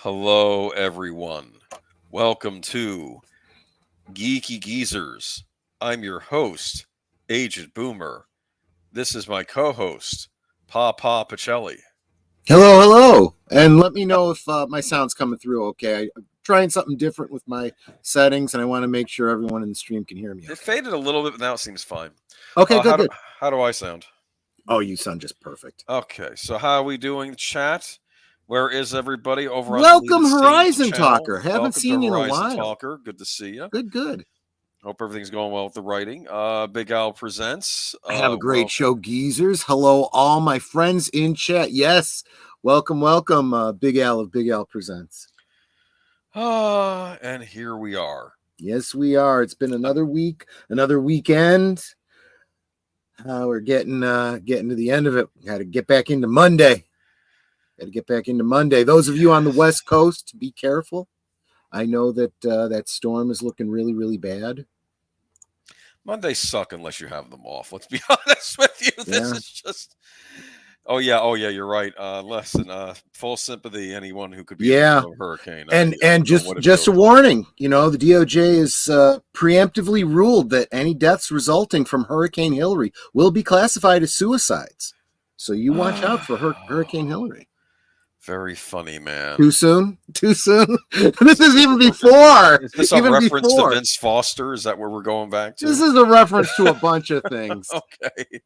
Hello, everyone. Welcome to Geeky Geezers. I'm your host, Agent Boomer. This is my co-host, Pacelli. Hello. And let me know if my sound's coming through okay. I'm trying something different with my settings, and I want to make sure everyone in the stream can hear me. It faded a little bit, but now it seems fine. Okay, good. How do I sound? Oh, you sound just perfect. Okay, so how are we doing, chat? Where is everybody over on Welcome, the Horizon channel? Talker. Haven't Welcome seen to you in a Horizon while. Talker. Good to see you. Good. Hope everything's going well with the writing. Big Al presents. Have a great show, Geezers. Hello, all my friends in chat. Yes, welcome, Big Al of Big Al Presents. And here we are. Yes, we are. It's been another week, another weekend. We're getting to the end of it. Got to get back into Monday. Those of you on the West Coast, be careful. I know that that storm is looking really, really bad. Mondays suck unless you have them off. Let's be honest with you. This is just. Oh yeah, you're right. Listen, full sympathy anyone who could be a hurricane. And just a warning, the DOJ has preemptively ruled that any deaths resulting from Hurricane Hillary will be classified as suicides. So you watch out for Hurricane Hillary. Very funny, man. Too soon? This is even before. Is this a reference to Vince Foster? Is that where we're going back to? This is a reference to a bunch of things. Okay.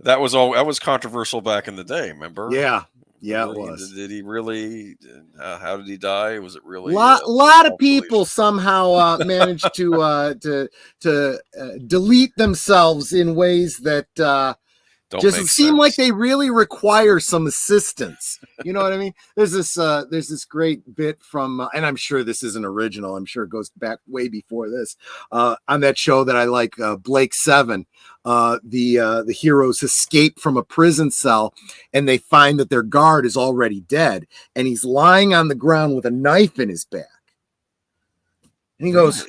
That was controversial back in the day, remember? Yeah, it was. Did he really? How did he die? Was it really? Lot of people somehow managed to delete themselves in ways that just seem like they really require some assistance. You know what I mean? There's this great bit from, and I'm sure this isn't original. I'm sure it goes back way before this. On that show that I like, Blake 7, the heroes escape from a prison cell, and they find that their guard is already dead, and he's lying on the ground with a knife in his back. And he goes,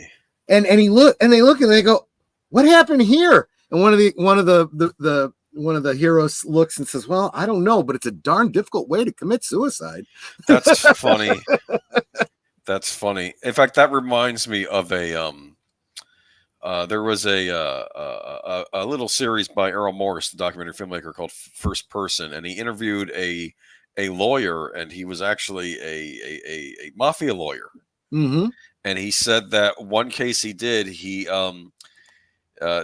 and they look and they go, "What happened here?" And one of the heroes looks and says, "Well, I don't know, but it's a darn difficult way to commit suicide." That's funny. That's funny. In fact, that reminds me of a there was a little series by Errol Morris, the documentary filmmaker, called First Person, and he interviewed a lawyer, and he was actually a mafia lawyer. Mm-hmm. And he said that one case he did,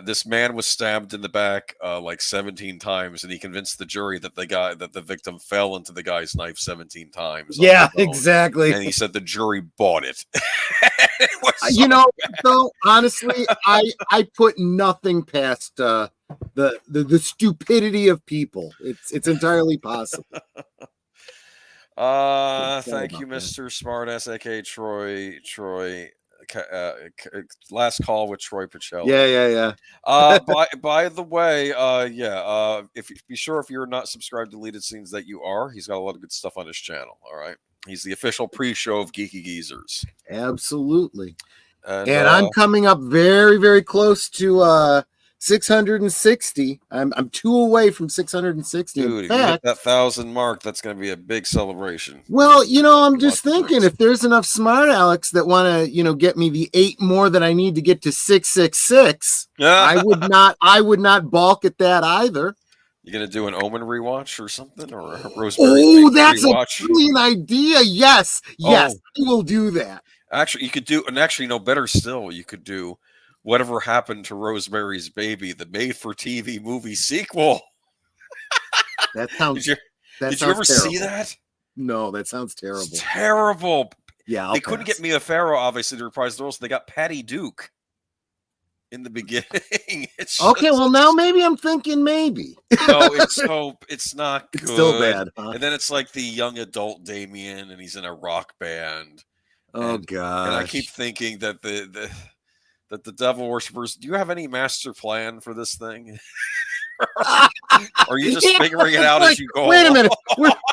this man was stabbed in the back like 17 times, and he convinced the jury that the victim fell into the guy's knife 17 times. Yeah, exactly. And he said the jury bought it. So honestly, I put nothing past the stupidity of people. It's entirely possible. Thank you, Mr. Smartass, aka Troy. Last call with Troy Pacelli. Yeah. By the way, be sure if you're not subscribed to Deleted Scenes that you are. He's got a lot of good stuff on his channel. All right, he's the official pre-show of Geeky Geezers. Absolutely. And I'm coming up very, very close to 660. I'm 2 away from 660. Dude, if you hit that 1,000 mark, that's going to be a big celebration. Well, I'm just thinking, if there's enough smart Alex that want to, get me the 8 more that I need to get to 666, I would not balk at that either. You going to do an Omen rewatch or something, or a Rosemary? Oh, that's rewatch? A brilliant idea. Yes, I will do that. Actually, you could do, and actually, no, better still, you could do Whatever Happened to Rosemary's Baby, the made-for-TV movie sequel. That sounds. Did you ever see that? No, that sounds terrible. It's terrible. Yeah, they couldn't get Mia Farrow, obviously, to reprise the role, so they got Patty Duke in the beginning. Okay, well, now maybe I'm thinking maybe. No, it's not good. It's still bad. Huh? And then it's like the young adult Damien, and he's in a rock band. Oh, God. And I keep thinking that the devil worshippers, do you have any master plan for this thing? Or are you just figuring it out as you go? Wait a minute.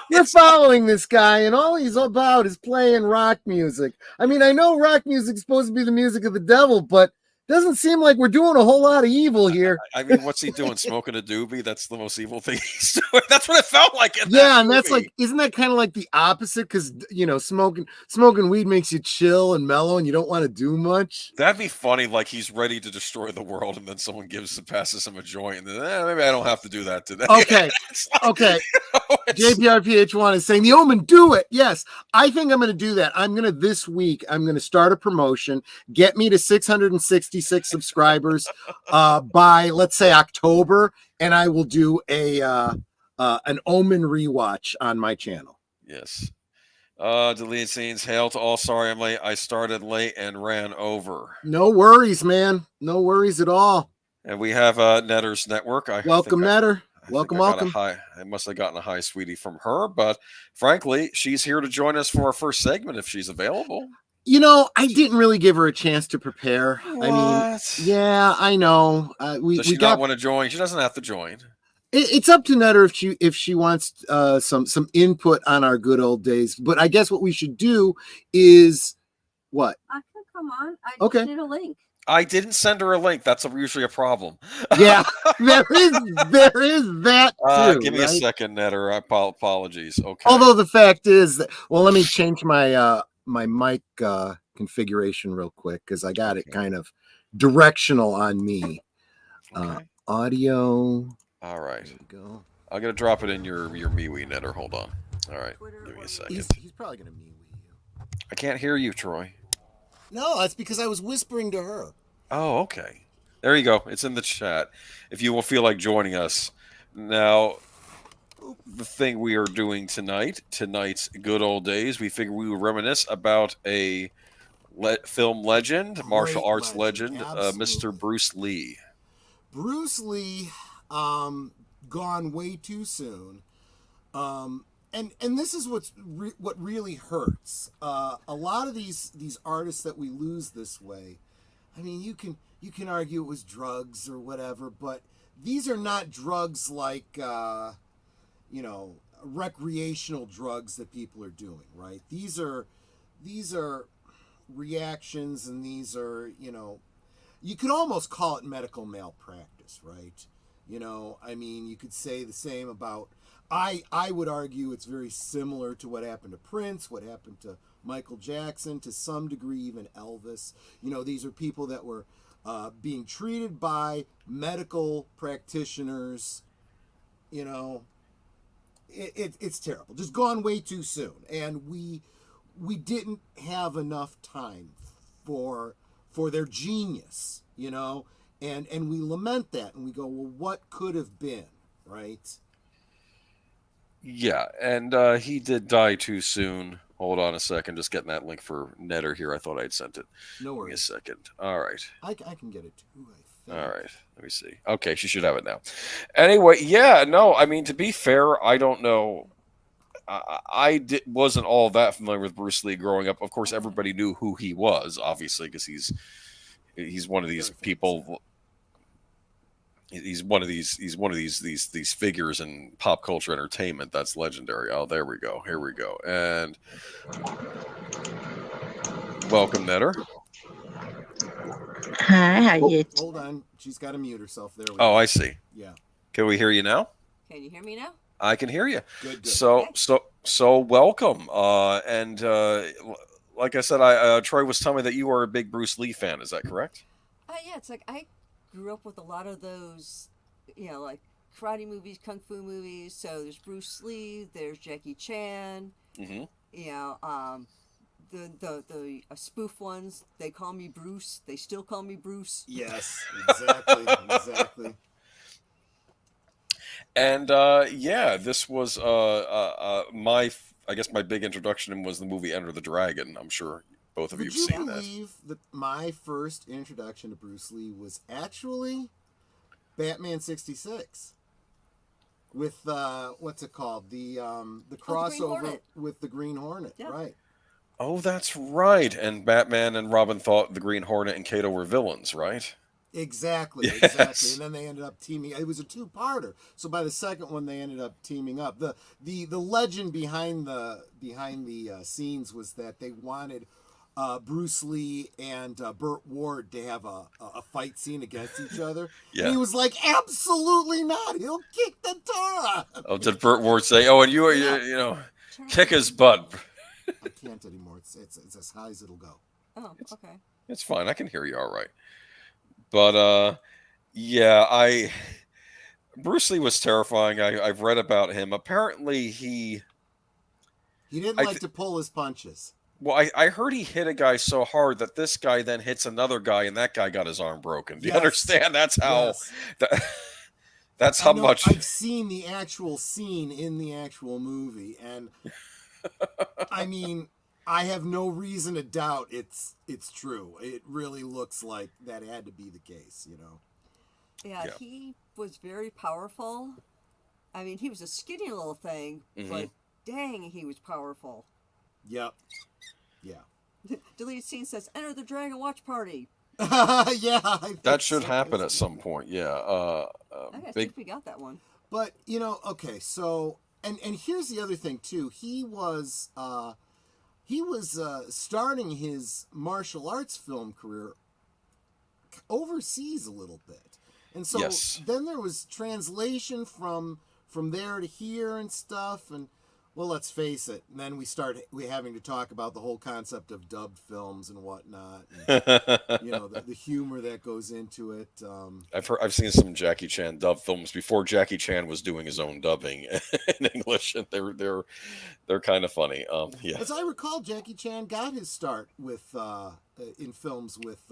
We're following this guy, and all he's about is playing rock music. I mean, I know rock music's supposed to be the music of the devil, but Doesn't seem like we're doing a whole lot of evil here. I mean, what's he doing? Smoking a doobie? That's the most evil thing he's doing. That's what it felt like. And that's like, isn't that kind of like the opposite? Because smoking weed makes you chill and mellow, and you don't want to do much. That'd be funny. Like he's ready to destroy the world, and then someone passes him a joint, and then maybe I don't have to do that today. Okay, okay. JPRPH1 is saying the Omen, do it. Yes, I think I'm going to do that. This week, I'm going to start a promotion, get me to 666 subscribers by, let's say, October, and I will do an Omen rewatch on my channel. Yes. Deleted scenes. Hail to all. Sorry I'm late. I started late and ran over. No worries, man. No worries at all. And we have Netter's Network. Welcome, Netter. Welcome. I must have gotten a hi, sweetie, from her, but frankly, she's here to join us for our first segment if she's available. I didn't really give her a chance to prepare. What? I mean, yeah, I know. Does she not want to join? She doesn't have to join. It's up to Netter if she wants some input on our good old days. But I guess what we should do is what? I can come on. I okay. Did a link. I didn't send her a link. That's usually a problem. Yeah, there is that too. Give me a second, Netter. Apologies. Okay. Although the fact is that, well, let me change my my mic configuration real quick because I got it kind of directional on me. Okay. Audio. All right. There we go. I'm gonna drop it in your MeWe, Netter. Hold on. All right. Give me a second. He's probably gonna MeWe you. I can't hear you, Troy. No, that's because I was whispering to her. Oh, okay. There you go. It's in the chat. If you will feel like joining us. Now, the thing we are doing tonight's good old days, we figure we would reminisce about a film legend, martial arts legend, Mr. Bruce Lee. Bruce Lee, gone way too soon. And this is what really hurts. A lot of these artists that we lose this way, I mean, you can argue it was drugs or whatever, but these are not drugs like recreational drugs that people are doing, right? These are reactions, and these are, you could almost call it medical malpractice, right? I mean, you could say the same about, I would argue it's very similar to what happened to Prince, what happened to Michael Jackson, to some degree even Elvis. These are people that were being treated by medical practitioners. It's terrible. Just gone way too soon. And we didn't have enough time for their genius, and we lament that, and we go, well, what could have been, right? Yeah, and he did die too soon. Hold on a second, just getting that link for Netter here. I thought I'd sent it. No worries. Give me a second. All right. I can get it too, I think. All right, let me see. Okay, she should have it now. Anyway, yeah, no, I mean, to be fair, I don't know. I wasn't all that familiar with Bruce Lee growing up. Of course, everybody knew who he was, obviously, because he's one of these people. He's one of these figures in pop culture entertainment that's legendary. Oh, there we go. Here we go. And welcome, Netter. Hi, how you? Hold on, she's got to mute herself. There we go. Oh, I see. Yeah. Can we hear you now? Can you hear me now? I can hear you. Good. So welcome. And like I said, Troy was telling me that you are a big Bruce Lee fan. Is that correct? Yeah, it's like I grew up with a lot of those, like karate movies, kung fu movies. So there's Bruce Lee, there's Jackie Chan. Mm-hmm. The spoof ones. They call me Bruce. They still call me Bruce. Yes, exactly. And this was my big introduction was the movie Enter the Dragon. I'm sure both of you have seen that. Would you believe that my first introduction to Bruce Lee was actually Batman 66 with what's it called, the crossover with the Green Hornet, yep. Right? Oh, that's right. And Batman and Robin thought the Green Hornet and Kato were villains, right? Exactly. And then they ended up teaming. It was a two-parter. So by the second one, they ended up teaming up. The legend behind the scenes was that they wanted Bruce Lee and Burt Ward to have a fight scene against each other. Yeah. And he was like, absolutely not. He'll kick the tar out. Oh, did Burt Ward say, "Oh, and you know, kick his butt"? I can't anymore. It's as high as it'll go. Oh, okay. It's fine. I can hear you all right. But yeah, Bruce Lee was terrifying. I've read about him. Apparently, he didn't like to pull his punches. Well, I heard he hit a guy so hard that this guy then hits another guy, and that guy got his arm broken. Do you understand? That's how. Yes. That's how much. I've seen the actual scene in the actual movie, and I mean, I have no reason to doubt it's true. It really looks like that had to be the case, you know. Yeah, he was very powerful. I mean, he was a skinny little thing, but dang, he was powerful. Yep. Yeah. Deleted scene says, "Enter the Dragon Watch Party." Yeah, that should happen at some point. Yeah. I think we got that one. But you know, okay, so and here's the other thing too. He was starting his martial arts film career overseas a little bit, and so then there was translation from there to here and stuff, and well, let's face it. And then we having to talk about the whole concept of dubbed films and whatnot. And, you know, the humor that goes into it. I've seen some Jackie Chan dub films before Jackie Chan was doing his own dubbing in English, and they're kind of funny. Yeah. As I recall, Jackie Chan got his start with in films with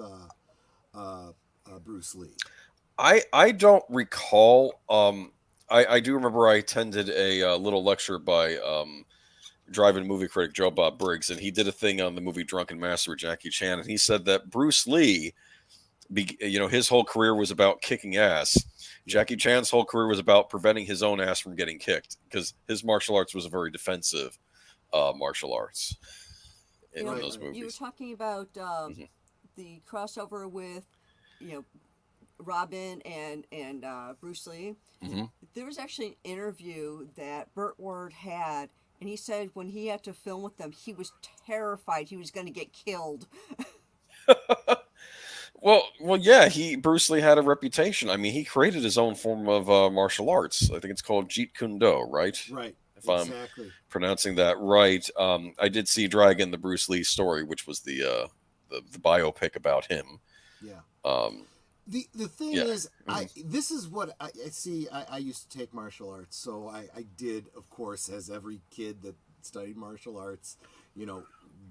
Bruce Lee. I don't recall. I do remember I attended a little lecture by drive-in movie critic Joe Bob Briggs, and he did a thing on the movie Drunken Master with Jackie Chan, and he said that Bruce Lee, his whole career was about kicking ass. Jackie Chan's whole career was about preventing his own ass from getting kicked, because his martial arts was a very defensive martial arts in those movies. You were talking about the crossover with, Robin and Bruce Lee. There was actually an interview that Burt Ward had, and he said when he had to film with them, he was terrified he was going to get killed. Well, yeah. Bruce Lee had a reputation. I mean, he created his own form of martial arts. I think it's called Jeet Kune Do, right? Right. If I'm pronouncing that right. I did see Dragon, the Bruce Lee story, which was the biopic about him. Yeah. The thing is, this is what I see. I used to take martial arts, so I did, of course, as every kid that studied martial arts,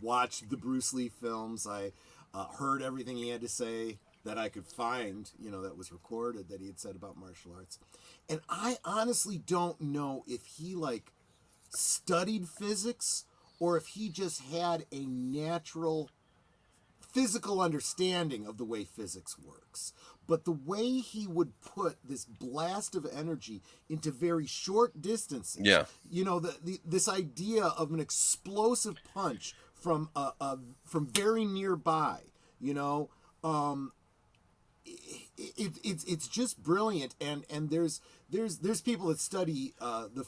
watched the Bruce Lee films. I heard everything he had to say that I could find, that was recorded that he had said about martial arts. And I honestly don't know if he studied physics or if he just had a natural physical understanding of the way physics works. But the way he would put this blast of energy into very short distances, this idea of an explosive punch from very nearby, it's just brilliant. And there's people that study the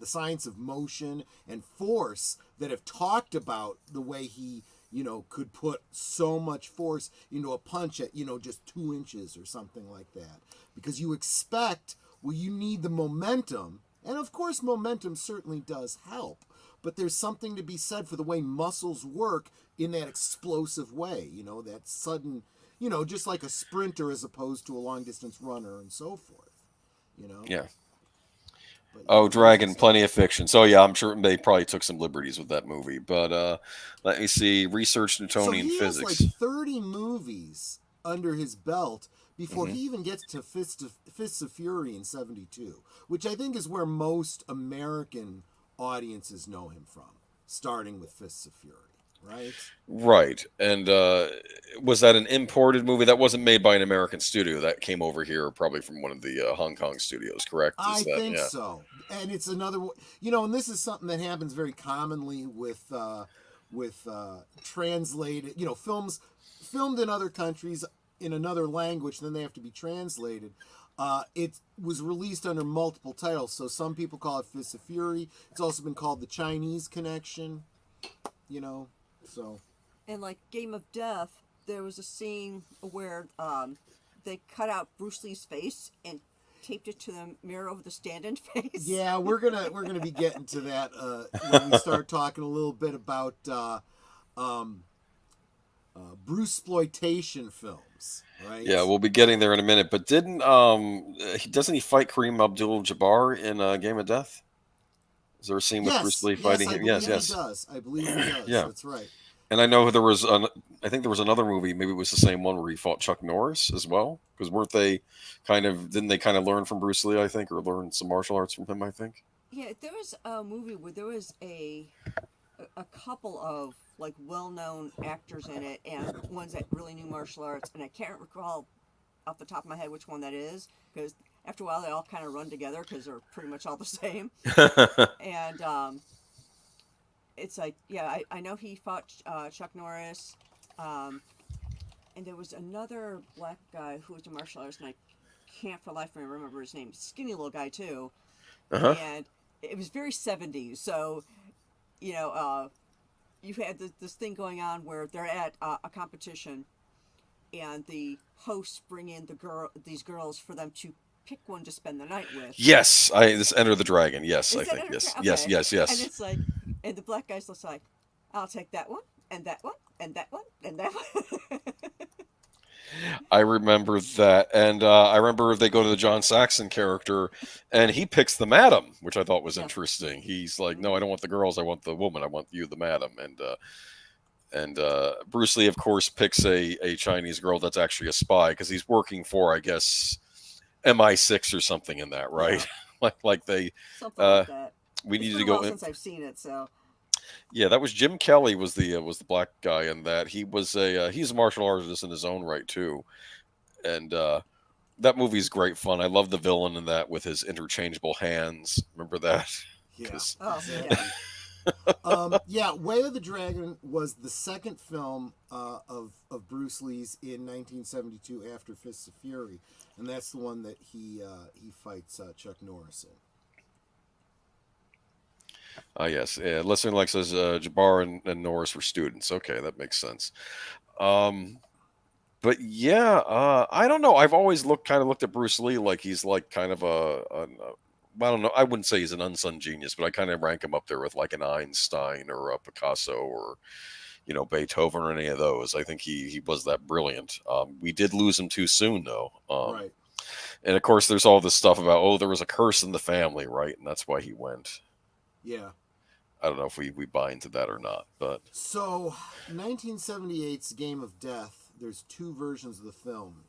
science of motion and force that have talked about the way he could put so much force into a punch at, just 2 inches or something like that. Because you need the momentum. And of course, momentum certainly does help. But there's something to be said for the way muscles work in that explosive way. That sudden, just like a sprinter as opposed to a long distance runner and so forth. Yeah. But, Dragon, plenty of fiction. So yeah, I'm sure they probably took some liberties with that movie. But let me see. Research Newtonian physics. Has 30 movies under his belt before he even gets to Fists of Fury in '72, which I think is where most American audiences know him from, starting with Fists of Fury. Right. And was that an imported movie? That wasn't made by an American studio. That came over here probably from one of the Hong Kong studios, correct? I think so. And it's another, and this is something that happens very commonly with translated, films filmed in other countries in another language, then they have to be translated. It was released under multiple titles, so some people call it Fists of Fury. It's also been called The Chinese Connection, So In like Game of Death, there was a scene where they cut out Bruce Lee's face and taped it to the mirror over the stand-in face. Yeah, we're gonna be getting to that when we start talking a little bit about Bruceploitation films, right? Yeah, we'll be getting there in a minute. But doesn't he fight Kareem Abdul-Jabbar in Game of Death? Is there a scene with Bruce Lee fighting him? Yes, he does. I believe he does. Yeah, that's right. And I know I think there was another movie. Maybe it was the same one where he fought Chuck Norris as well. Because didn't they kind of learn from Bruce Lee? I think, or learn some martial arts from him. I think. Yeah, there was a movie where there was a couple of like well-known actors in it, and ones that really knew martial arts, and I can't recall off the top of my head which one that is, because after a while they all kind of run together because they're pretty much all the same. And it's like, yeah, I know he fought Chuck Norris, and there was another black guy who was a martial artist, and I can't for the life of me remember his name. Skinny little guy too, and it was very 70s. So, you know, you had this thing going on where they're at a competition, and the hosts bring in these girls for them to pick one to spend the night with. Yes, this Enter the Dragon. Yes, I think yes, okay. yes. And it's like, and the black guy's just like, I'll take that one, and that one, and that one, and that one. I remember that, and I remember they go to the John Saxon character, and he picks the madam, which I thought was interesting. He's like, "No, I don't want the girls. I want the woman. I want you, the madam." And Bruce Lee, of course, picks a Chinese girl that's actually a spy because he's working for, I guess, MI6 or something in that, right? Yeah. like they. Something like that. We it's needed been to a go while since I've seen it, so. Yeah, that was Jim Kelly was the black guy in that. He's a martial artist in his own right too, and that movie's great fun. I love the villain in that with his interchangeable hands. Remember that? Yeah. Yeah. Way of the Dragon was the second film of Bruce Lee's in 1972 after Fists of Fury, and that's the one that he fights Chuck Norris in. Yes. Yeah, listener like says Jabbar and Norris were students. Okay, that makes sense. But yeah, I don't know. I've always looked at Bruce Lee like he's like kind of I don't know. I wouldn't say he's an unsung genius, but I kind of rank him up there with like an Einstein or a Picasso or Beethoven or any of those. I think he was that brilliant. We did lose him too soon though. Right. And of course, there's all this stuff about there was a curse in the family, right? And that's why he went. Yeah. I don't know if we buy into that or not, but so 1978's Game of Death. There's two versions of the film,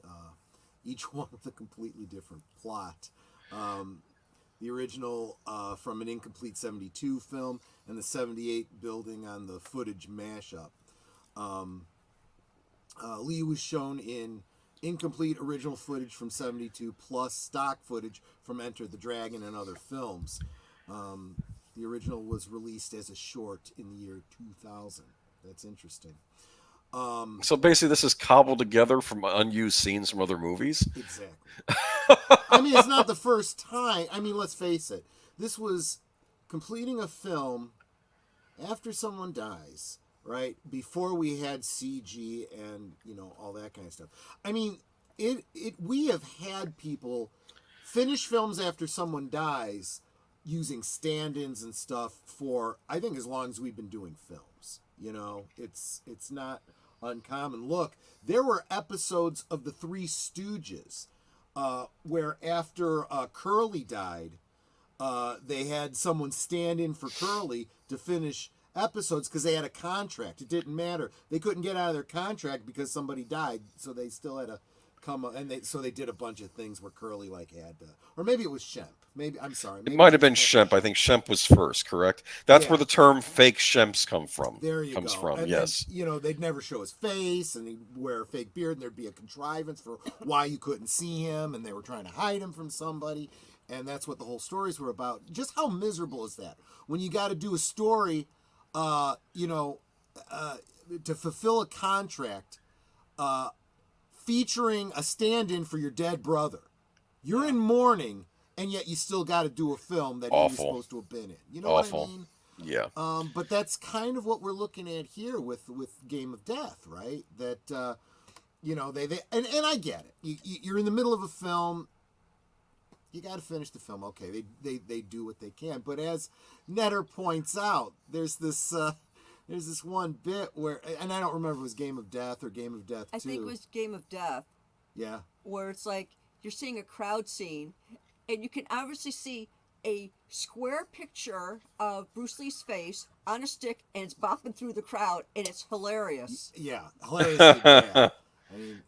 each one with a completely different plot. The original from an incomplete 72 film, and the 78 building on the footage mashup. Lee was shown in incomplete original footage from 72 plus stock footage from Enter the Dragon and other films. The original was released as a short in the year 2000. That's interesting. So basically, this is cobbled together from unused scenes from other movies? Exactly. I mean, it's not the first time. I mean, let's face it. This was completing a film after someone dies, right? Before we had CG and, all that kind of stuff. I mean, we have had people finish films after someone dies using stand-ins and stuff for, I think, as long as we've been doing films. It's not uncommon. Look, there were episodes of the Three Stooges where after Curly died, they had someone stand in for Curly to finish episodes because they had a contract. It didn't matter. They couldn't get out of their contract because somebody died, so they still had to come up, and they did a bunch of things where Curly had to, or maybe it was Shemp. Maybe I'm sorry. It might have been Shemp. I think Shemp was first, correct? That's where the term "fake Shemps" comes from. There you go. And yes. Then, they'd never show his face, and he'd wear a fake beard, and there'd be a contrivance for why you couldn't see him, and they were trying to hide him from somebody, and that's what the whole stories were about. Just how miserable is that when you got to do a story, to fulfill a contract, featuring a stand-in for your dead brother. You're in mourning, and yet you still got to do a film that he was supposed to have been in. You know what I mean? Yeah. But that's kind of what we're looking at here with Game of Death, right? That and I get it. You're in the middle of a film. You got to finish the film. Okay, they do what they can. But as Netter points out, there's this one bit where, and I don't remember if it was Game of Death or Game of Death 2. I think it was Game of Death. Yeah. Where it's like you're seeing a crowd scene, and you can obviously see a square picture of Bruce Lee's face on a stick, and it's bopping through the crowd, and it's hilarious. Yeah, hilarious. Yeah. I mean,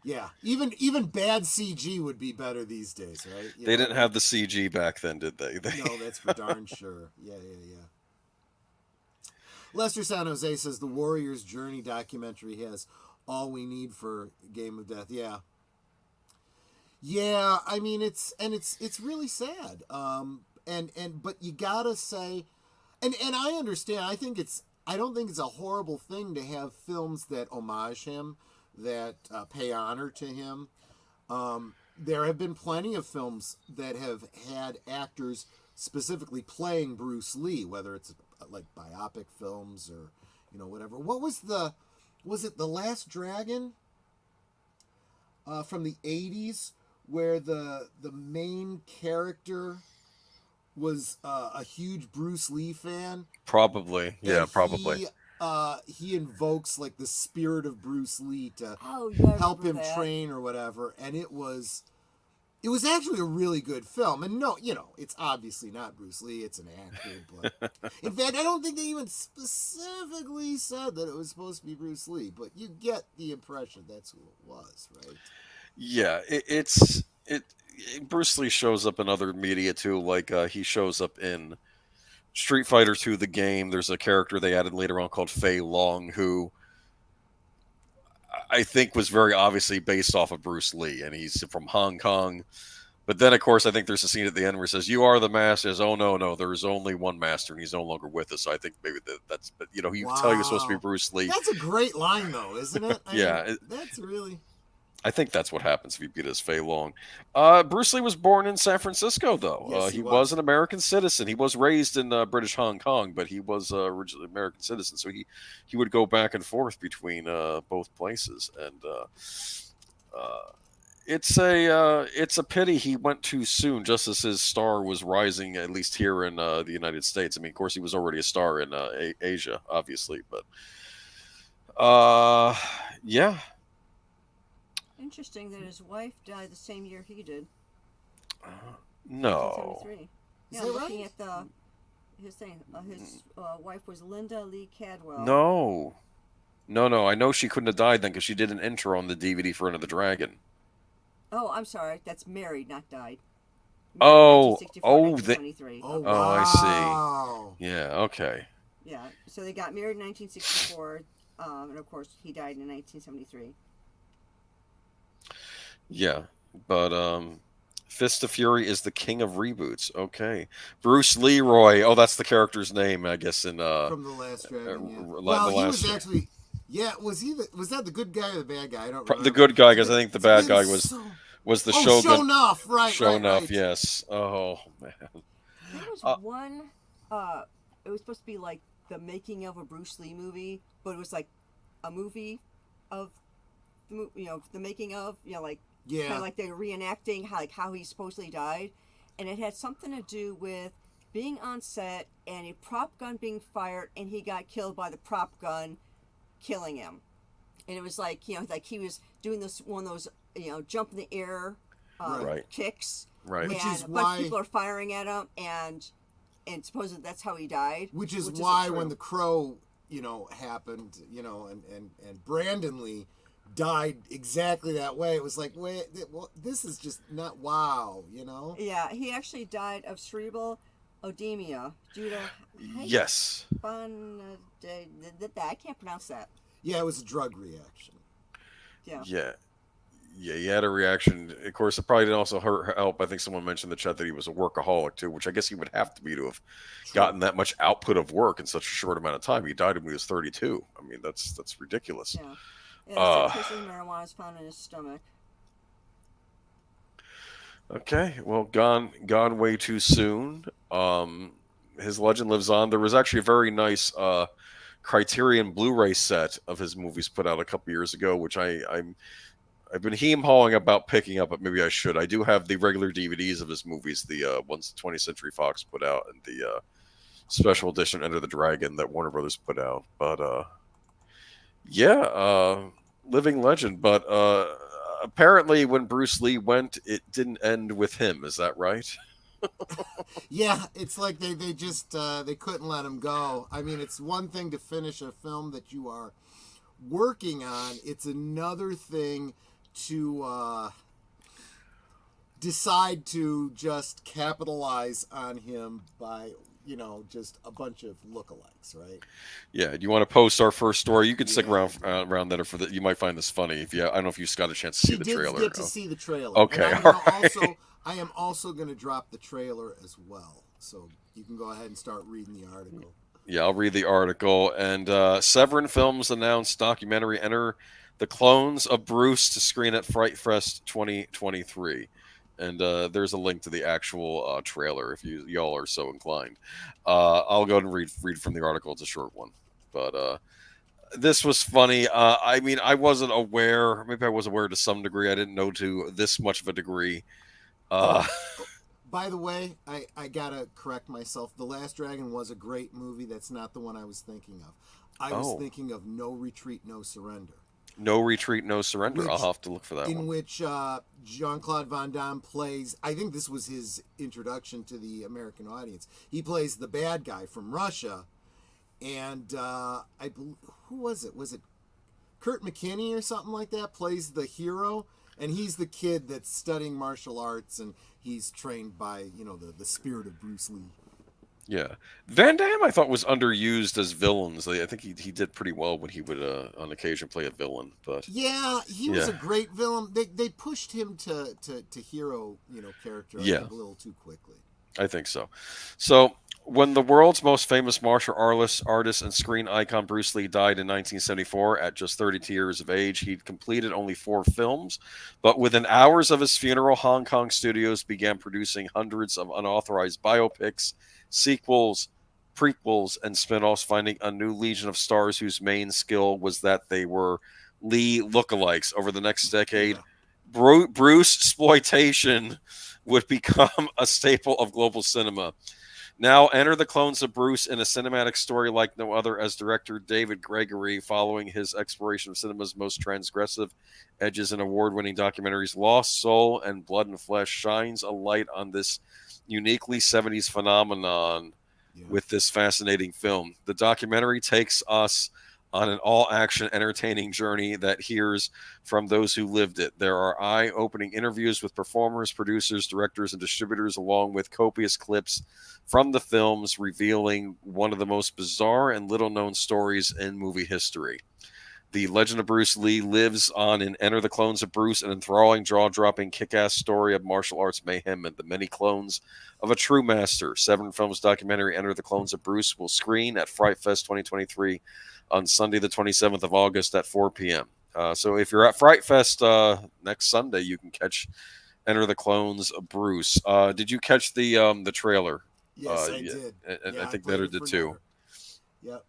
yeah. Even bad CG would be better these days, right? They didn't have the CG back then, did they? No, that's for darn sure. Yeah. Lester San Jose says the Warrior's Journey documentary has all we need for Game of Death. Yeah. Yeah, I mean it's really sad. But you gotta say, and I understand. I don't think it's a horrible thing to have films that homage him, that pay honor to him. There have been plenty of films that have had actors specifically playing Bruce Lee, whether it's like biopic films or whatever. What was it The Last Dragon from the 80s? Where the main character was a huge Bruce Lee fan. Probably, yeah, probably. He invokes like the spirit of Bruce Lee to help him train or whatever, and it was actually a really good film. And no, it's obviously not Bruce Lee; it's an actor. But in fact, I don't think they even specifically said that it was supposed to be Bruce Lee, but you get the impression that's who it was, right? Yeah, Bruce Lee shows up in other media too, like he shows up in Street Fighter 2 the game. There's a character they added later on called Fei Long, who I think was very obviously based off of Bruce Lee, and he's from Hong Kong. But then, of course, I think there's a scene at the end where it says, "You are the master." Says, "Oh no, there is only one master, and he's no longer with us." So I think maybe that's, but you can tell he was supposed to be Bruce Lee. That's a great line, though, isn't it? That's really. I think that's what happens if you beat as Fei Long. Bruce Lee was born in San Francisco, though. Yes, he was an American citizen. He was raised in British Hong Kong, but he was originally an American citizen. So he would go back and forth between both places. And it's a pity he went too soon, just as his star was rising, at least here in the United States. I mean, of course, he was already a star in Asia, obviously. But yeah. Interesting that his wife died the same year he did. No. 1973. Yeah, looking at his thing. His wife was Linda Lee Cadwell. No. I know she couldn't have died then because she did an intro on the DVD for Enter the Dragon. Oh, I'm sorry. That's married, not died. Wow. I see. Yeah. Okay. Yeah. So they got married in 1964, and of course he died in 1973. Yeah, but Fist of Fury is the king of reboots. Okay, Bruce Leroy. Oh, that's the character's name, I guess. In from The Last Dragon. Yeah. Well, he was actually. Yeah, was that the good guy or the bad guy? I don't remember. The good guy, because I think the bad guy was the Shogun. Sho'nuff, right? Sho'nuff, right. Yes. Oh man. There was one. It was supposed to be like the making of a Bruce Lee movie, but it was like a movie of the making of like. Yeah. Kind of like they were reenacting how he supposedly died, and it had something to do with being on set and a prop gun being fired, and he got killed by the prop gun killing him. And it was like like he was doing this one of those jump in the air kicks, right? Which is why a bunch of people are firing at him, and supposedly that's how he died. Which is why when The Crow happened, and Brandon Lee died exactly that way. It was like, wait, this is just not wow, Yeah, he actually died of cerebral edema due to yes. I can't pronounce that. Yeah, it was a drug reaction. Yeah. He had a reaction. Of course, it probably didn't also help. I think someone mentioned in the chat that he was a workaholic too, which I guess he would have to be to have gotten that much output of work in such a short amount of time. He died when he was 32. I mean, that's ridiculous. Yeah. Yeah, traces of marijuana is found in his stomach. Okay, well, gone way too soon. his legend lives on. There was actually a very nice Criterion Blu-ray set of his movies put out a couple years ago, which I've been hawing about picking up, but maybe I should. I do have the regular DVDs of his movies, the ones 20th Century Fox put out, and the special edition Enter the Dragon that Warner Brothers put out. But living legend. But apparently, when Bruce Lee went, it didn't end with him. Is that right? Yeah, it's like they just they couldn't let him go. I mean, it's one thing to finish a film that you are working on. It's another thing to decide to just capitalize on him by, just a bunch of lookalikes, right? Yeah. Do you want to post our first story? You can stick around there for that. You might find this funny. I don't know if you've got a chance to see the trailer. Get to see the trailer. Okay. I am also going to drop the trailer as well, so you can go ahead and start reading the article. Yeah, I'll read the article. And Severin Films announced documentary Enter the Clones of Bruce to screen at Fright Fest 2023. And there's a link to the actual trailer if y'all are so inclined. I'll go ahead and read from the article. It's a short one. But this was funny. I mean, I wasn't aware. Maybe I was aware to some degree. I didn't know to this much of a degree. By the way, I gotta correct myself. The Last Dragon was a great movie. That's not the one I was thinking of. I was thinking of No Retreat, No Surrender. No Retreat, No Surrender. I'll have to look for that one. In which Jean-Claude Van Damme plays, I think this was his introduction to the American audience. He plays the bad guy from Russia. And who was it? Was it Kurt McKinney or something like that? Plays the hero. And he's the kid that's studying martial arts, and he's trained by, the spirit of Bruce Lee. Yeah. Van Damme, I thought, was underused as villains. I think he did pretty well when he would, on occasion, play a villain. But yeah, he was a great villain. They pushed him to hero, character a little too quickly. I think so. So, when the world's most famous martial artist and screen icon Bruce Lee died in 1974 at just 32 years of age, he'd completed only 4 films. But within hours of his funeral, Hong Kong studios began producing hundreds of unauthorized biopics, sequels, prequels, and spin-offs, finding a new legion of stars whose main skill was that they were Lee lookalikes. Over the next decade, Bruceploitation would become a staple of global cinema. Now enter the clones of Bruce in a cinematic story like no other, as director David Gregory, following his exploration of cinema's most transgressive edges in award-winning documentaries Lost Soul and Blood and Flesh, shines a light on this uniquely 70s phenomenon with this fascinating film. The documentary takes us on an all-action, entertaining journey that hears from those who lived it. There are eye-opening interviews with performers, producers, directors, and distributors, along with copious clips from the films, revealing one of the most bizarre and little-known stories in movie history. The legend of Bruce Lee lives on in Enter the Clones of Bruce, an enthralling, jaw-dropping, kick-ass story of martial arts mayhem and the many clones of a true master. Severin Films documentary Enter the Clones of Bruce will screen at Fright Fest 2023 on Sunday, the 27th of August at 4 p.m. So if you're at Fright Fest next Sunday, you can catch Enter the Clones of Bruce. Did you catch the trailer? Yes, I did. And I think Netter did too. Yep.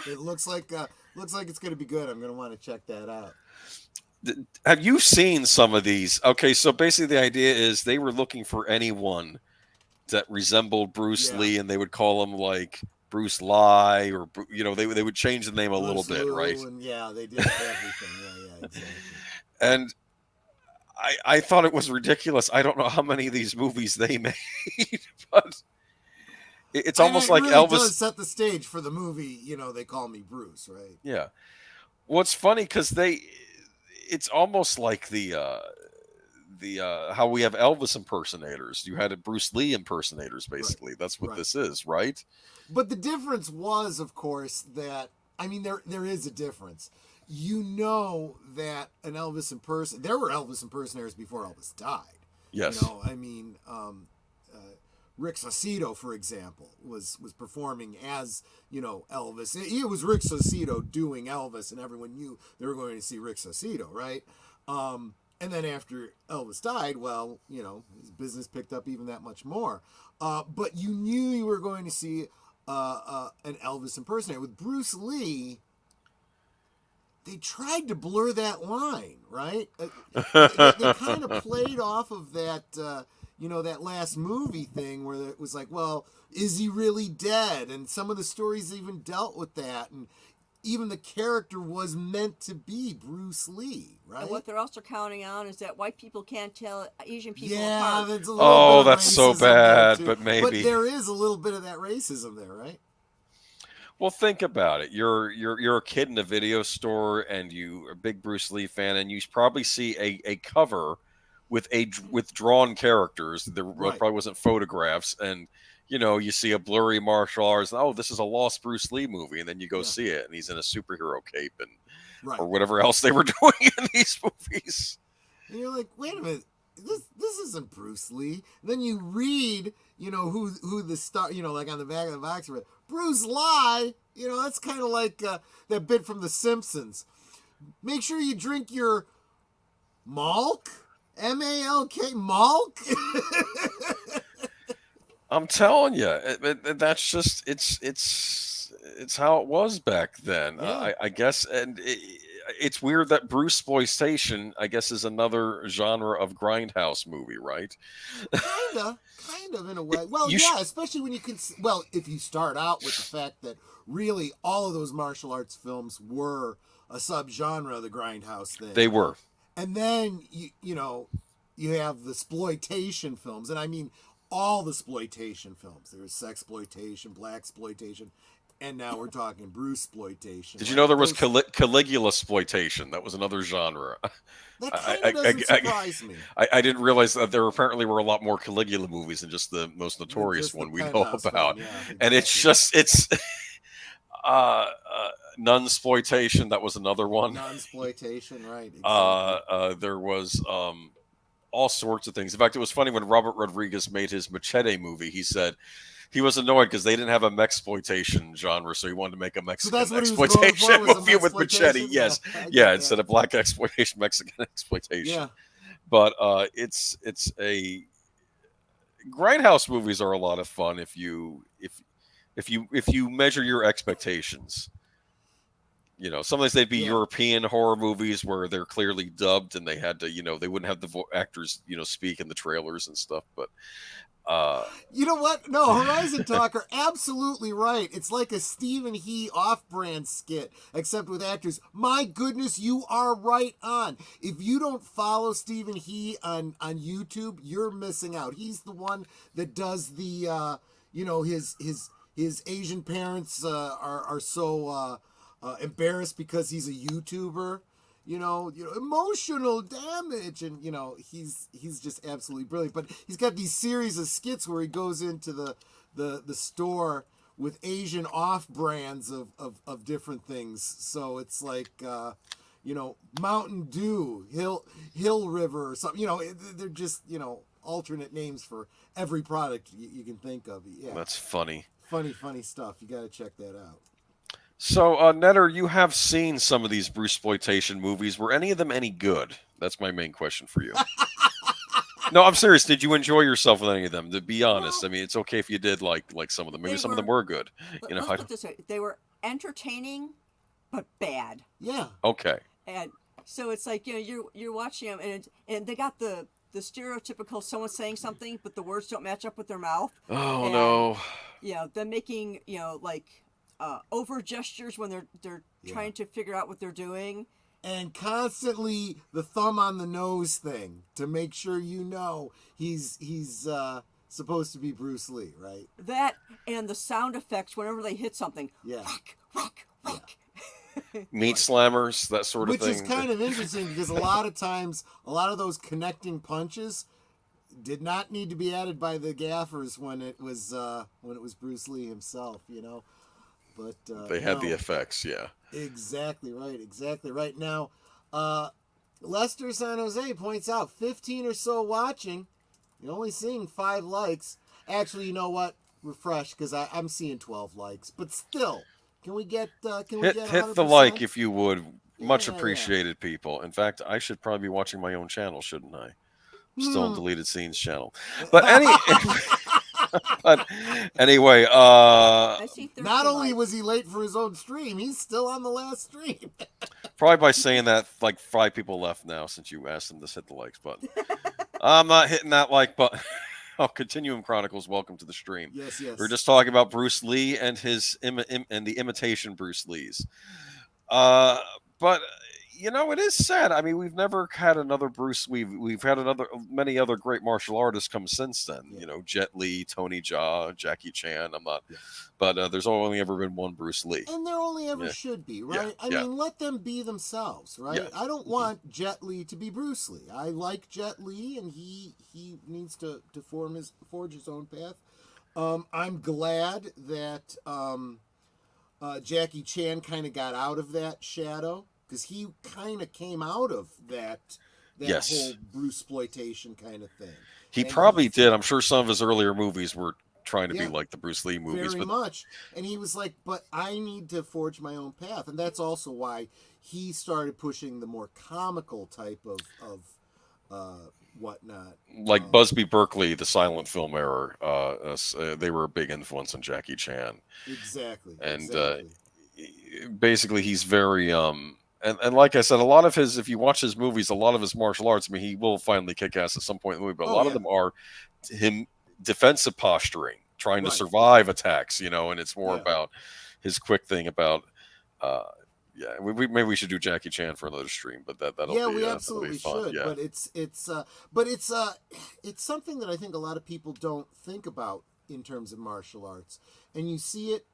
It looks like it's going to be good. I'm going to want to check that out. Have you seen some of these? Okay, so basically the idea is they were looking for anyone that resembled Bruce Lee, and they would call him like Bruce Lie, or they would change the name a little bit, right? And they did everything. Yeah, exactly. And I thought it was ridiculous. I don't know how many of these movies they made, but it's almost like really Elvis does set the stage for the movie. They call me Bruce, right? Yeah. Well, it's funny because it's almost like the how we have Elvis impersonators. You had Bruce Lee impersonators, basically. Right. That's what this is, right? But the difference was, of course, that there is a difference. That an Elvis there were Elvis impersonators before Elvis died. Yes. Rick Saucedo, for example, was performing as, Elvis. It was Rick Saucedo doing Elvis, and everyone knew they were going to see Rick Saucedo, right? And then after Elvis died, well, his business picked up even that much more. But you knew you were going to see an Elvis impersonator. With Bruce Lee, they tried to blur that line, right? They kind of played off of that, that last movie thing where it was like, well, is he really dead? And some of the stories even dealt with that. And even the character was meant to be Bruce Lee, right? And what they're also counting on is that white people can't tell Asian people yeah, apart. That's a little bit of that's so racism bad, there, but maybe. But there is a little bit of that racism there, right? Well, think about it. You're a kid in a video store, and you're a big Bruce Lee fan, and you probably see a cover with drawn characters. There probably wasn't photographs, and you see a blurry martial arts. Oh, this is a lost Bruce Lee movie, and then you go see it, and he's in a superhero cape and or whatever else they were doing in these movies. And you're like, wait a minute, this isn't Bruce Lee. And then you read, who the star, like on the back of the box, Bruce Lee. That's kind of like that bit from The Simpsons. Make sure you drink your Malk, MALK, Malk. I'm telling you, that's just it's how it was back then. Yeah. I guess, and it's weird that Bruceploitation, I guess, is another genre of grindhouse movie, right? Kind of in a way. Well, especially when you can. Well, if you start out with the fact that really all of those martial arts films were a subgenre of the grindhouse thing. They were, and then you have the exploitation films, and I mean all the exploitation films. There's sexploitation, blaxploitation, and now we're talking Bruceploitation. Did you know there was Caligula exploitation? That was another genre. That kind of doesn't surprise me. I didn't realize that there apparently were a lot more Caligula movies than just the most notorious one we know about. Yeah, exactly. And it's Nunsploitation. That was another one. Nunsploitation, right? Exactly. There was all sorts of things. In fact, it was funny when Robert Rodriguez made his Machete movie. He said he was annoyed because they didn't have a mexploitation genre, so he wanted to make a Mexican exploitation movie with Machete. Yes, instead of black exploitation, Mexican exploitation. Yeah, but it's a grindhouse movies are a lot of fun if you measure your expectations. Sometimes they'd be European horror movies where they're clearly dubbed and they had to, they wouldn't have the actors, speak in the trailers and stuff. But you know what? No, Horizon Talk are absolutely right. It's like a Stephen He off-brand skit, except with actors. My goodness, you are right on. If you don't follow Stephen He on YouTube, you're missing out. He's the one that does the, his Asian parents are so embarrassed because he's a YouTuber. Emotional damage, and he's just absolutely brilliant. But he's got these series of skits where he goes into the store with Asian off brands of different things. So it's like Mountain Dew, Hill River, or something. They're just alternate names for every product you can think of. Yeah, that's funny. Funny stuff. You got to check that out. So, Netter, you have seen some of these Bruceploitation movies. Were any of them any good? That's my main question for you. No, I'm serious. Did you enjoy yourself with any of them? To be honest, I mean, it's okay if you did like some of them. Maybe some of them were good. Let's put it this way: they were entertaining, but bad. Yeah. Okay. And so it's like you're watching them, and they got the stereotypical someone saying something, but the words don't match up with their mouth. Oh, no. Yeah, them making over gestures when they're trying to figure out what they're doing, and constantly the thumb on the nose thing to make sure he's supposed to be Bruce Lee, right? That and the sound effects whenever they hit something. Yeah. Rock. Meat slammers, that sort of thing. Which is kind of interesting because a lot of times, a lot of those connecting punches did not need to be added by the gaffers when it was Bruce Lee himself, But they had the effects, yeah. Exactly right. Now, Lester San Jose points out 15 or so watching. You're only seeing 5 likes. Actually, you know what? Refresh, because I'm seeing 12 likes. But still, can we get hit the like if you would, Much Yeah, appreciated, people. In fact, I should probably be watching my own channel, shouldn't I? Still in deleted scenes channel. But but anyway, I see 13 not only likes. was he late for his own stream, he's still on the last stream. probably by saying that, like 5 people left now since you asked them to hit the likes button. I'm not hitting that like button. Oh, Continuum Chronicles, welcome to the stream. Yes, yes. We're just talking about Bruce Lee and his and the imitation Bruce Lees. But you know, it is sad. I mean, we've never had another Bruce. We've had many other great martial artists come since then. Yeah. You know, Jet Li, Tony Jaa, Jackie Chan. I'm not, Yeah. but there's only ever been one Bruce Lee. And there only ever should be, right? I mean, let them be themselves, right? Yeah. I don't want Jet Li to be Bruce Lee. I like Jet Li, and he needs to forge his own path. I'm glad that Jackie Chan kind of got out of that shadow, because he kind of came out of that whole Bruceploitation kind of thing. He probably did. I'm sure some of his earlier movies were trying to be like the Bruce Lee movies. Very much. And he was like, but I need to forge my own path. And that's also why he started pushing the more comical type of whatnot. Like Busby Berkeley, the silent film era, they were a big influence on Jackie Chan. Exactly. And basically he's very and like I said, a lot of his, if you watch his movies, a lot of his martial arts, I mean, he will finally kick ass at some point in the movie, but a lot of them are him defensive posturing, trying to survive attacks, you know, and it's more about his quick thing about maybe we should do Jackie Chan for another stream, but that'll be we absolutely fun. should. But it's something that I think a lot of people don't think about in terms of martial arts, and you see it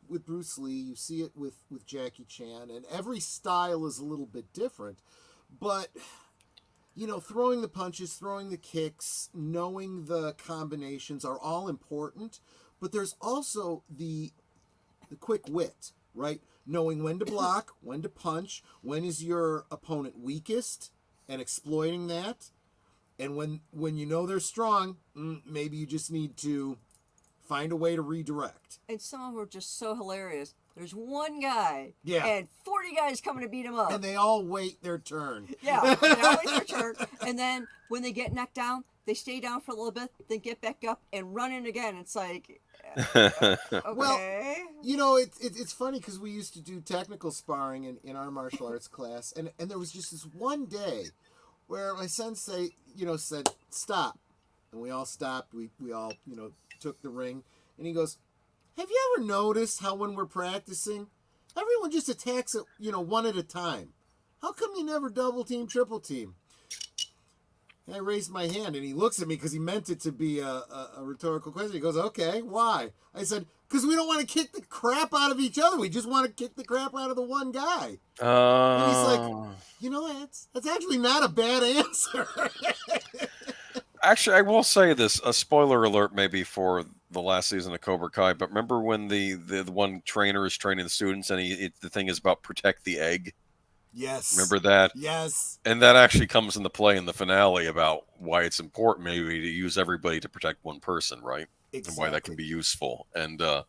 with Bruce Lee, you see it with Jackie Chan, and every style is a little bit different, but you know, throwing the punches, throwing the kicks, knowing the combinations are all important, but there's also the quick wit, right? Knowing when to block, when to punch, when is your opponent weakest, and exploiting that. And when you know they're strong, maybe you just need to find a way to redirect. And some of them are just so hilarious. There's one guy, and 40 guys coming to beat him up. And they all wait their turn. Yeah, they all wait their turn. And then when they get knocked down, they stay down for a little bit, then get back up and run in again. It's like, okay. Well, you know, it's funny because we used to do technical sparring in our martial arts class, and there was just this one day where my sensei, you know, said, stop. And we all stopped. We all, you know, took the ring. And he goes, have you ever noticed how when we're practicing, everyone just attacks it, you know, one at a time? How come you never double team, triple team? And I raised my hand, and he looks at me because he meant it to be a rhetorical question. He goes, okay, why? I said, because we don't want to kick the crap out of each other. We just want to kick the crap out of the one guy. And he's like, you know, that's actually not a bad answer. Actually, I will say this, a spoiler alert maybe for the last season of Cobra Kai, but remember when the one trainer is training the students and the thing is about protect the egg? Yes. Remember that? Yes. And that actually comes into play in the finale about why it's important maybe to use everybody to protect one person, right? Exactly. And why that can be useful. And and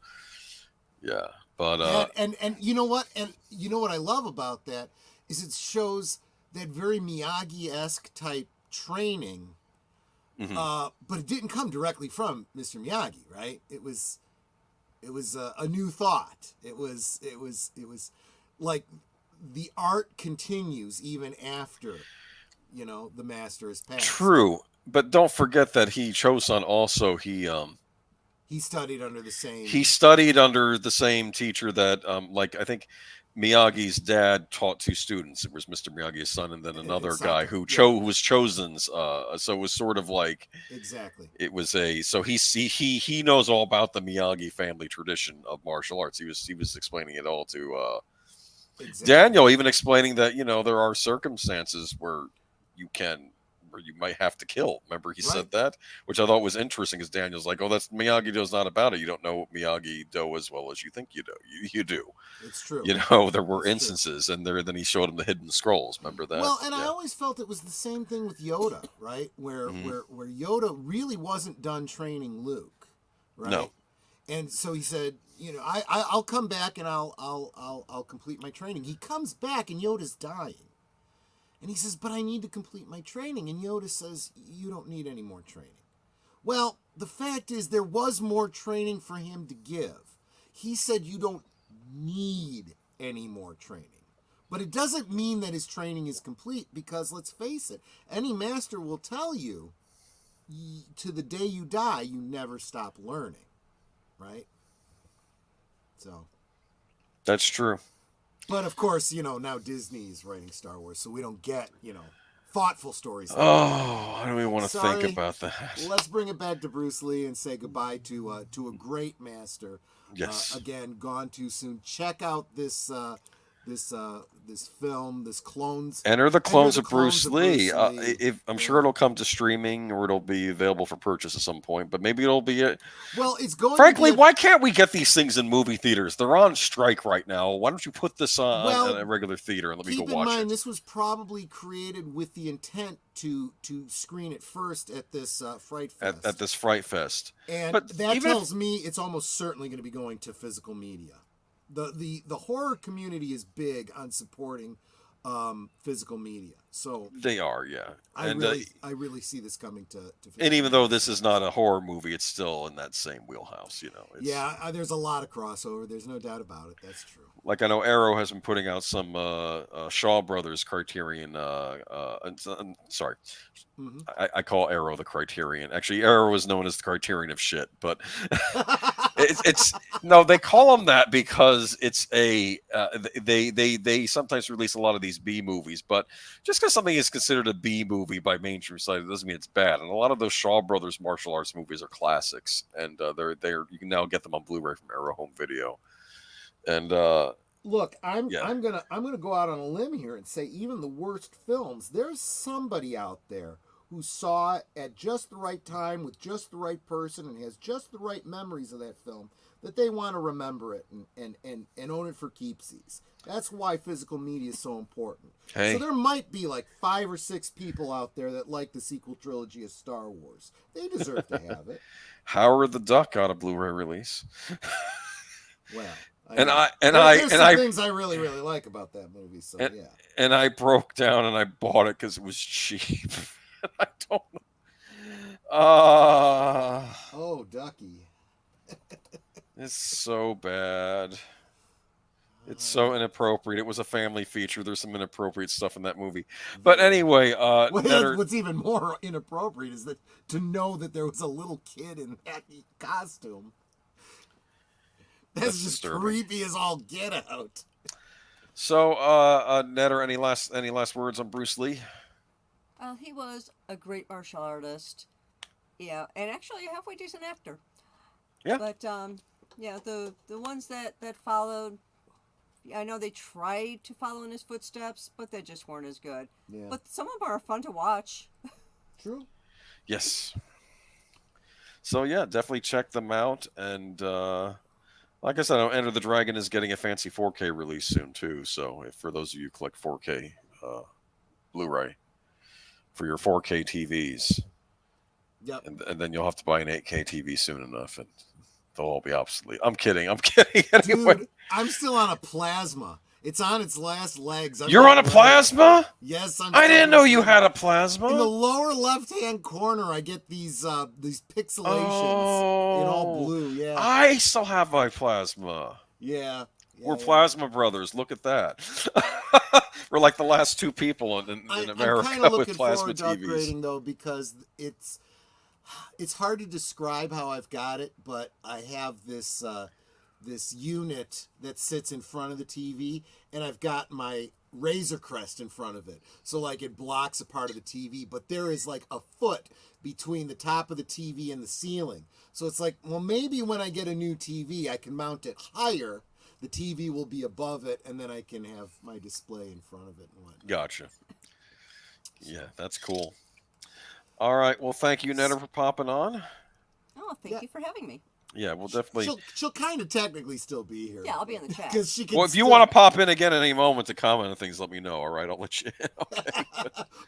you know what? And you know what I love about that is it shows that very Miyagi-esque type training. Mm-hmm. But it didn't come directly from Mr. Miyagi, right? It was a new thought. It was like the art continues even after, you know, the master has passed. True, but don't forget that Chosun also he studied under the same. He studied under the same teacher that like I think Miyagi's dad taught 2 students. It was Mr. Miyagi's son, and then another guy who was Chosun's. So it was sort of like it was so he knows all about the Miyagi family tradition of martial arts. He was explaining it all to Daniel, even explaining that, you know, there are circumstances where you might have to kill. Remember he said that, which I thought was interesting, because Daniel's like, oh, that's Miyagi-Do's not about it. You don't know Miyagi-Do as well as you think you do. You do. It's true. You know, there were instances, and then he showed him the hidden scrolls. Remember that? Well, and I always felt it was the same thing with Yoda, right? Where Yoda really wasn't done training Luke, right? No. And so he said, I'll come back and I'll complete my training. He comes back and Yoda's dying. And he says, but I need to complete my training. And Yoda says, you don't need any more training. Well, the fact is there was more training for him to give. He said you don't need any more training. But it doesn't mean that his training is complete, because let's face it, any master will tell you, to the day you die, you never stop learning. Right? So. That's true. But of course, now Disney's writing Star Wars, so we don't get, thoughtful stories. I don't even want to think about that. Let's bring it back to Bruce Lee and say goodbye to a great master. Yes. Again, gone too soon. Check out this film, this Clones. Enter the Clones of Bruce Lee. I'm sure it'll come to streaming, or it'll be available for purchase at some point. But maybe it'll be it. Well, it's going. Frankly, why can't we get these things in movie theaters? They're on strike right now. Why don't you put this on in a regular theater and let me go watch it? Keep in mind, this was probably created with the intent to screen it first at this Fright Fest. At this Fright Fest. And that tells me it's almost certainly going to be going to physical media. The horror community is big on supporting physical media, so they are, yeah. I really see this coming to and even though this is not a horror movie, it's still in that same wheelhouse, there's a lot of crossover. There's no doubt about it. That's true. Like, I know Arrow has been putting out some Shaw Brothers Criterion. Sorry, I call Arrow the Criterion. Actually, Arrow is known as the Criterion of shit, but it's no, they call them that because it's they sometimes release a lot of these B movies, but just because something is considered a B movie by mainstream side, it doesn't mean it's bad. And a lot of those Shaw Brothers martial arts movies are classics, and they're you can now get them on Blu-ray from Arrow Home Video. And look, I'm gonna go out on a limb here and say even the worst films, there's somebody out there who saw it at just the right time with just the right person and has just the right memories of that film, that they want to remember it and own it for keepsies. That's why physical media is so important. Hey. So there might be like 5 or 6 people out there that like the sequel trilogy of Star Wars. They deserve to have it. Howard the Duck got a Blu-ray release. Well, there's some things I really, really like about that movie. So yeah. And I broke down and I bought it because it was cheap. I don't know. Oh, Ducky. It's so bad. It's so inappropriate. It was a family feature. There's some inappropriate stuff in that movie. But anyway, what's even more inappropriate is that to know that there was a little kid in that costume. That's just disturbing. Creepy as all get out. So, Netter, any last words on Bruce Lee? He was a great martial artist. Yeah, and actually a halfway decent actor. Yeah. But the ones that followed, I know they tried to follow in his footsteps, but they just weren't as good. Yeah. But some of them are fun to watch. True. Yes. So yeah, definitely check them out. And like I said, Enter the Dragon is getting a fancy 4K release soon too. So for those of you who collect 4K Blu-ray for your 4K TVs, yep. And then you'll have to buy an 8K TV soon enough, and they'll all be obsolete. I'm kidding. Anyway. Dude, I'm still on a plasma. It's on its last legs. You're on a plasma? Yes, I didn't know you had a plasma. In the lower left-hand corner, I get these pixelations in all blue. Yeah, I still have my plasma. Yeah. We're plasma brothers. Look at that. We're like the last 2 people in America I'm with plasma TVs. I'm upgrading though, because it's hard to describe how I've got it, but I have this unit that sits in front of the TV, and I've got my Razor Crest in front of it. So like it blocks a part of the TV, but there is like a foot between the top of the TV and the ceiling. So it's like, well, maybe when I get a new TV, I can mount it higher. The TV will be above it, and then I can have my display in front of it and whatnot. Gotcha. Yeah, that's cool. All right. Well, thank you, Netter, for popping on. Oh, thank you for having me. Yeah, we'll definitely. She'll kind of technically still be here. Yeah, I'll be in the chat. Because she can. Well, if you want to pop in again at any moment to comment on things, let me know. All right, I'll let you in. Okay.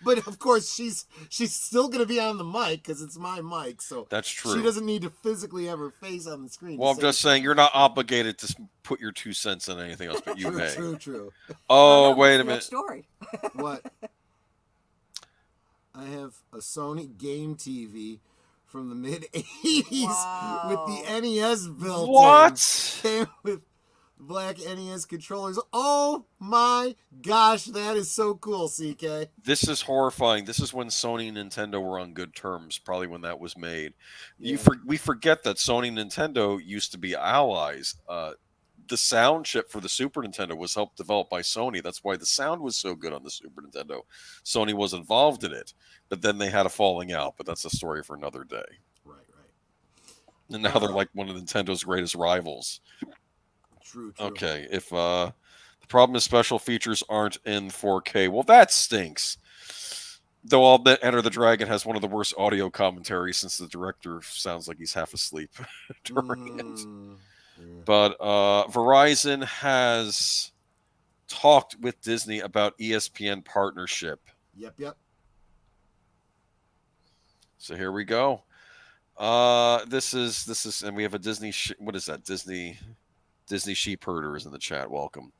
But of course, she's still going to be on the mic because it's my mic. So that's true. She doesn't need to physically have her face on the screen. Well, I'm just saying you're not obligated to put your 2 cents in anything else, but you may. True. Oh, wait a minute. Story. What? I have a Sony game TV from the mid 80s with the NES built in. What? Came with black NES controllers. Oh my gosh, that is so cool, CK. This is horrifying. This is when Sony and Nintendo were on good terms, probably when that was made. Yeah. We forget that Sony and Nintendo used to be allies. The sound chip for the Super Nintendo was helped develop by Sony. That's why the sound was so good on the Super Nintendo. Sony was involved in it, but then they had a falling out. But that's a story for another day. Right. And now they're like one of Nintendo's greatest rivals. True. Okay, if the problem is special features aren't in 4K, well, that stinks. Though I'll bet Enter the Dragon has one of the worst audio commentaries since the director sounds like he's half asleep during it. But Verizon has talked with Disney about ESPN partnership. Yep. So here we go. This is, and we have a Disney. What is that? Disney Sheepherder is in the chat. Welcome.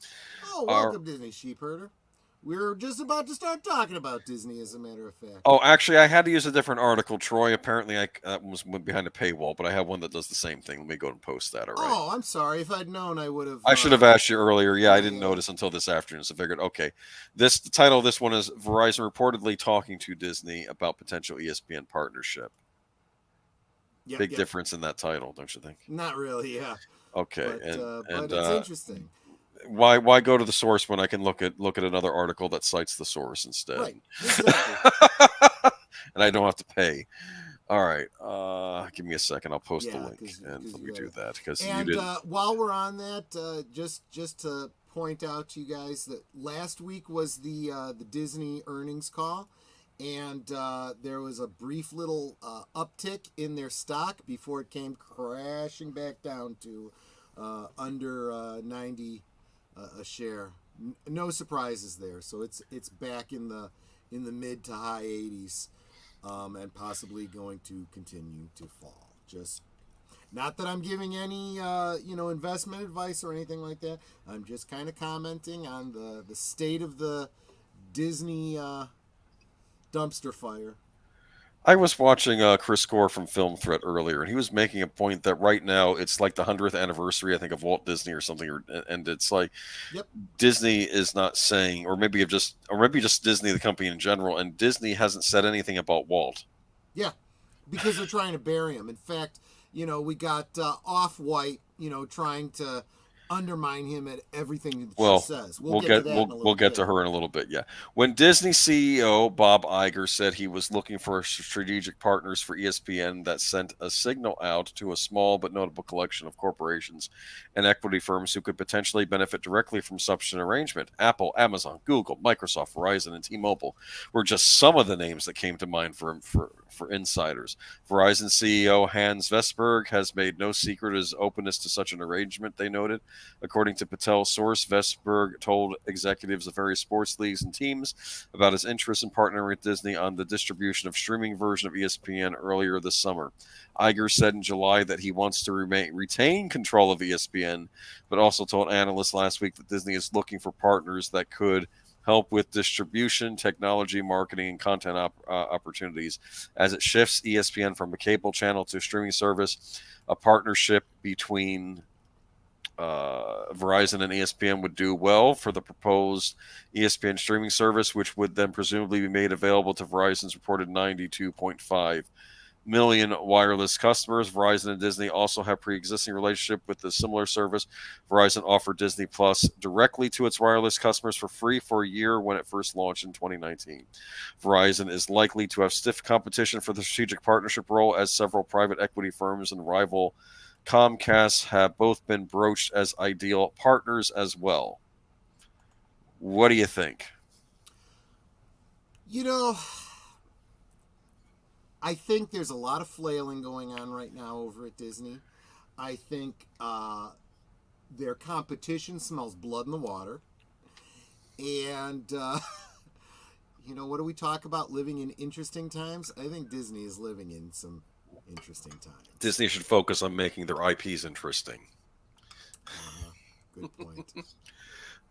Oh, welcome, Disney Sheepherder. We're just about to start talking about Disney, as a matter of fact. Oh, actually, I had to use a different article, Troy. Apparently, that went behind a paywall, but I have one that does the same thing. Let me go and post that. All right. Oh, I'm sorry. If I'd known, I would have. I should have asked you earlier. Yeah, I didn't notice until this afternoon, so I figured, okay. The title of this one is Verizon reportedly talking to Disney about potential ESPN partnership. Big difference in that title, don't you think? Not really, yeah. Okay, but it's interesting. Why go to the source when I can look at another article that cites the source instead? Right, exactly. And I don't have to pay. All right, give me a second. I'll post the link and let me do that because you didn't. While we're on that, just to point out to you guys that last week was the Disney earnings call, and there was a brief little uptick in their stock before it came crashing back down to under 90 a share. No surprises there. So it's back in the mid to high 80s, and possibly going to continue to fall. Just not that I'm giving any investment advice or anything like that. I'm just kind of commenting on the state of the Disney dumpster fire. I was watching Chris Gore from Film Threat earlier, and he was making a point that right now it's like the 100th anniversary, I think, of Walt Disney or something, and it's like Disney is not saying, or maybe just Disney, the company in general, and Disney hasn't said anything about Walt. Yeah, because they're trying to bury him. In fact, we got Off-White, trying to undermine him at everything that she says. We'll get to her in a little bit. Yeah, when Disney CEO Bob Iger said he was looking for strategic partners for ESPN, that sent a signal out to a small but notable collection of corporations and equity firms who could potentially benefit directly from such an arrangement. Apple, Amazon, Google, Microsoft, Verizon, and T-Mobile were just some of the names that came to mind for insiders. Verizon CEO Hans Vestberg has made no secret of his openness to such an arrangement, they noted. According to Patel's source, Vestberg told executives of various sports leagues and teams about his interest in partnering with Disney on the distribution of streaming version of ESPN earlier this summer. Iger said in July that he wants to retain control of ESPN, but also told analysts last week that Disney is looking for partners that could help with distribution, technology, marketing, and content opportunities as it shifts ESPN from a cable channel to a streaming service. A partnership between Verizon and ESPN would do well for the proposed ESPN streaming service, which would then presumably be made available to Verizon's reported 92.5 million wireless customers. Verizon and Disney also have pre-existing relationship with a similar service. Verizon offered Disney Plus directly to its wireless customers for free for a year when it first launched in 2019. Verizon is likely to have stiff competition for the strategic partnership role, as several private equity firms and rival Comcast have both been broached as ideal partners as well. What do you think? I think there's a lot of flailing going on right now over at Disney. I think their competition smells blood in the water. And, what do we talk about living in interesting times? I think Disney is living in some interesting times. Disney should focus on making their IPs interesting. Good point.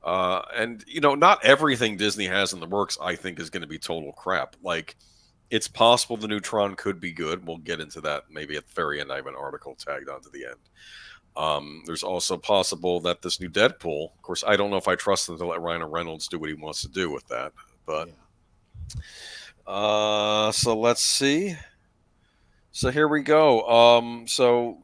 And, not everything Disney has in the works, I think, is going to be total crap. Like, it's possible the new Tron could be good. We'll get into that maybe at the very end. I have an article tagged onto the end. There's also possible that this new Deadpool, of course, I don't know if I trust them to let Ryan Reynolds do what he wants to do with that. But, so let's see. So here we go. So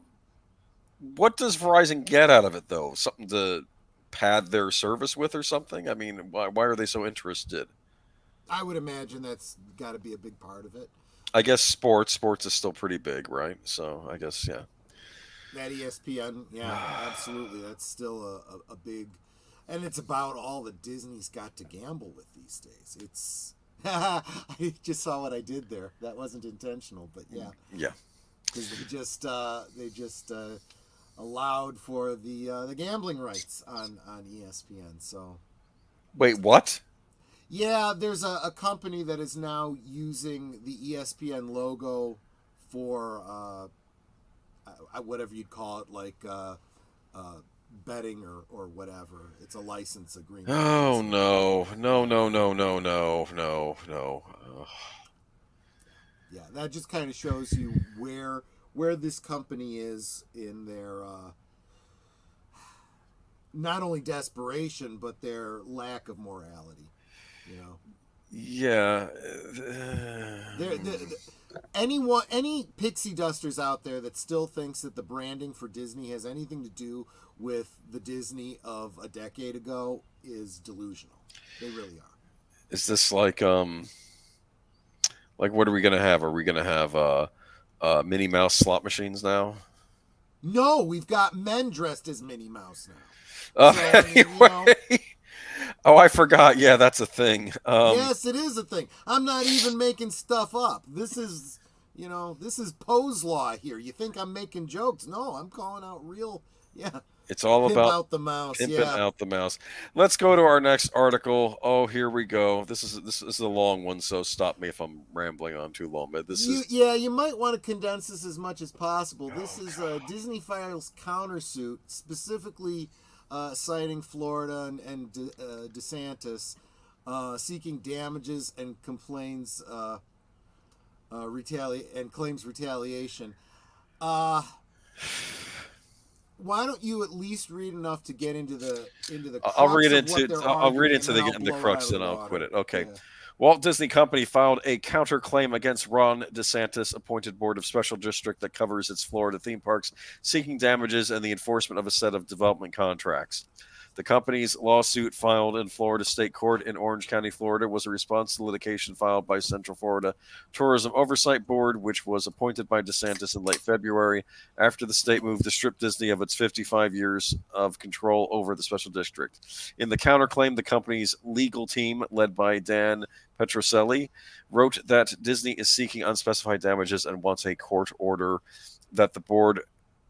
what does Verizon get out of it, though? Something to pad their service with or something? I mean, why are they so interested? I would imagine that's got to be a big part of it. I guess sports is still pretty big, right? So I guess, yeah. That ESPN, yeah, absolutely. That's still a big, and it's about all that Disney's got to gamble with these days. It's, I just saw what I did there. That wasn't intentional, but yeah. Yeah. Because they just allowed for the gambling rights on ESPN. So. Wait, what? Yeah, there's a company that is now using the ESPN logo for whatever you'd call it, like betting or whatever. It's a license agreement. Oh, no. Yeah, that just kind of shows you where this company is in their not only desperation, but their lack of morality. Yeah. Any pixie dusters out there that still thinks that the branding for Disney has anything to do with the Disney of a decade ago is delusional. They really are. Is this like what are we gonna have? Are we gonna have Minnie Mouse slot machines now? No, we've got men dressed as Minnie Mouse now. Anyway. Oh, I forgot. Yeah, that's a thing. Yes, it is a thing. I'm not even making stuff up. This is Poe's law here. You think I'm making jokes? No, I'm calling out real. Yeah. It's all Pimp about out the mouse. pimping out the mouse. Let's go to our next article. Oh, here we go. This is a long one, so stop me if I'm rambling on too long. But you might want to condense this as much as possible. This is Disney files countersuit, specifically citing Florida and DeSantis, seeking damages and complains claims retaliation. Why don't you at least read enough to get into the crux I'll read of what into they're I'll read arguing, into and then the I'll crux blow and it out I'll of quit the it. water. Okay. Yeah. Walt Disney Company filed a counterclaim against Ron DeSantis appointed board of special district that covers its Florida theme parks, seeking damages and the enforcement of a set of development contracts. The company's lawsuit filed in Florida State Court in Orange County, Florida, was a response to litigation filed by Central Florida Tourism Oversight Board, which was appointed by DeSantis in late February after the state moved to strip Disney of its 55 years of control over the special district. In the counterclaim, the company's legal team, led by Dan Pacelli, wrote that Disney is seeking unspecified damages and wants a court order that the board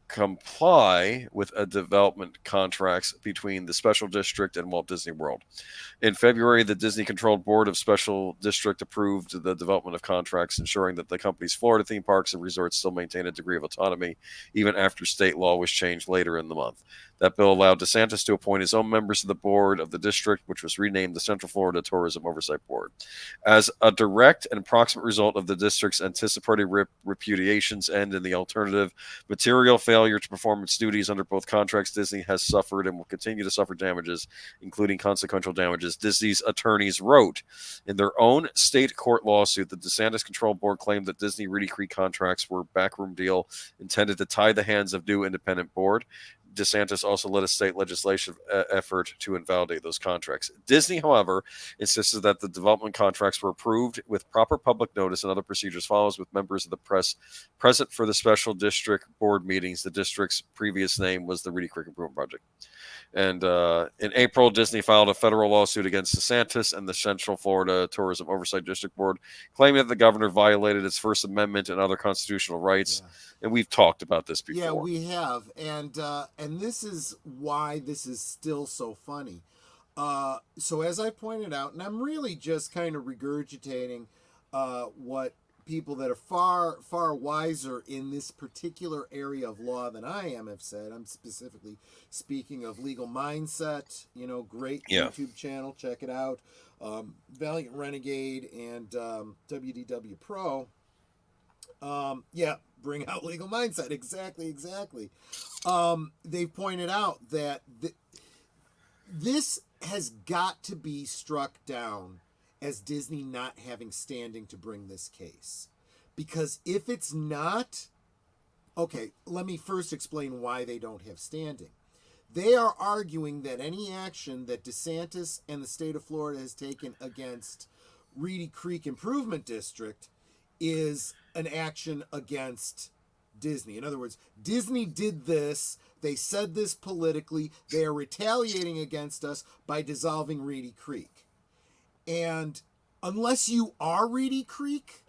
comply with a development contracts between the special district and Walt Disney World. In February, the Disney-controlled board of special district approved the development of contracts, ensuring that the company's Florida theme parks and resorts still maintain a degree of autonomy, even after state law was changed later in the month. That bill allowed DeSantis to appoint his own members to the board of the district, which was renamed the Central Florida Tourism Oversight Board. As a direct and proximate result of the district's anticipatory repudiations and, in the alternative, material failure to perform its duties under both contracts, Disney has suffered and will continue to suffer damages, including consequential damages. Disney's attorneys wrote in their own state court lawsuit that the DeSantis Control Board claimed that Disney Reedy Creek contracts were a backroom deal intended to tie the hands of new independent board. DeSantis also led a state legislative effort to invalidate those contracts. Disney, however, insisted that the development contracts were approved with proper public notice and other procedures follows with members of the press present for the special district board meetings. The district's previous name was the Reedy Creek Improvement Project. And in April, Disney filed a federal lawsuit against DeSantis and the Central Florida Tourism Oversight District Board, claiming that the governor violated its First Amendment and other constitutional rights. and we've talked about this before. Yeah, we have, and this is why this is still so funny. So as I pointed out, and I'm really just kind of regurgitating what people that are far wiser in this particular area of law than I am have said. I'm specifically speaking of Legal Mindset, great YouTube channel, check it out. Valiant Renegade and WDW Pro. Bring out Legal Mindset. Exactly. They've pointed out that this has got to be struck down as Disney not having standing to bring this case. Because if it's not... Okay, let me first explain why they don't have standing. They are arguing that any action that DeSantis and the state of Florida has taken against Reedy Creek Improvement District is an action against Disney. In other words, Disney did this. They said this politically. They are retaliating against us by dissolving Reedy Creek. And unless you are Reedy Creek,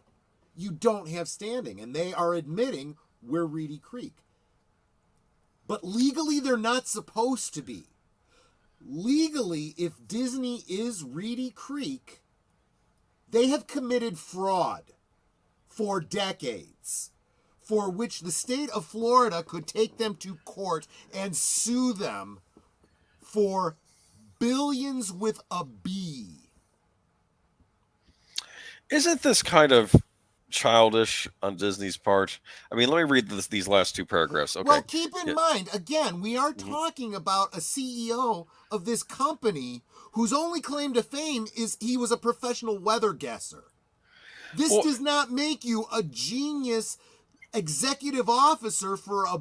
you don't have standing. And they are admitting we're Reedy Creek. But legally, they're not supposed to be. Legally, if Disney is Reedy Creek, they have committed fraud for decades, for which the state of Florida could take them to court and sue them for billions with a B. Isn't this kind of childish on Disney's part? I mean, let me read these last two paragraphs. Okay. Well, keep in mind, again, we are talking about a CEO of this company whose only claim to fame is he was a professional weather guesser. This does not make you a genius executive officer for a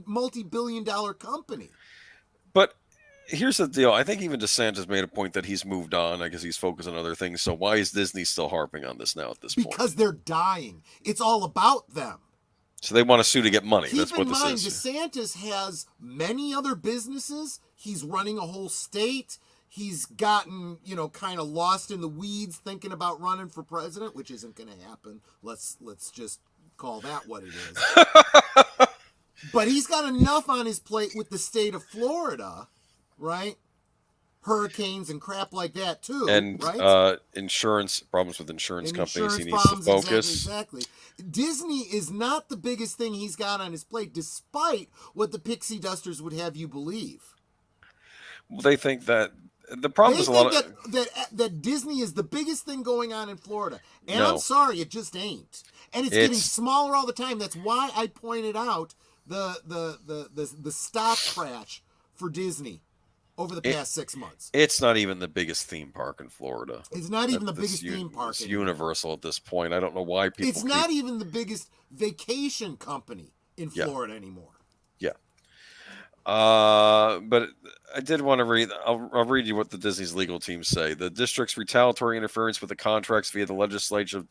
multi-billion-dollar company. But here's the deal. I think even DeSantis made a point that he's moved on. I guess he's focused on other things. So why is Disney still harping on this now at this point? Because they're dying. It's all about them. So they want to sue to get money. That's what this is. DeSantis has many other businesses. He's running a whole state. He's gotten, kind of lost in the weeds thinking about running for president, which isn't going to happen. Let's just call that what it is. But he's got enough on his plate with the state of Florida, right? Hurricanes and crap like that too, and right? Insurance problems with insurance companies. He needs to focus. Exactly. Disney is not the biggest thing he's got on his plate, despite what the Pixie Dusters would have you believe. Well, they think that the problem is a lot of that Disney is the biggest thing going on in Florida, and I'm sorry, it just ain't. And it's getting smaller all the time. That's why I pointed out the stock crash for Disney over the past 6 months. It's not even the biggest theme park in Florida. It's not even the biggest theme park. It's Universal at this point. I don't know why people. It's not even the biggest vacation company in Florida anymore. Yeah. But I did want to read. I'll read you what the Disney's legal team say. The district's retaliatory interference with the contracts via the legislative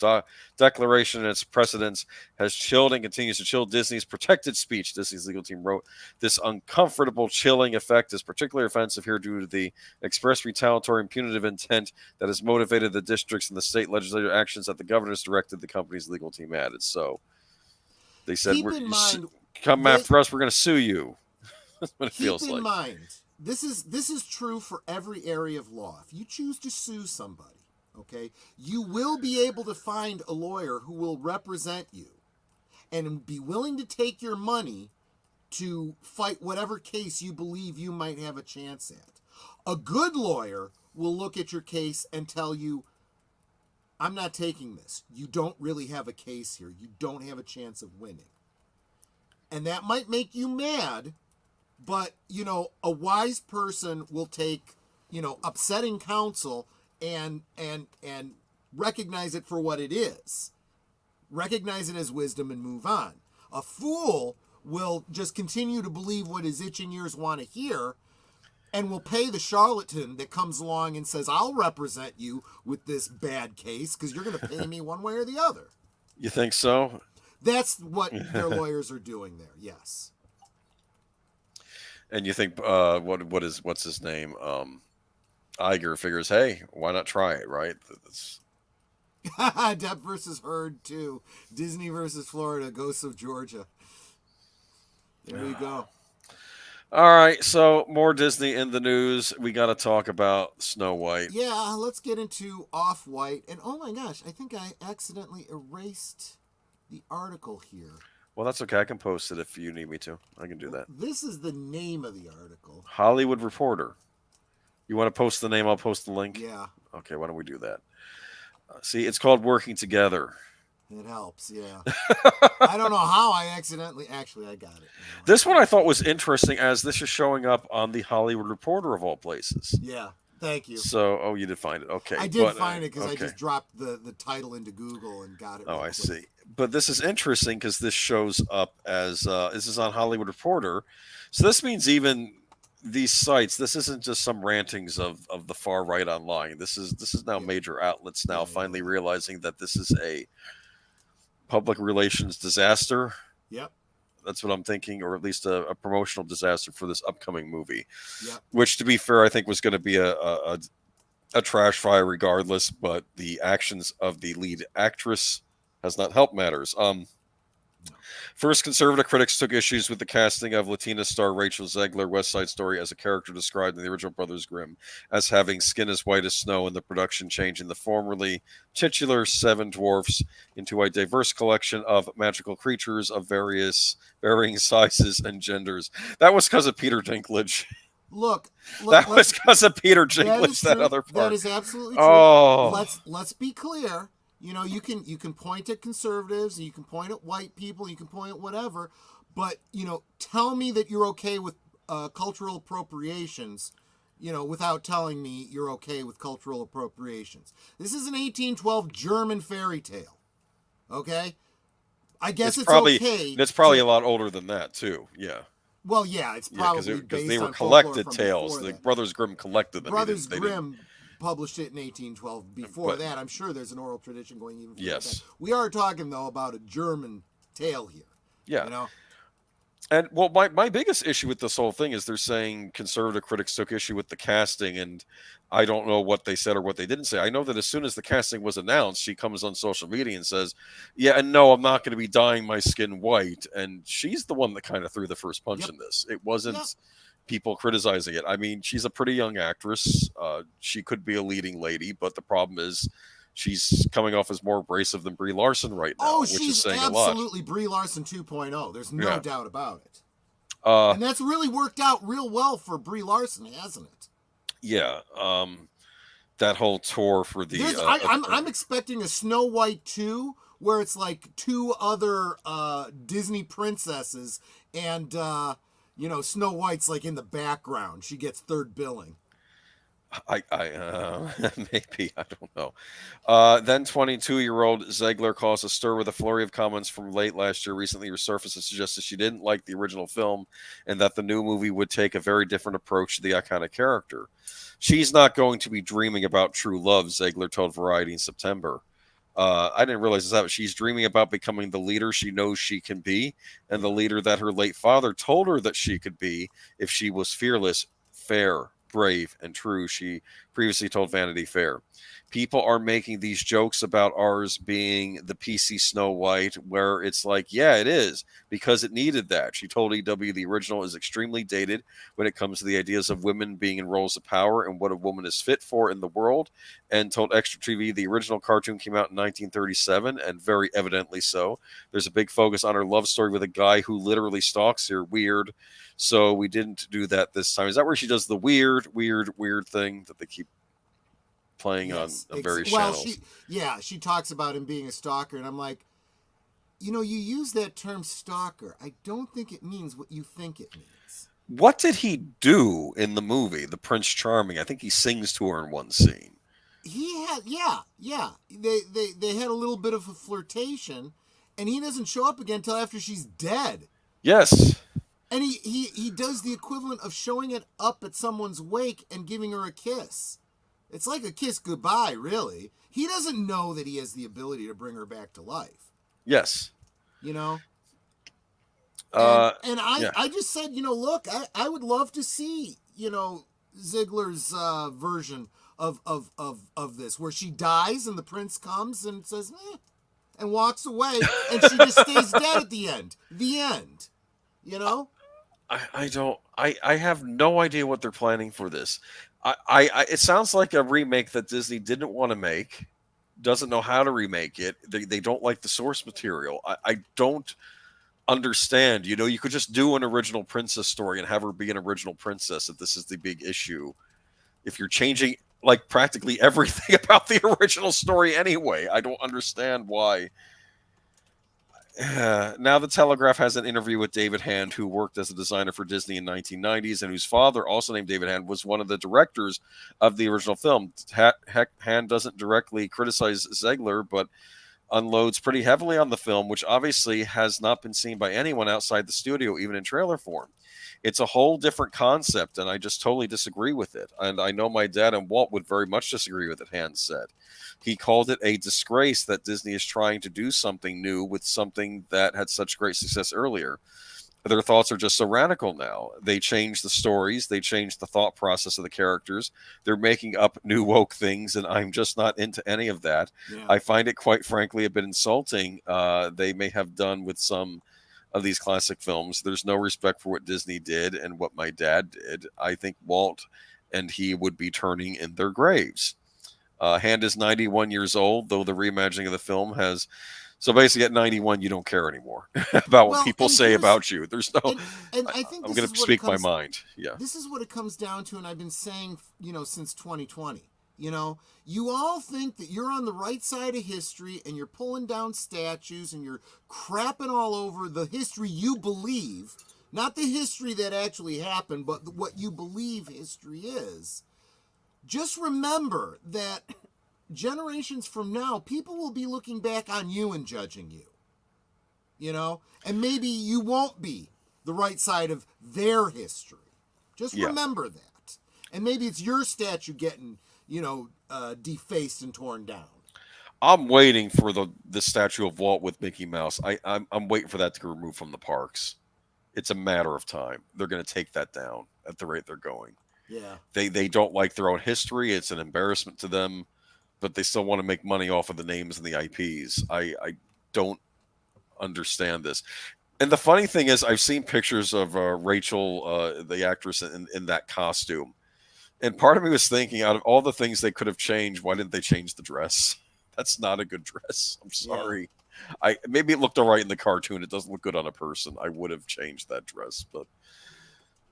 declaration and its precedents has chilled and continues to chill Disney's protected speech. Disney's legal team wrote, "This uncomfortable chilling effect is particularly offensive here due to the express retaliatory and punitive intent that has motivated the districts and the state legislative actions that the governors directed," the company's legal team added. So they said, "Come after us, we're going to sue you." That's what it feels like. Keep in mind, this is true for every area of law. If you choose to sue somebody, okay, you will be able to find a lawyer who will represent you and be willing to take your money to fight whatever case you believe you might have a chance at. A good lawyer will look at your case and tell you, "I'm not taking this. You don't really have a case here. You don't have a chance of winning." And that might make you mad. But, a wise person will take, upsetting counsel and recognize it for what it is. Recognize it as wisdom and move on. A fool will just continue to believe what his itching ears want to hear and will pay the charlatan that comes along and says, "I'll represent you with this bad case because you're going to pay me one way or the other." You think so? That's what their lawyers are doing there, yes. And you think what's his name? Iger figures, hey, why not try it, right? Depp versus Heard 2. Disney versus Florida. Ghosts of Georgia. There you go. All right, so more Disney in the news. We got to talk about Snow White. Yeah, let's get into Off-White. And oh my gosh, I think I accidentally erased the article here. Well, that's okay. I can post it if you need me to. I can do that. This is the name of the article. Hollywood Reporter. You want to post the name? I'll post the link. Yeah. Okay, why don't we do that? See, it's called Working Together. It helps, yeah. I don't know how I accidentally... Actually, I got it. This one I thought was interesting as this is showing up on the Hollywood Reporter of all places. Yeah, thank you. So, you did find it. Okay. I did find it because okay. I just dropped the title into Google and got it. Oh, I see. But this is interesting because this shows up as... this is on Hollywood Reporter. So this means even these sites, this isn't just some rantings of the far right online. This is now major outlets now finally realizing that this is a public relations disaster. Yep. That's what I'm thinking, or at least a promotional disaster for this upcoming movie. Yep. Which, to be fair, I think was going to be a trash fire regardless, but the actions of the lead actress has not helped matters. First, conservative critics took issues with the casting of Latina star Rachel Zegler, West Side Story, as a character described in the original Brothers Grimm as having skin as white as snow, and the production changing the formerly titular Seven Dwarfs into a diverse collection of magical creatures of varying sizes and genders. That was because of Peter Dinklage. Look that was because of Peter Dinklage. That other part. That is absolutely true. Oh, let's be clear. You know, you can point at conservatives, and you can point at white people, you can point at whatever, but, you know, tell me that you're okay with cultural appropriations, you know, without telling me you're okay with cultural appropriations. This is an 1812 German fairy tale, okay? I guess it's probably, okay. It's probably a lot older than that, too, yeah. Well, yeah, it's probably because they were collected tales. The Brothers Grimm collected them. Brothers Grimm published it in 1812. Before that, I'm sure there's an oral tradition going even further back. We are talking, though, about a German tale here. Yeah. You know? And, well, my biggest issue with this whole thing is they're saying conservative critics took issue with the casting, and I don't know what they said or what they didn't say. I know that as soon as the casting was announced, she comes on social media and says, yeah, and no, I'm not going to be dyeing my skin white. And she's the one that kind of threw the first punch in this. It wasn't... people criticizing it. I mean, she's a pretty young actress. She could be a leading lady, but the problem is she's coming off as more abrasive than Brie Larson right now, which is saying a lot. She's absolutely Brie Larson 2.0. There's no doubt about it. And that's really worked out real well for Brie Larson, hasn't it? Yeah. That whole tour for the... I'm expecting a Snow White 2 where it's like two other Disney princesses and... you know, Snow White's like in the background. She gets third billing. Maybe, I don't know. Then 22-year-old Zegler caused a stir with a flurry of comments from late last year, recently resurfaced and suggested she didn't like the original film and that the new movie would take a very different approach to the iconic character. She's not going to be dreaming about true love, Zegler told Variety in September. I didn't realize that, but she's dreaming about becoming the leader she knows she can be and the leader that her late father told her that she could be if she was fearless, fair, brave, and true, she previously told Vanity Fair. People are making these jokes about ours being the PC Snow White, where it's like, yeah, it is, because it needed that. She told EW the original is extremely dated when it comes to the ideas of women being in roles of power and what a woman is fit for in the world, and told Extra TV the original cartoon came out in 1937, and very evidently so. There's a big focus on her love story with a guy who literally stalks her. Weird. So we didn't do that this time. Is that where she does the weird thing that they keep playing on various channels? She talks about him being a stalker, and I'm like, you know, you use that term stalker. I don't think it means what you think it means. What did he do in the movie, The Prince Charming? I think he sings to her in one scene. He had, They had a little bit of a flirtation, and he doesn't show up again until after she's dead. Yes. And he does the equivalent of showing it up at someone's wake and giving her a kiss. It's like a kiss goodbye, really. He doesn't know that he has the ability to bring her back to life. Yes. You know? I just said, you know, look, I would love to see, you know, Ziegler's version of this, where she dies and the prince comes and says, and walks away, and she just stays dead at the end. The end. You know? I have no idea what they're planning for this. It sounds like a remake that Disney didn't want to make, doesn't know how to remake it. They don't like the source material. I don't understand. You know, you could just do an original princess story and have her be an original princess if this is the big issue. If you're changing like practically everything about the original story anyway, I don't understand why. Now the Telegraph has an interview with David Hand, who worked as a designer for Disney in 1990s and whose father, also named David Hand, was one of the directors of the original film. Hand doesn't directly criticize Zegler, but unloads pretty heavily on the film, which obviously has not been seen by anyone outside the studio, even in trailer form. It's a whole different concept, and I just totally disagree with it. And I know my dad and Walt would very much disagree with it, Hand said. He called it a disgrace that Disney is trying to do something new with something that had such great success earlier. Their thoughts are just so radical now. They changed the stories. They changed the thought process of the characters. They're making up new woke things, and I'm just not into any of that. Yeah. I find it, quite frankly, a bit insulting. They may have done with some of these classic films. There's no respect for what Disney did and what my dad did. I think Walt and he would be turning in their graves. Hand is 91 years old, though the reimagining of the film has... So basically, at 91, you don't care anymore about what people say about you. There's no... And I think I'm going to speak my mind. Yeah. This is what it comes down to, and I've been saying, since 2020. You all think that you're on the right side of history, and you're pulling down statues, and you're crapping all over the history you believe, not the history that actually happened, but what you believe history is. Just remember that generations from now, people will be looking back on you and judging you, and maybe you won't be the right side of their history. Just remember that. And maybe it's your statue getting, defaced and torn down. I'm waiting for the statue of Walt with Mickey Mouse. I'm waiting for that to be removed from the parks. It's a matter of time. They're going to take that down at the rate they're going. Yeah. They don't like their own history. It's an embarrassment to them, but they still want to make money off of the names and the IPs. I don't understand this. And the funny thing is, I've seen pictures of Rachel, the actress, in that costume. And part of me was thinking, out of all the things they could have changed, why didn't they change the dress? That's not a good dress. I'm sorry. Yeah. Maybe it looked all right in the cartoon. It doesn't look good on a person. I would have changed that dress. But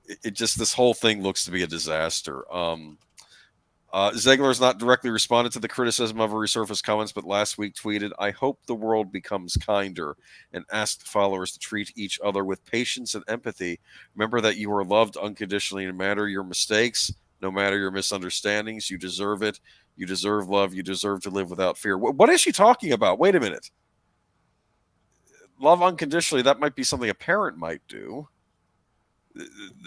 it just, this whole thing looks to be a disaster. Zegler has not directly responded to the criticism of her resurfaced comments, but last week tweeted, "I hope the world becomes kinder," and asked followers to treat each other with patience and empathy. Remember that you are loved unconditionally, no matter your mistakes, no matter your misunderstandings. You deserve it. You deserve love. You deserve to live without fear. What is she talking about? Wait a minute. Love unconditionally, that might be something a parent might do.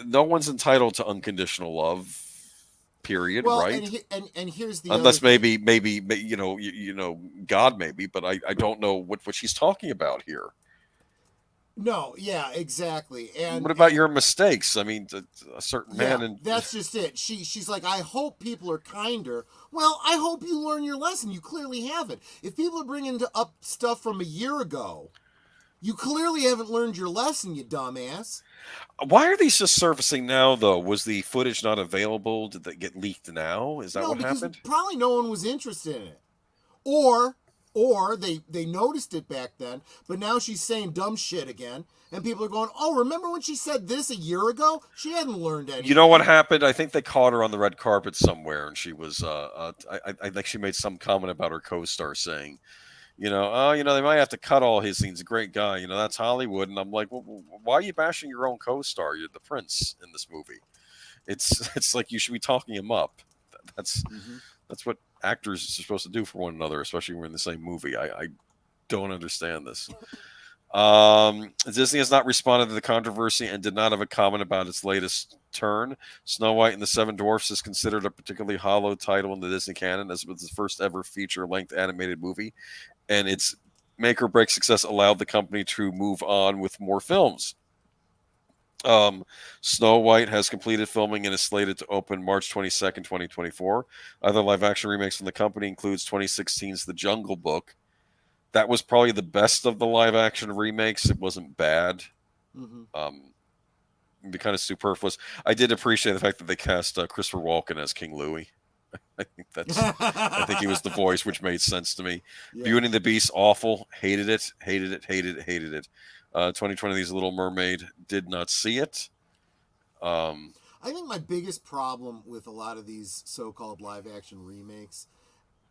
No one's entitled to unconditional love. Period. Well, right. And here's the unless maybe God maybe, but I don't know what she's talking about here. No, yeah, exactly. And what about your mistakes? I mean, a certain man, and that's just it. She's like, I hope people are kinder. Well, I hope you learn your lesson. You clearly haven't. If people are bringing up stuff from a year ago, you clearly haven't learned your lesson, you dumbass. Why are these just surfacing now, though? Was the footage not available? Did they get leaked now? Is that what happened? Probably no one was interested in it. Or they noticed it back then, but now she's saying dumb shit again, and people are going, oh, remember when she said this a year ago? She hadn't learned anything. You know what happened? I think they caught her on the red carpet somewhere, and she was, I think she made some comment about her co-star saying, they might have to cut all his scenes. A great guy, that's Hollywood. And I'm like, well, why are you bashing your own co-star? You're the prince in this movie. It's like you should be talking him up. That's what actors are supposed to do for one another, especially when we're in the same movie. I don't understand this. Disney has not responded to the controversy and did not have a comment about its latest turn. Snow White and the Seven Dwarfs is considered a particularly hollow title in the Disney canon, as it was the first ever feature-length animated movie, and its make-or-break success allowed the company to move on with more films. Snow White has completed filming and is slated to open March 22nd, 2024. Other live-action remakes from the company includes 2016's The Jungle Book. That was probably the best of the live-action remakes. It wasn't bad. It'd be kind of superfluous. I did appreciate the fact that they cast Christopher Walken as King Louie. I think he was the voice, which made sense to me. Yeah. Beauty and the Beast, awful. Hated it. 2020's Little Mermaid, did not see it. I think my biggest problem with a lot of these so-called live-action remakes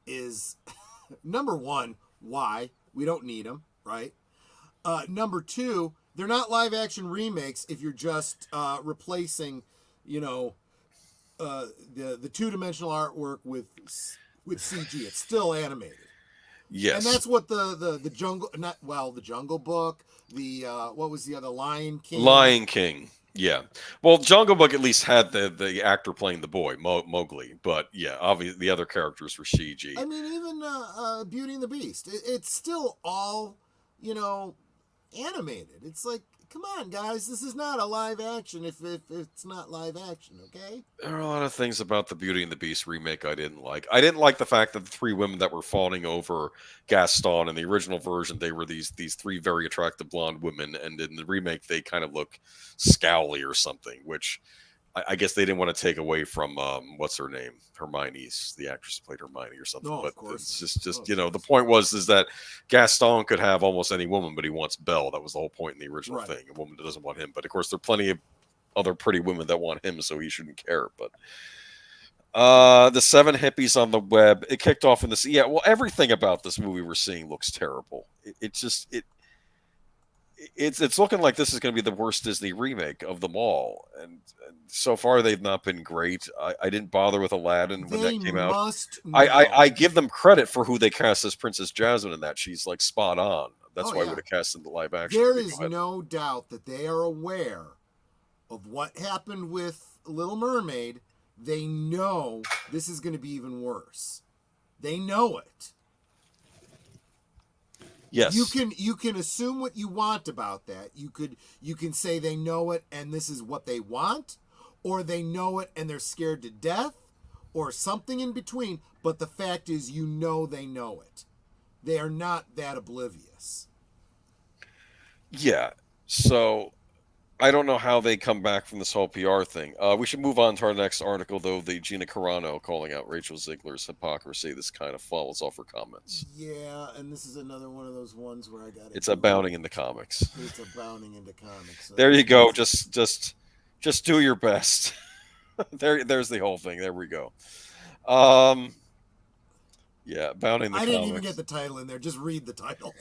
is, number one, why? We don't need them, right? Number two, they're not live-action remakes if you're just replacing, the two-dimensional artwork with CG. It's still animated. Yes. And that's what the Jungle, the Jungle Book, what was the other, Lion King? Lion King, yeah. Well, Jungle Book at least had the actor playing the boy, Mowgli, but yeah, obviously the other characters were CG. I mean, even Beauty and the Beast, it's still all, animated. It's like, come on, guys, this is not a live action if it's not live action, okay? There are a lot of things about the Beauty and the Beast remake I didn't like. I didn't like the fact that the three women that were fawning over Gaston in the original version, they were these three very attractive blonde women, and in the remake they kind of look scowly or something, which I guess they didn't want to take away from what's her name, Hermione's, the actress who played Hermione or something. No, but of course. It's just the point is that Gaston could have almost any woman, but he wants Belle. That was the whole point in the original thing. A woman that doesn't want him, but of course there are plenty of other pretty women that want him, so he shouldn't care. But the 7 hippies on the web, it kicked off in this. Yeah, well, everything about this movie we're seeing looks terrible. It's looking like this is going to be the worst Disney remake of them all, and so far they've not been great. I didn't bother with Aladdin when that came out. I give them credit for who they cast as Princess Jasmine in that. She's like spot on. That's why I would have cast in the live action. There is no doubt that they are aware of what happened with Little Mermaid. They know this is going to be even worse. They know it. Yes. You can assume what you want about that. You can say they know it and this is what they want, or they know it and they're scared to death, or something in between, but the fact is they know it. They are not that oblivious. Yeah. So I don't know how they come back from this whole PR thing. We should move on to our next article, though. The Gina Carano calling out Rachel Zegler's hypocrisy. This kind of follows off her comments. Yeah, and this is another one of those ones where I got it. It's abounding in the comics. It's abounding into comics. So there you go. Just do your best. There's the whole thing. There we go. Yeah, abounding in the comics. I didn't even get the title in there. Just read the title.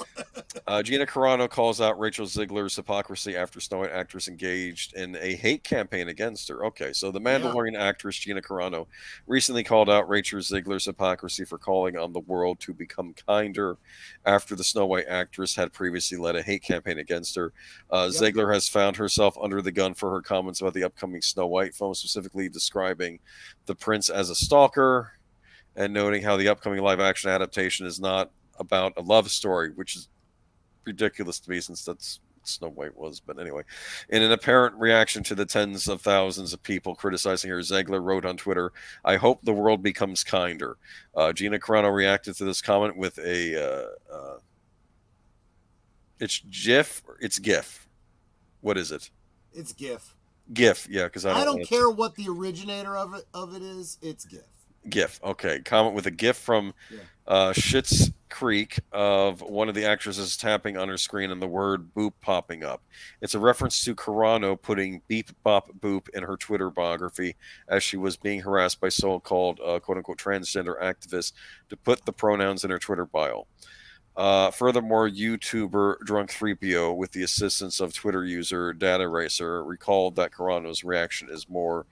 Gina Carano calls out Rachel Zegler's hypocrisy after Snow White actress engaged in a hate campaign against her. Okay, so the Mandalorian actress Gina Carano recently called out Rachel Zegler's hypocrisy for calling on the world to become kinder after the Snow White actress had previously led a hate campaign against her. Zegler has found herself under the gun for her comments about the upcoming Snow White film, specifically describing the prince as a stalker and noting how the upcoming live-action adaptation is not about a love story, which is ridiculous to me since that's what Snow White was. But anyway, in an apparent reaction to the tens of thousands of people criticizing her, Zegler wrote on Twitter, "I hope the world becomes kinder." Gina Carano reacted to this comment with a it's GIF. It's GIF. What is it? It's GIF. GIF, yeah, because I don't care what the originator of it is. It's GIF. GIF. Okay. Comment with a GIF from Schitt's Creek of one of the actresses tapping on her screen and the word boop popping up. It's a reference to Carano putting beep bop boop in her Twitter biography as she was being harassed by so-called quote unquote transgender activists to put the pronouns in her Twitter bio. Furthermore, YouTuber Drunk 3PO, with the assistance of Twitter user Data Racer, recalled that Carano's reaction is more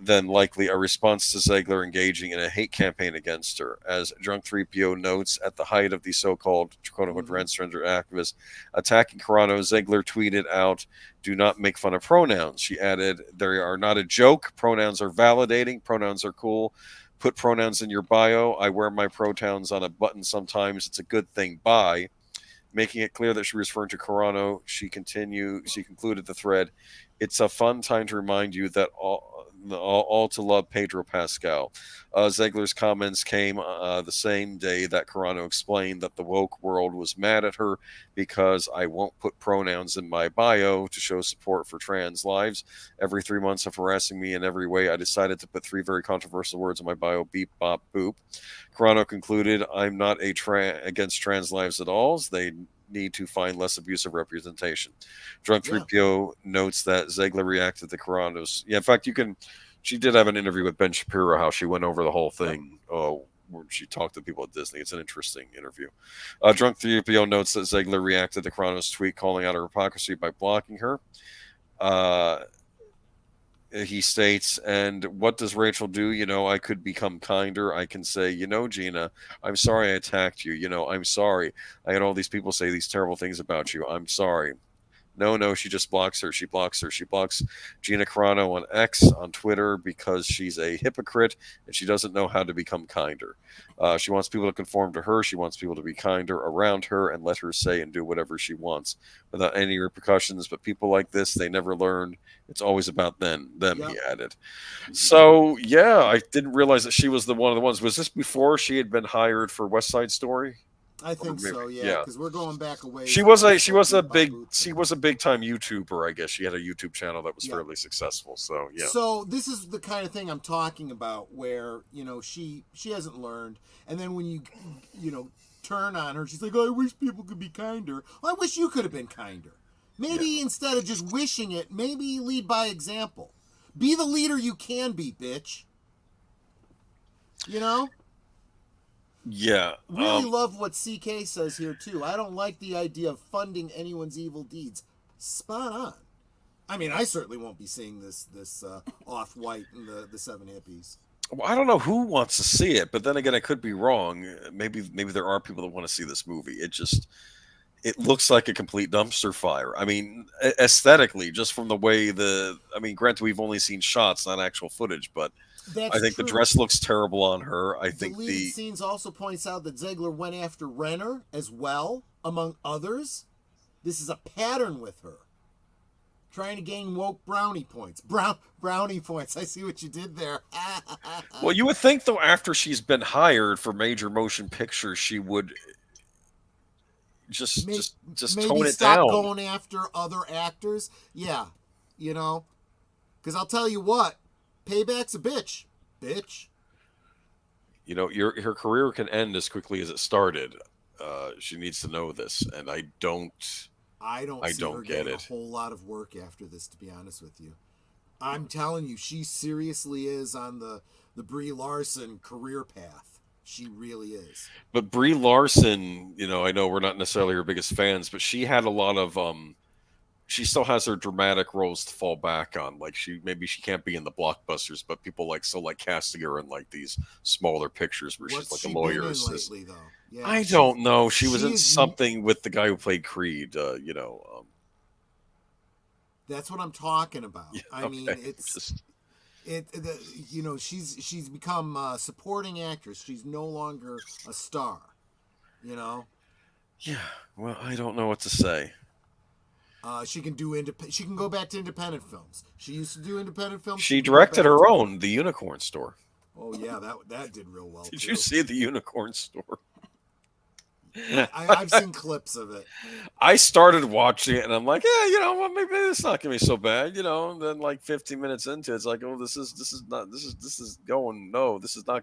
than likely a response to Zegler engaging in a hate campaign against her. As Drunk 3PO notes, at the height of the so-called quote-unquote transgender activists attacking Carano, Zegler tweeted out, "Do not make fun of pronouns." She added, "They are not a joke. Pronouns are validating. Pronouns are cool. Put pronouns in your bio. I wear my pronouns on a button sometimes. It's a good thing. Bye." Making it clear that she was referring to Carano, she concluded the thread, It's a fun time to remind you that all to love Pedro Pascal. Ziegler's comments came the same day that Carano explained that the woke world was mad at her because I won't put pronouns in my bio to show support for trans lives. Every 3 months of harassing me in every way, I decided to put 3 very controversial words in my bio: beep, bop, boop. Carano concluded, I'm not against trans lives at all. They need to find less abusive representation. Drunk 3PO notes that Ziegler reacted to Carano's. Yeah, in fact, she did have an interview with Ben Shapiro, how she went over the whole thing. Where she talked to people at Disney. It's an interesting interview. Drunk 3PO notes that Ziegler reacted to Carano's tweet calling out her hypocrisy by blocking her. He states, and what does Rachel do? I could become kinder. I can say, Gina, I'm sorry I attacked you. I'm sorry. I had all these people say these terrible things about you. I'm sorry. No, she just blocks her. She blocks her. She blocks Gina Carano on X, on Twitter, because she's a hypocrite and she doesn't know how to become kinder. She wants people to conform to her. She wants people to be kinder around her and let her say and do whatever she wants without any repercussions. But people like this, they never learn. It's always about them, he added. So, yeah, I didn't realize that she was one of the ones. Was this before she had been hired for West Side Story? I think so, yeah, because we're going back away. She was a big time YouTuber, I guess. She had a YouTube channel that was fairly successful. So yeah. So this is the kind of thing I'm talking about, where she hasn't learned, and then when you turn on her, she's like, "Oh, I wish people could be kinder." Well, I wish you could have been kinder. Maybe instead of just wishing it, maybe lead by example. Be the leader you can be, bitch. Yeah. Really love what CK says here, too. I don't like the idea of funding anyone's evil deeds. Spot on. I mean, I certainly won't be seeing this Off-White and the Seven Hippies. Well, I don't know who wants to see it, but then again, I could be wrong. Maybe there are people that want to see this movie. It looks like a complete dumpster fire. I mean, aesthetically, just from the way granted, we've only seen shots, not actual footage, but I think the dress looks terrible on her. I think the deleted scenes also points out that Ziegler went after Renner as well, among others. This is a pattern with her. Trying to gain woke brownie points. Brownie points. I see what you did there. Well, you would think, though, after she's been hired for major motion pictures, she would just tone it stop down. Going after other actors. Yeah, because I'll tell you what, payback's a bitch. Her career can end as quickly as it started. She needs to know this, and I don't get it. A whole lot of work after this, to be honest with you. I'm telling you, she seriously is on the Brie Larson career path. She really is. But Brie Larson, I know we're not necessarily her biggest fans, but she had a lot of she still has her dramatic roles to fall back on. Like maybe she can't be in the blockbusters, but people like casting her in like these smaller pictures where she's like a lawyer. Lately, though? Yeah, I don't know. She was in something with the guy who played Creed. That's what I'm talking about. Yeah, I mean, it's she's become a supporting actress. She's no longer a star. Yeah. Well, I don't know what to say. She can go back to independent films. She used to do independent films. She directed her own, The Unicorn Store. Oh yeah, that did real well. Did you see The Unicorn Store? I've seen clips of it. I started watching it and I'm like, yeah, maybe it's not gonna be so bad, And then like 15 minutes into it, it's like, oh, this is not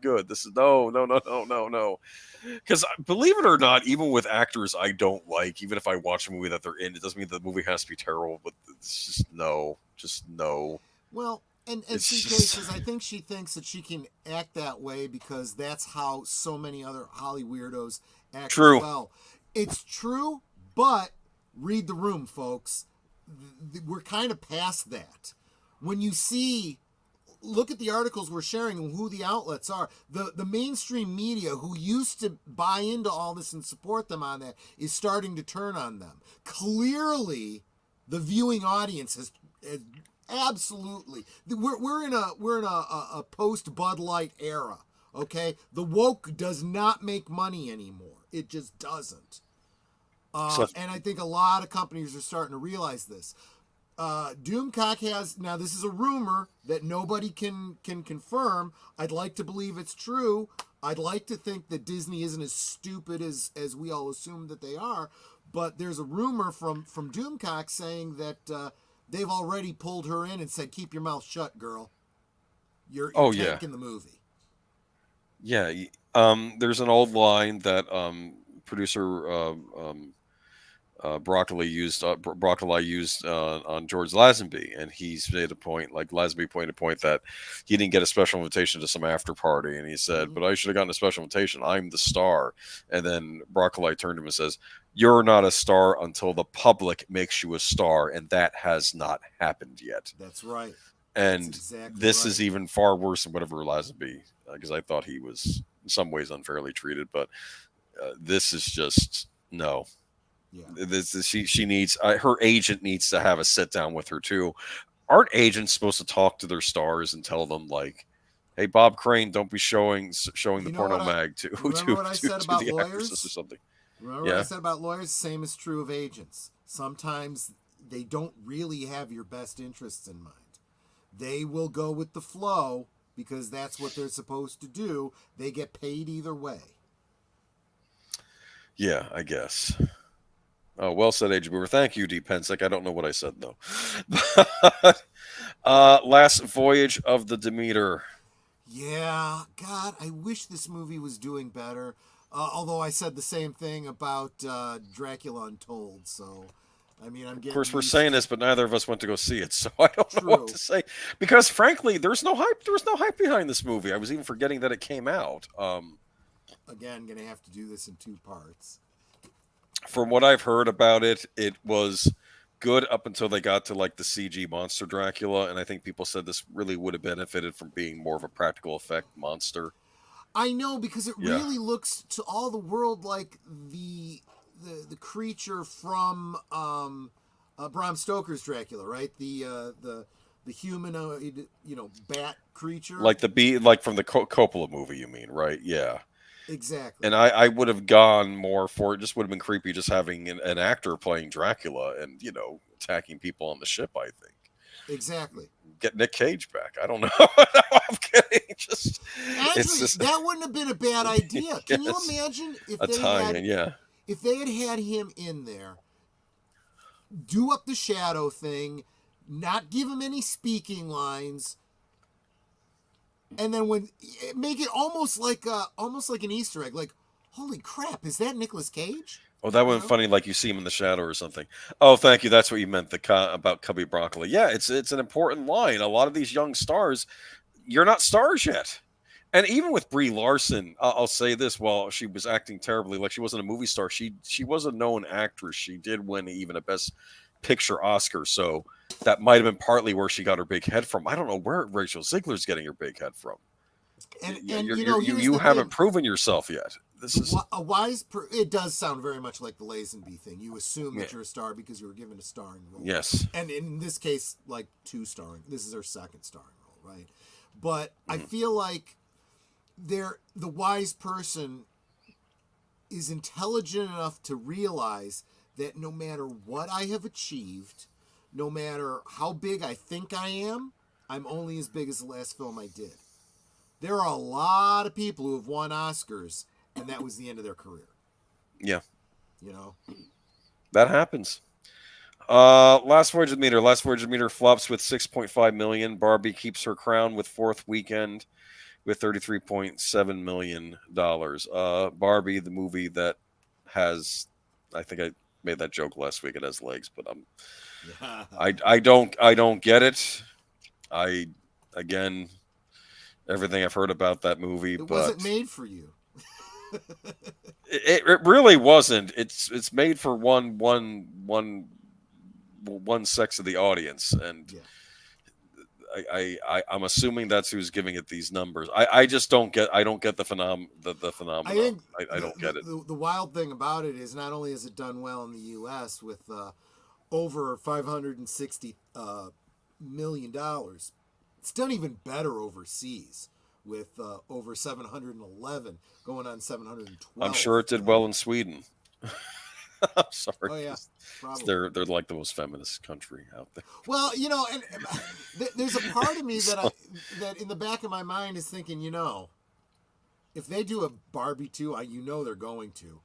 good. This is no. Because believe it or not, even with actors I don't like, even if I watch a movie that they're in, it doesn't mean the movie has to be terrible. But it's just no. Well, and CK says, I think she thinks that she can act that way because that's how so many other Holly weirdos act. True. As well. It's true, but read the room, folks. We're kind of past that. When you look at the articles we're sharing and who the outlets are. The mainstream media, who used to buy into all this and support them on that, is starting to turn on them. Clearly, the viewing audience has absolutely. We're in a post Bud Light era. Okay, the woke does not make money anymore. It just doesn't. And I think a lot of companies are starting to realize this. Doomcock has, now this is a rumor that nobody can confirm. I'd like to believe it's true. I'd like to think that Disney isn't as stupid as we all assume that they are. But there's a rumor from Doomcock saying that they've already pulled her in and said, "Keep your mouth shut, girl. You're tanking the movie." Yeah. There's an old line that producer Broccoli used on George Lazenby, and he's made a point, like Lazenby pointed a point, that he didn't get a special invitation to some after party, and he said, "But I should have gotten a special invitation. I'm the star." And then Broccoli turned to him and says, "You're not a star until the public makes you a star, and that has not happened yet." That's right. And exactly this right. is even far worse than whatever Lazenby, because I thought he was in some ways unfairly treated, but this is just no. Yeah. She needs, her agent needs to have a sit down with her too. Aren't agents supposed to talk to their stars and tell them, like, "Hey, Bob Crane, don't be showing the porno mag to the actresses or something." Remember what I said about lawyers? Same is true of agents. Sometimes they don't really have your best interests in mind. They will go with the flow because that's what they're supposed to do. They get paid either way. Yeah, I guess. Oh, well said, Agent Boomer. Thank you, D. Pensick. I don't know what I said, though. Last Voyage of the Demeter. Yeah, God, I wish this movie was doing better. Although I said the same thing about Dracula Untold, so I mean, I'm getting. Of course, we're saying this, but neither of us went to go see it, so I don't know what to say. Because frankly, there's no hype. There was no hype behind this movie. I was even forgetting that it came out. Again, gonna have to do this in 2 parts. From what I've heard about it, it was good up until they got to like the CG monster Dracula, and I think people said this really would have benefited from being more of a practical effect monster. I know, because it really looks to all the world like the creature from Bram Stoker's Dracula, right? The humanoid, bat creature, like like from the Coppola movie. You mean, right? Yeah. Exactly. And I would have gone more for it. Just would have been creepy just having an actor playing Dracula and, attacking people on the ship, I think. Exactly. Get Nick Cage back. I don't know. No, I'm kidding. Actually, that wouldn't have been a bad idea. Can you imagine if they had him in there, do up the shadow thing, not give him any speaking lines, and then make it almost like an Easter egg, like, holy crap, is that Nicolas Cage? Oh, that would have been funny, like you see him in the shadow or something. Oh, thank you. That's what you meant about Cubby Broccoli. Yeah, it's an important line. A lot of these young stars, you're not stars yet. And even with Brie Larson, I'll say this: while she was acting terribly, like she wasn't a movie star, she was a known actress. She did win even a Best Picture Oscar, so that might have been partly where she got her big head from. I don't know where Rachel Ziegler's getting her big head from. And you haven't proven yourself yet. This is a wise. It does sound very much like the Lazenby thing. You assume that you're a star because you were given a starring role. Yes. And in this case, like 2 starring. This is her 2nd starring role, right? But I feel like the wise person is intelligent enough to realize that no matter what I have achieved, no matter how big I think I am, I'm only as big as the last film I did. There are a lot of people who have won Oscars, and that was the end of their career. Yeah. That happens. Last Voyage of the Meter. Last Voyage of the Meter flops with $6.5 million. Barbie keeps her crown with 4th weekend with $33.7 million. Barbie, the movie that has, I think I made that joke last week, it has legs, but I don't get it. Again, everything I've heard about that movie, it wasn't made for you. it really wasn't. It's made for one sex of the audience, and I'm assuming that's who's giving it these numbers. I just don't get. I don't get the phenomenon. I don't get it. The wild thing about it is not only has it done well in the U.S. with over $560 million, it's done even better overseas with over 711, going on 712. I'm sure it did well in Sweden. I'm sorry. Oh yeah, probably. They're like the most feminist country out there. Well, and there's a part of me that in the back of my mind is thinking, if they do a Barbie 2, they're going to.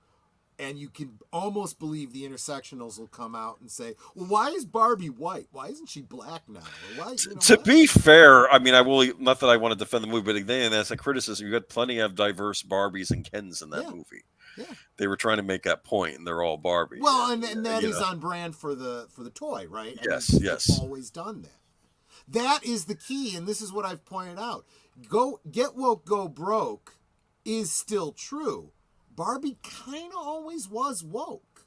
And you can almost believe the intersectionals will come out and say, well, why is Barbie white? Why isn't she black now? Or why, to be fair, I mean, I will, not that I want to defend the movie, but again, that's a criticism. You got plenty of diverse Barbies and Kens in that movie. Yeah. They were trying to make that point, and they're all Barbie. Well, and that is on brand for the toy, right? Yes, yes. They've always done that. That is the key, and this is what I've pointed out. Get woke, go broke is still true. Barbie kind of always was woke.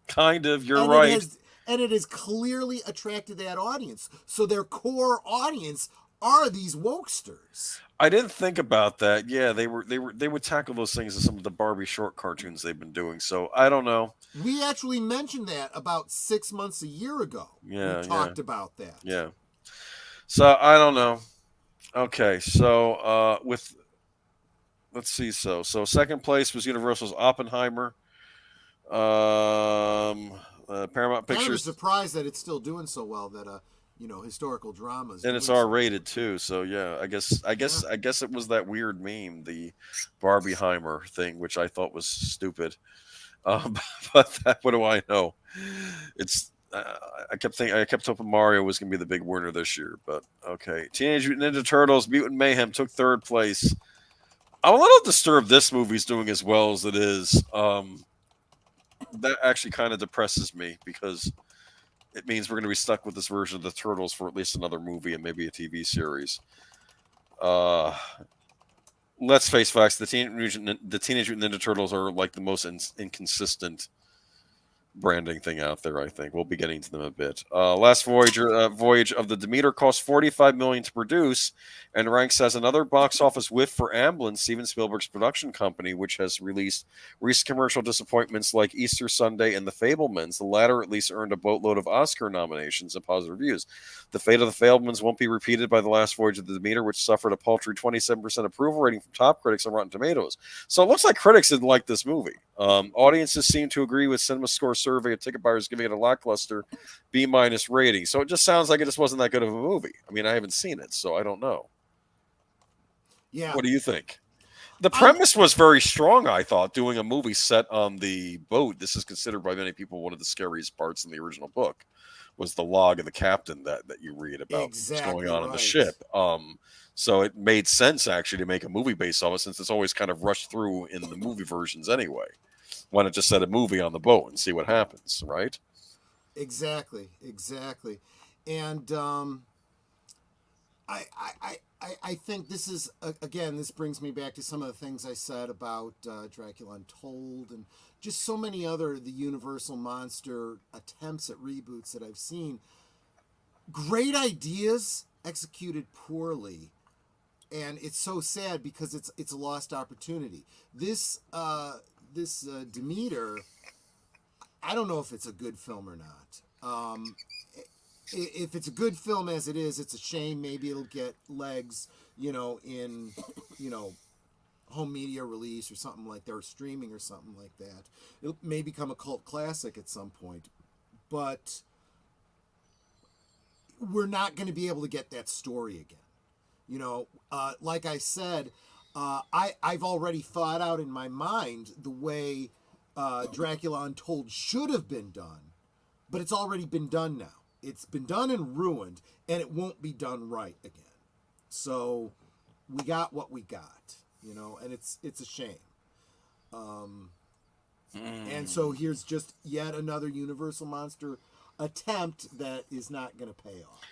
Kind of, you're right. It has clearly attracted that audience. So their core audience are these wokesters. I didn't think about that. Yeah, they would tackle those things in some of the Barbie short cartoons they've been doing. So I don't know. We actually mentioned that about 6 months, a year ago. Yeah, we talked about that. Yeah. So I don't know. Okay, so let's see. So second place was Universal's Oppenheimer. Paramount Pictures. Kind of surprised that it's still doing so well. That historical dramas. And it's R-rated too. So yeah, I guess it was that weird meme, the Barbieheimer thing, which I thought was stupid. But what do I know? It's. I kept hoping Mario was going to be the big winner this year, but okay. Teenage Mutant Ninja Turtles: Mutant Mayhem took third place. I'm a little disturbed this movie's doing as well as it is. That actually kind of depresses me because it means we're going to be stuck with this version of the Turtles for at least another movie and maybe a TV series. Let's face facts: the Teenage Mutant Ninja Turtles are like the most inconsistent branding thing out there. I think we'll be getting to them a bit. Last voyage of the Demeter cost $45 million to produce and ranks as another box office whiff for Amblin, Steven Spielberg's production company, which has released recent commercial disappointments like Easter Sunday and The Fabelmans. The latter at least earned a boatload of Oscar nominations and positive reviews. The fate of The Fabelmans won't be repeated by The Last Voyage of the Demeter, which suffered a paltry 27% approval rating from top critics on Rotten Tomatoes. So it looks like critics didn't like this movie. Audiences seem to agree with CinemaScore survey of ticket buyers giving it a lackluster B- rating. So it just sounds like it just wasn't that good of a movie. I mean, I haven't seen it, so I don't know. Yeah. What do you think? The premise was very strong, I thought, doing a movie set on the boat. This is considered by many people one of the scariest parts in the original book, was the log of the captain that you read about what's going on the ship. So it made sense, actually, to make a movie based on it, since it's always kind of rushed through in the movie versions anyway. Why not just set a movie on the boat and see what happens, right? Exactly. And I think this is, again, this brings me back to some of the things I said about Dracula Untold and just so many other the Universal Monster attempts at reboots that I've seen. Great ideas executed poorly. And it's so sad because it's a lost opportunity. This Demeter, I don't know if it's a good film or not. If it's a good film as it is, it's a shame. Maybe it'll get legs, in home media release or something like that, or streaming or something like that. It may become a cult classic at some point, but we're not going to be able to get that story again. Like I said, I've already thought out in my mind the way Dracula Untold should have been done, but it's already been done now. It's been done and ruined, and it won't be done right again. So we got what we got, and it's a shame. And so here's just yet another Universal Monster attempt that is not going to pay off.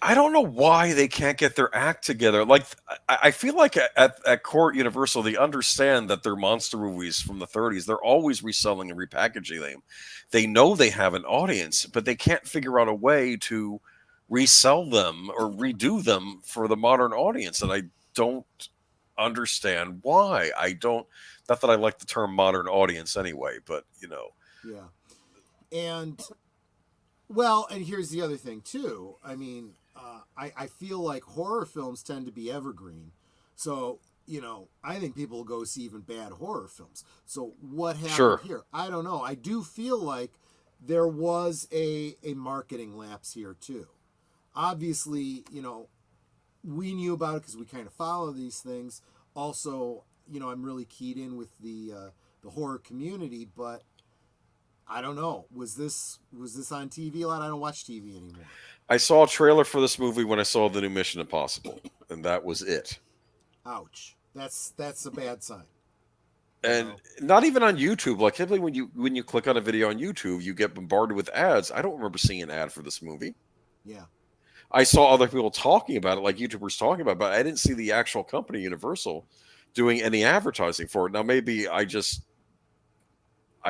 I don't know why they can't get their act together. Like, I feel like at Court Universal, they understand that they're monster movies from the 30s. They're always reselling and repackaging them. They know they have an audience, but they can't figure out a way to resell them or redo them for the modern audience. And I don't understand why. Not that I like the term modern audience anyway, but, Yeah. And... well, and here's the other thing, too. I mean, I feel like horror films tend to be evergreen. So I think people will go see even bad horror films. So what happened here? I don't know. I do feel like there was a marketing lapse here too. Obviously, we knew about it because we kind of follow these things. Also, I'm really keyed in with the horror community, but I don't know. Was this on TV a lot? I don't watch TV anymore. I saw a trailer for this movie when I saw the new Mission Impossible, and that was it. Ouch. That's a bad sign. And not even on YouTube. Like typically when you click on a video on YouTube, you get bombarded with ads. I don't remember seeing an ad for this movie. Yeah. I saw other people talking about it, like YouTubers talking about it, but I didn't see the actual company, Universal, doing any advertising for it. Now, maybe I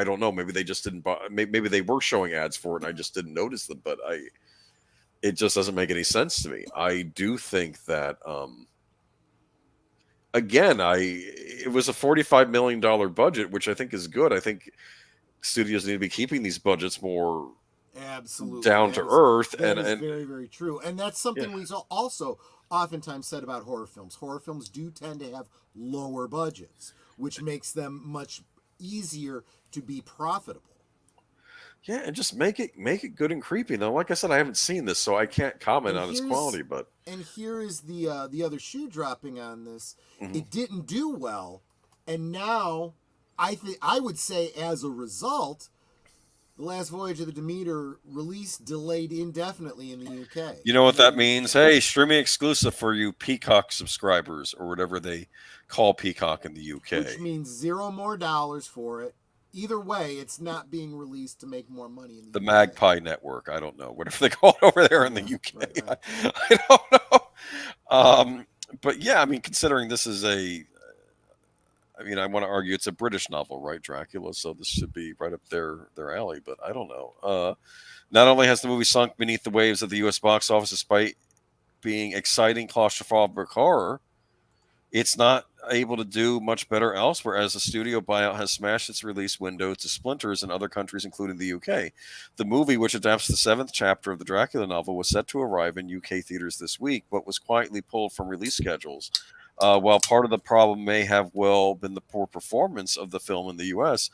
don't know. Maybe they just didn't. Maybe they were showing ads for it, and I just didn't notice them. But it just doesn't make any sense to me. I do think that, again, it was a $45 million budget, which I think is good. I think studios need to be keeping these budgets more absolutely down to earth, and very, very true. And that's something we also oftentimes said about horror films. Horror films do tend to have lower budgets, which makes them much easier to be profitable. Yeah, and just make it good and creepy. Now, like I said, I haven't seen this, so I can't comment on its quality. But here is the other shoe dropping on this. Mm-hmm. It didn't do well, and now I would say as a result, The Last Voyage of the Demeter release delayed indefinitely in the UK. You know what that means? Hey, streaming exclusive for you Peacock subscribers, or whatever they call Peacock in the UK. Which means $0 more for it. Either way, it's not being released to make more money in the UK. Magpie Network. I don't know. Whatever they call it over there in the UK. Right. I don't know. But yeah, I mean, considering this is I want to argue it's a British novel, right, Dracula? So this should be right up their alley, but I don't know. Not only has the movie sunk beneath the waves of the U.S. box office despite being exciting claustrophobic horror, it's not able to do much better elsewhere, as the studio buyout has smashed its release window to splinters in other countries, including the UK. The movie, which adapts the 7th chapter of the Dracula novel, was set to arrive in UK theaters this week, but was quietly pulled from release schedules. While part of the problem may have well been the poor performance of the film in the US,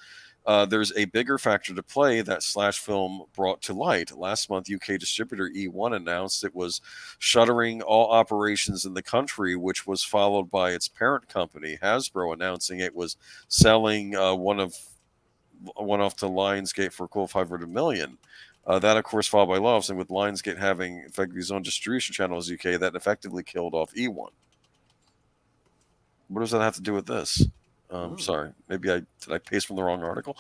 there's a bigger factor to play that Slash Film brought to light. Last month, UK distributor E1 announced it was shuttering all operations in the country, which was followed by its parent company, Hasbro, announcing it was selling one off to Lionsgate for a cool $500 million. That, of course, followed by Loves, and with Lionsgate having effectively his own distribution channels in the UK, that effectively killed off E1. What does that have to do with this? Sorry, maybe did I paste from the wrong article?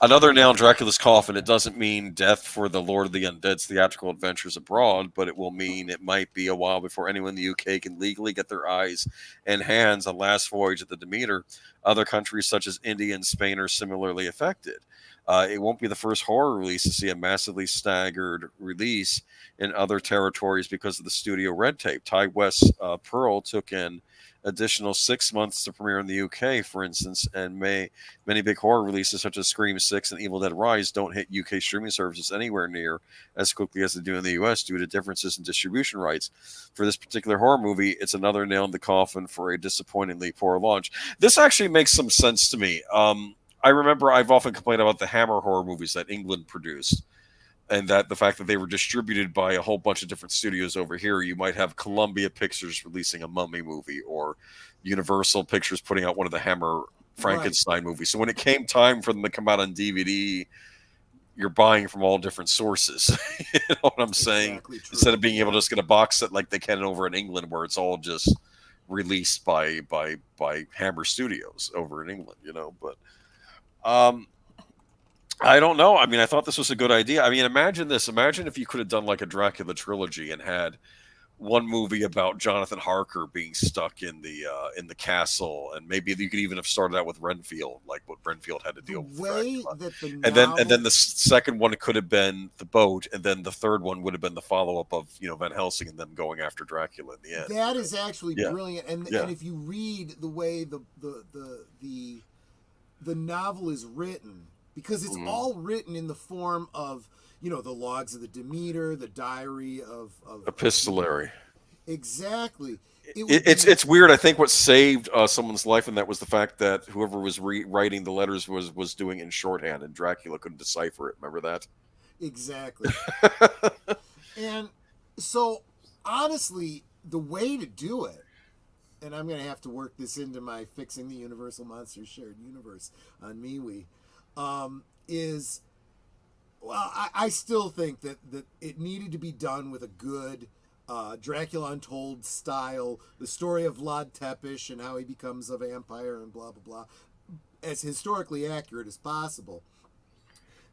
Another nail in Dracula's coffin. It doesn't mean death for the Lord of the Undead's theatrical adventures abroad, but it will mean it might be a while before anyone in the UK can legally get their eyes and hands on Last Voyage of the Demeter. Other countries such as India and Spain are similarly affected. It won't be the first horror release to see a massively staggered release in other territories because of the studio red tape. Ty West's Pearl took an additional 6 months to premiere in the UK, for instance, and many big horror releases such as Scream 6 and Evil Dead Rise don't hit UK streaming services anywhere near as quickly as they do in the US due to differences in distribution rights. For this particular horror movie, it's another nail in the coffin for a disappointingly poor launch. This actually makes some sense to me. I remember I've often complained about the Hammer horror movies that England produced, and that the fact that they were distributed by a whole bunch of different studios over here. You might have Columbia Pictures releasing a Mummy movie, or Universal Pictures putting out one of the Hammer Frankenstein movies. So when it came time for them to come out on DVD, you're buying from all different sources. You know what I'm saying? Exactly. Instead of being able to just get a box set like they can over in England, where it's all just released by Hammer Studios over in England, but I don't know. I mean, I thought this was a good idea. I mean, imagine this. Imagine if you could have done like a Dracula trilogy and had one movie about Jonathan Harker being stuck in the castle, and maybe you could even have started out with Renfield, like what Renfield had to deal with. And then the second one could have been the boat, and then the third one would have been the follow up of Van Helsing and them going after Dracula in the end. That is actually brilliant. And if you read the way the novel is written, because it's all written in the form of, the logs of the Demeter, the diary of epistolary. Exactly. It's weird. I think what saved someone's life, and that was the fact that whoever was writing the letters was doing it in shorthand, and Dracula couldn't decipher it. Remember that? Exactly. And so, honestly, the way to do it, and I'm going to have to work this into my Fixing the Universal Monsters Shared Universe on MeWe, is, well, I still think that it needed to be done with a good Dracula Untold style, the story of Vlad Tepes and how he becomes a vampire and blah, blah, blah, as historically accurate as possible.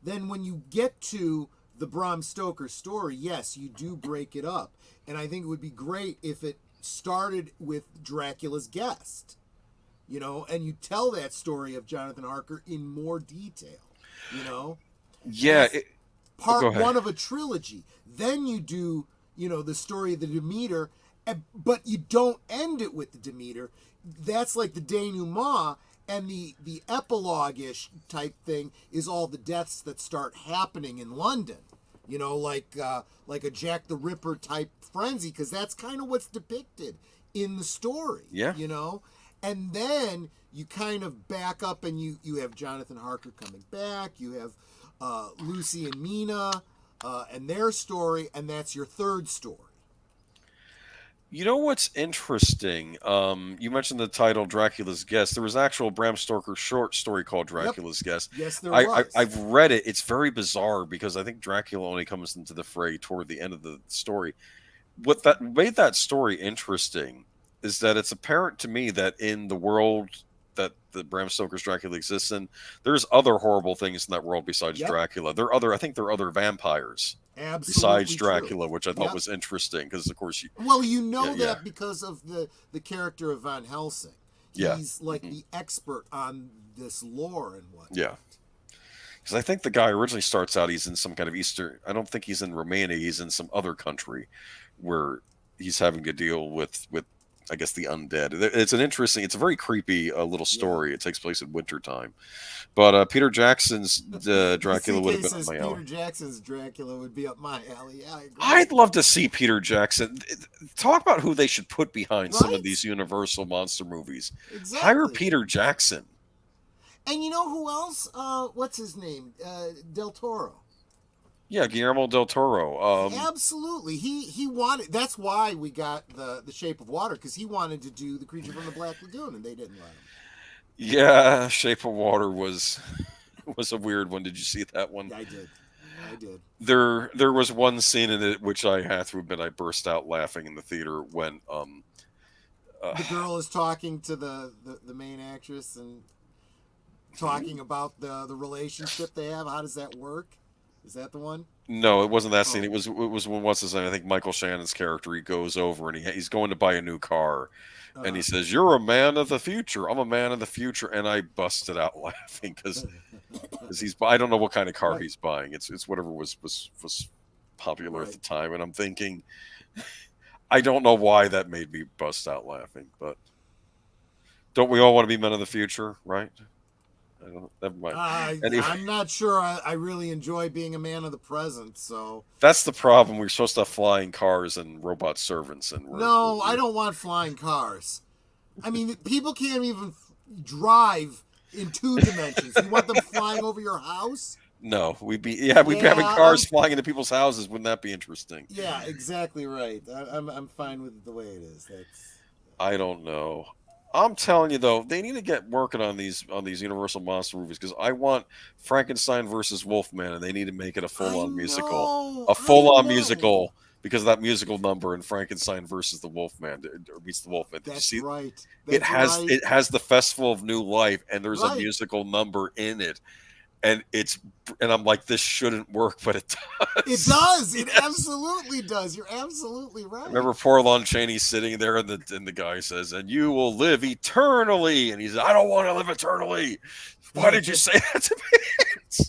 Then when you get to the Bram Stoker story, yes, you do break it up. And I think it would be great if it started with Dracula's guest, you know, and you tell that story of Jonathan Harker in more detail, you know? Yeah. Part one of a trilogy. Then you do, you know, the story of the Demeter, but you don't end it with the Demeter. That's like the denouement, and the epilogue-ish type thing is all the deaths that start happening in London. You know, like a Jack the Ripper type frenzy, because that's kind of what's depicted in the story. Yeah. You know? And then you kind of back up and you have Jonathan Harker coming back, you have Lucy and Mina and their story, and that's your third story. You know what's interesting? You mentioned the title Dracula's Guest. There was an actual Bram Stoker short story called Dracula's Guest. Yes, there was. I've read it. It's very bizarre because I think Dracula only comes into the fray toward the end of the story. What that made that story interesting is that it's apparent to me that in the world that the Bram Stoker's Dracula exists in, there's other horrible things in that world besides Dracula. I think there are other vampires. Absolutely besides Dracula, true. which I thought was interesting because, of course, you know that because of the character of Van Helsing. He's like the expert on this lore and whatnot. Yeah, because I think the guy originally starts out, he's in some kind of Eastern. I don't think he's in Romania. He's in some other country where he's having to deal with I guess the undead. It's a very creepy little story. It takes place in wintertime. But Peter Jackson's Dracula would have been up my alley. Peter Jackson's Dracula would be up my alley. Yeah, I agree. I'd love to see Peter Jackson. Talk about who they should put behind some of these Universal monster movies. Exactly. Hire Peter Jackson. And you know who else? What's his name? Del Toro. Yeah, Guillermo del Toro. Absolutely, he wanted. That's why we got the Shape of Water, because he wanted to do The Creature from the Black Lagoon, and they didn't let him. Yeah, Shape of Water was a weird one. Did you see that one? I did. There was one scene in it which I have to admit I burst out laughing in the theater when the girl is talking to the main actress and talking about the relationship they have. How does that work? Is that the one? No, it wasn't that scene. It was when what's his name? I think Michael Shannon's character. He goes over and he's going to buy a new car, and he says, "You're a man of the future. I'm a man of the future," and I busted out laughing because I don't know what kind of car he's buying. It's whatever was popular at the time, and I'm thinking, I don't know why that made me bust out laughing, but don't we all want to be men of the future, right? I don't. Never mind. Anyway. I'm not sure. I really enjoy being a man of the present. So that's the problem. We're supposed to have flying cars and robot servants, and I don't want flying cars. I mean, people can't even drive in 2 dimensions. You want them flying over your house? No, we'd be having cars flying into people's houses. Wouldn't that be interesting? Yeah, exactly right. I'm fine with the way it is. I don't know. I'm telling you though, they need to get working on these Universal monster movies because I want Frankenstein versus Wolfman, and they need to make it a full-on musical, musical because of that musical number in Frankenstein versus the Wolfman or meets the Wolfman. That's right. It has the Festival of New Life, and there's a musical number in it. And I'm like, this shouldn't work, but it does. It does. It absolutely does. You're absolutely right. Remember poor Lon Chaney sitting there, and the guy says, "And you will live eternally." And he says, "I don't want to live eternally." Why did you say that to me?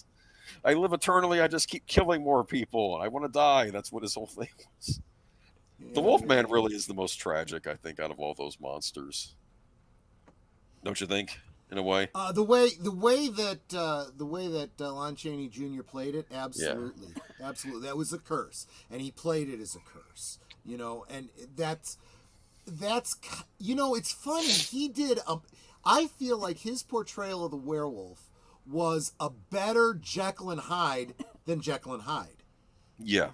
I live eternally. I just keep killing more people. I want to die. That's what his whole thing was. Yeah, the Wolfman really is the most tragic, I think, out of all those monsters. Don't you think? In a way, the way that Lon Chaney Jr. played it, absolutely. That was a curse, and he played it as a curse, you know. And that's that's, it's funny. He did I feel like his portrayal of the werewolf was a better Jekyll and Hyde than Jekyll and Hyde. Yeah.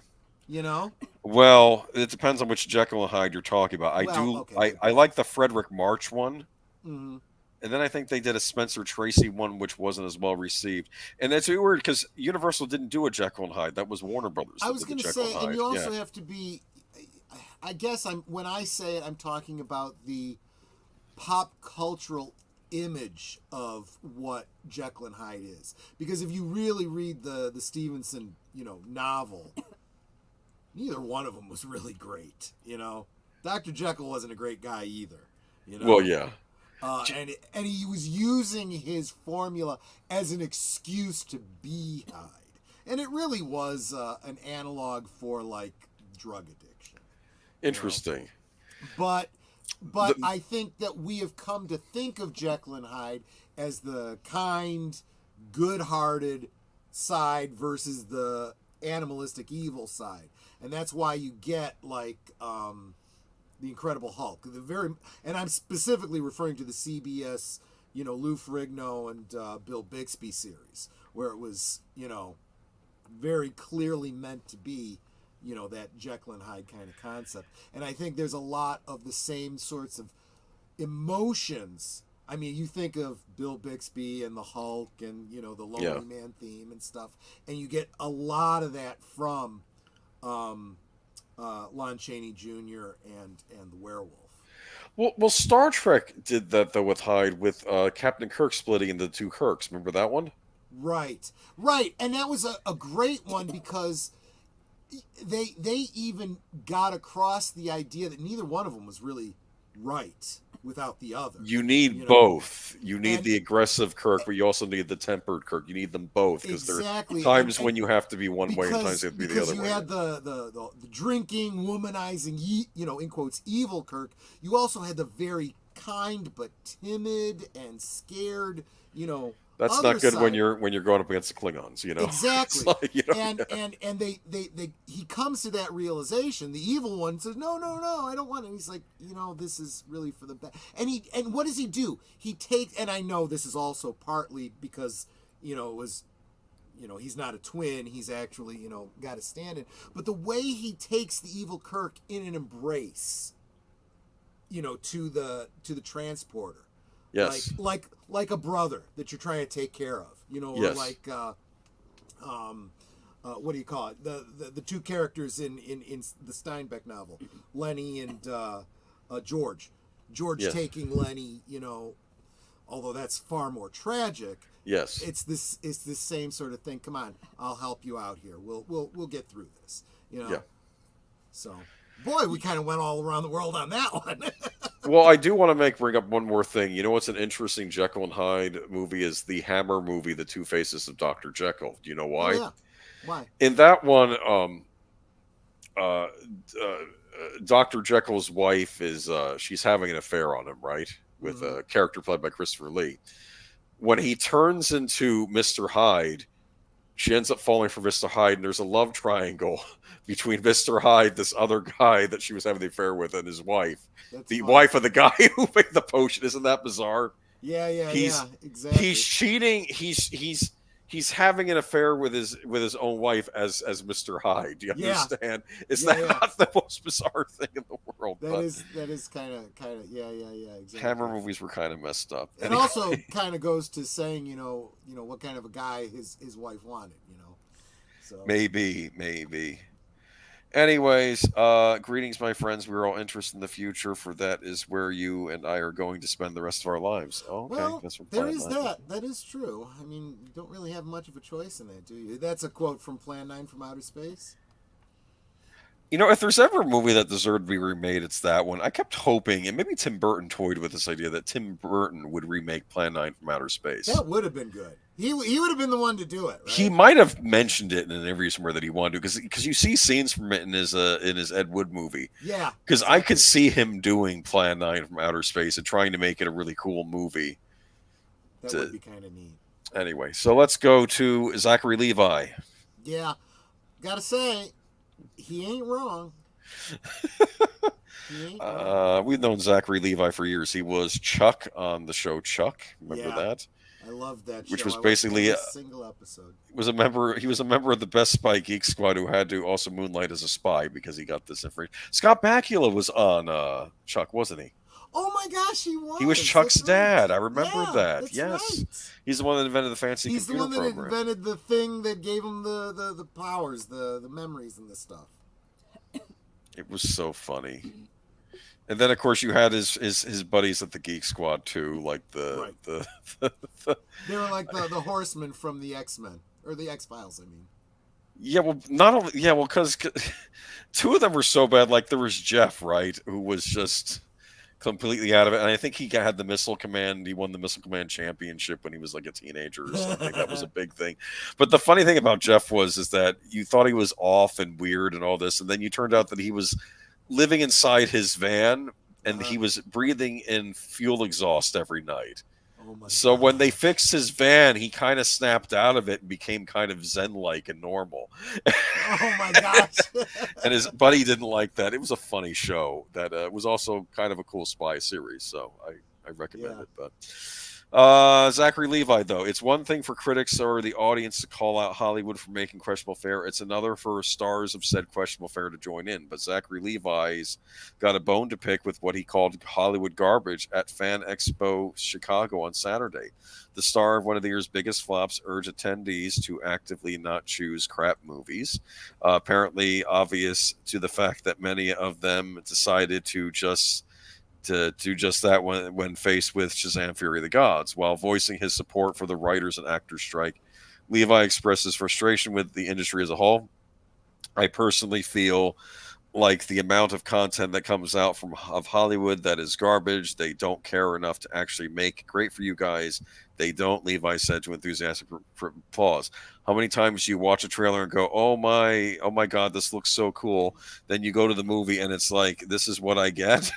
Well, it depends on which Jekyll and Hyde you're talking about. Okay. I like the Frederick March one. Mm-hmm. And then I think they did a Spencer Tracy one, which wasn't as well received. And that's weird because Universal didn't do a Jekyll and Hyde. That was Warner Brothers. I was going to say, and you also have to be, I guess when I say it, I'm talking about the pop cultural image of what Jekyll and Hyde is. Because if you really read the Stevenson, novel, neither one of them was really great. Dr. Jekyll wasn't a great guy either. Well, yeah. And he was using his formula as an excuse to be Hyde. And it really was an analog for, like, drug addiction. Interesting. But I think that we have come to think of Jekyll and Hyde as the kind, good-hearted side versus the animalistic evil side. And that's why you get, like... The Incredible Hulk, and I'm specifically referring to the CBS, Lou Ferrigno and Bill Bixby series, where it was, very clearly meant to be, that Jekyll and Hyde kind of concept. And I think there's a lot of the same sorts of emotions. I mean, you think of Bill Bixby and the Hulk and, the Lonely Man theme and stuff, and you get a lot of that from Lon Chaney Jr. and the werewolf. Well, Star Trek did that though with Hyde, with Captain Kirk splitting into two Kirks. Remember that one? Right, and that was a great one because they even got across the idea that neither one of them was really right without the other. You need both. You need the aggressive Kirk, but you also need the tempered Kirk. You need them both because there are times when you have to be one way and times you have to be the other way. Because you had the drinking, womanizing, in quotes, evil Kirk. You also had the very kind but timid and scared, That's not good when you're going up against the Klingons, Exactly. Like, and he comes to that realization. The evil one says, No, I don't want it. And he's like, this is really for the best. And what does he do? He takes, and I know this is also partly because, it was, he's not a twin. He's actually, got a stand-in. But the way he takes the evil Kirk in an embrace, to the transporter. Yes. Like a brother that you're trying to take care of, or yes. like what do you call it? The two characters in the Steinbeck novel, Lenny and George. George taking Lenny, although that's far more tragic. Yes. It's this same sort of thing. Come on, I'll help you out here. We'll get through this. Yeah. So, boy, we kind of went all around the world on that one. Well, I do want to bring up one more thing. What's an interesting Jekyll and Hyde movie is the Hammer movie, The Two Faces of Dr. Jekyll. Do you know why? Oh, yeah. Why? In that one, Dr. Jekyll's wife is she's having an affair on him, right? With a character played by Christopher Lee. When he turns into Mr. Hyde, she ends up falling for Mr. Hyde, and there's a love triangle between Mr. Hyde, this other guy that she was having the affair with, and his wife. That's the funny. Wife of the guy who made the potion. Isn't that bizarre? Yeah, exactly. He's cheating. He's having an affair with his own wife as Mr. Hyde. Do you understand? Is that not the most bizarre thing in the world? That is kind of exactly. Hammer movies were kind of messed up. It also kind of goes to saying what kind of a guy his wife wanted. So maybe. Anyways, greetings, my friends. We're all interested in the future, for that is where you and I are going to spend the rest of our lives. Oh, okay. Well, there is that. That is true. I mean, you don't really have much of a choice in that, do you? That's a quote from Plan 9 from Outer Space. If there's ever a movie that deserved to be remade, it's that one. I kept hoping, and maybe Tim Burton toyed with this idea, that Tim Burton would remake Plan 9 from Outer Space. That would have been good. He would have been the one to do it, right? He might have mentioned it in an interview somewhere that he wanted to, because you see scenes from it in his Ed Wood movie. Yeah. Because I could see him doing Plan 9 from Outer Space and trying to make it a really cool movie. That would be kind of neat. Anyway, so let's go to Zachary Levi. Yeah. Gotta say, he ain't wrong. We've known Zachary Levi for years. He was Chuck on the show Chuck. Remember that? I love that show. Which was basically a single episode. He was a member of the Best Spy Geek Squad who had to also moonlight as a spy because he got this information. Scott Bakula was on Chuck, wasn't he? Oh my gosh, he was. He was Chuck's dad. I remember that. That's Yes. right. He's the one that invented the fancy computer program. He's the one that invented the thing that gave him the powers, the memories and the stuff. It was so funny. And then, of course, you had his buddies at the Geek Squad too, like the they were like the horsemen from the X-Men or the X-Files. I mean, yeah, well, not only because two of them were so bad. Like there was Jeff, right, who was just completely out of it, and I think he had the Missile Command. He won the Missile Command championship when he was like a teenager or something. That was a big thing. But the funny thing about Jeff is that you thought he was off and weird and all this, and then you turned out that he was living inside his van, and he was breathing in fuel exhaust every night. Oh my so God. When they fixed his van, he kind of snapped out of it and became kind of zen-like and normal. Oh my gosh. And his buddy didn't like that. It was a funny show that was also kind of a cool spy series, so I recommend it. But Zachary Levi, though, it's one thing for critics or the audience to call out Hollywood for making questionable fare. It's another for stars of said questionable fare to join in. But Zachary Levi's got a bone to pick with what he called Hollywood garbage at Fan Expo Chicago on Saturday. The star of one of the year's biggest flops urged attendees to actively not choose crap movies. Apparently obvious to the fact that many of them decided to do just that when faced with Shazam! Fury of the Gods. While voicing his support for the writers and actors strike, Levi expresses frustration with the industry as a whole. I personally feel like the amount of content that comes out of Hollywood that is garbage. They don't care enough to actually make great for you guys. They don't, Levi said to enthusiastic applause. How many times do you watch a trailer and go, oh my God, this looks so cool. Then you go to the movie and it's like, this is what I get.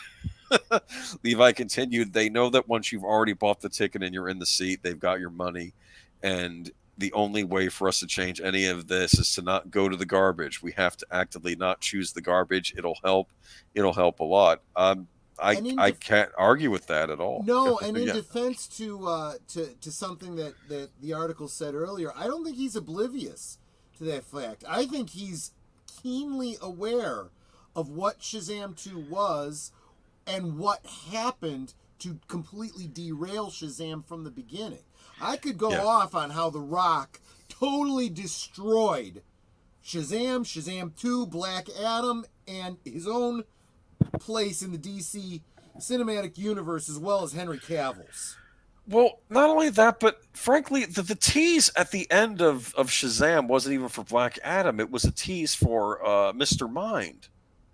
Levi continued, they know that once you've already bought the ticket and you're in the seat, they've got your money. And the only way for us to change any of this is to not go to the garbage. We have to actively not choose the garbage. It'll help. It'll help a lot. I can't argue with that at all. No, and in defense to something that the article said earlier, I don't think he's oblivious to that fact. I think he's keenly aware of what Shazam 2 was and what happened to completely derail Shazam from the beginning. I could go off on how The Rock totally destroyed Shazam 2, Black Adam, and his own place in the DC cinematic universe, as well as Henry Cavill's. Well, not only that, but frankly, the tease at the end of Shazam wasn't even for Black Adam. It was a tease for Mr. Mind.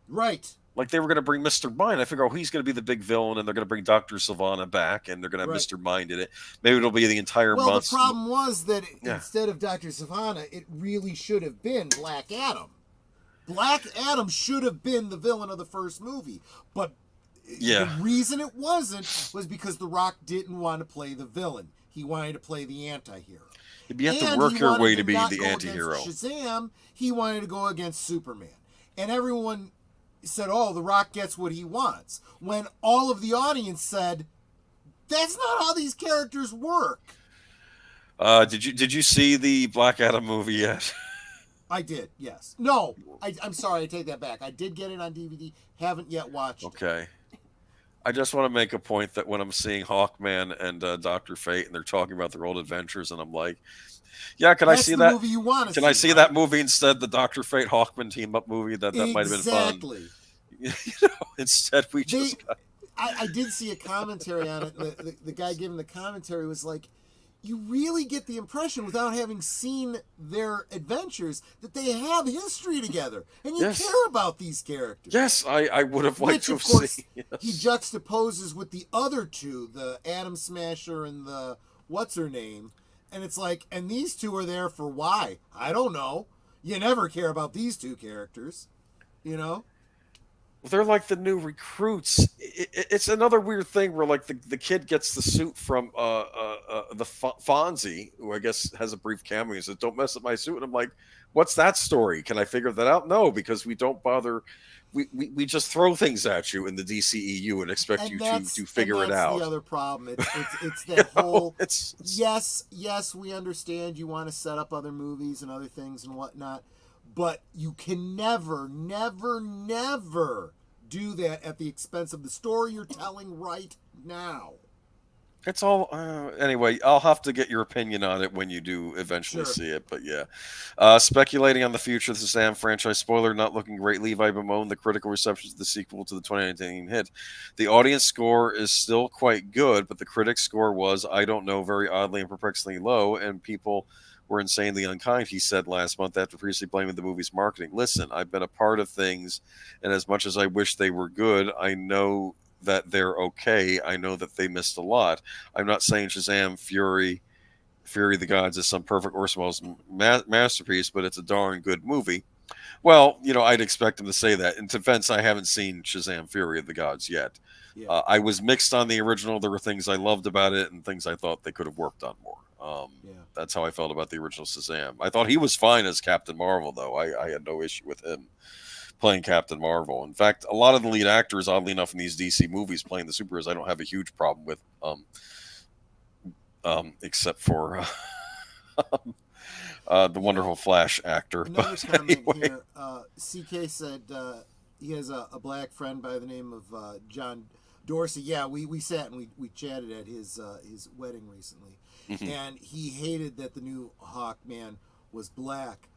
Right. Like they were going to bring Mr. Mind. I figure, he's going to be the big villain, and they're going to bring Dr. Sivana back, and they're going to have Mr. Mind in it. Maybe it'll be the entire month. Well, the problem was that instead of Dr. Sivana, it really should have been Black Adam. Black Adam should have been the villain of the first movie. But the reason it wasn't was because The Rock didn't want to play the villain. He wanted to play the anti-hero. You have to work your way to be the anti-hero. Shazam, he wanted to go against Superman. And everyone said, oh, The Rock gets what he wants. When all of the audience said, that's not how these characters work. Did you see the Black Adam movie yet? I did, yes. No, I'm sorry, I take that back. I did get it on DVD, haven't yet watched it. Okay. I just want to make a point that when I'm seeing Hawkman and Dr. Fate and they're talking about their old adventures, and I'm like, yeah, can I see that movie you want to Can I see that movie instead, the Dr. Fate Hawkman team up movie? That might have been fun. Exactly. Instead we just I did see a commentary on it. The guy giving the commentary was like, you really get the impression, without having seen their adventures, that they have history together, and you care about these characters. Yes, I would have liked to have seen. Yes. He juxtaposes with the other two, the Atom Smasher and the what's her name, and it's like, and these two are there for why? I don't know. You never care about these two characters, you know. They're like the new recruits. It's another weird thing where like the kid gets the suit from Fonzie, who I guess has a brief cameo, says, "Don't mess up my suit," and I'm like, "What's that story? Can I figure that out?" No, because we don't bother. We just throw things at you in the DCEU and expect you to figure it out. That's the other problem. It's that whole. Yes, we understand you want to set up other movies and other things and whatnot, but you can never do that at the expense of the story you're telling right now. It's all anyway. I'll have to get your opinion on it when you do eventually see it. But yeah, speculating on the future of the Shazam franchise. Spoiler: not looking great. Levi bemoaned the critical reception to the sequel to the 2019 hit. The audience score is still quite good, but the critics' score was, I don't know, very oddly and perplexingly low, and people were insanely unkind, he said last month after previously blaming the movie's marketing. Listen, I've been a part of things, and as much as I wish they were good, I know that they're okay. I know that they missed a lot. I'm not saying Shazam Fury of the Gods is some perfect Orson Welles masterpiece, but it's a darn good movie. Well, I'd expect him to say that. In defense, I haven't seen Shazam Fury of the Gods yet. Yeah. I was mixed on the original. There were things I loved about it and things I thought they could have worked on more. That's how I felt about the original Shazam. I thought he was fine as Captain Marvel, though. I had no issue with him playing Captain Marvel. In fact, a lot of the lead actors, oddly enough, in these DC movies playing the superheroes, I don't have a huge problem with, except for the wonderful Flash actor. Another comment here. CK said he has a black friend by the name of John Dorsey. Yeah, we sat and we chatted at his wedding recently, and he hated that the new Hawkman was black.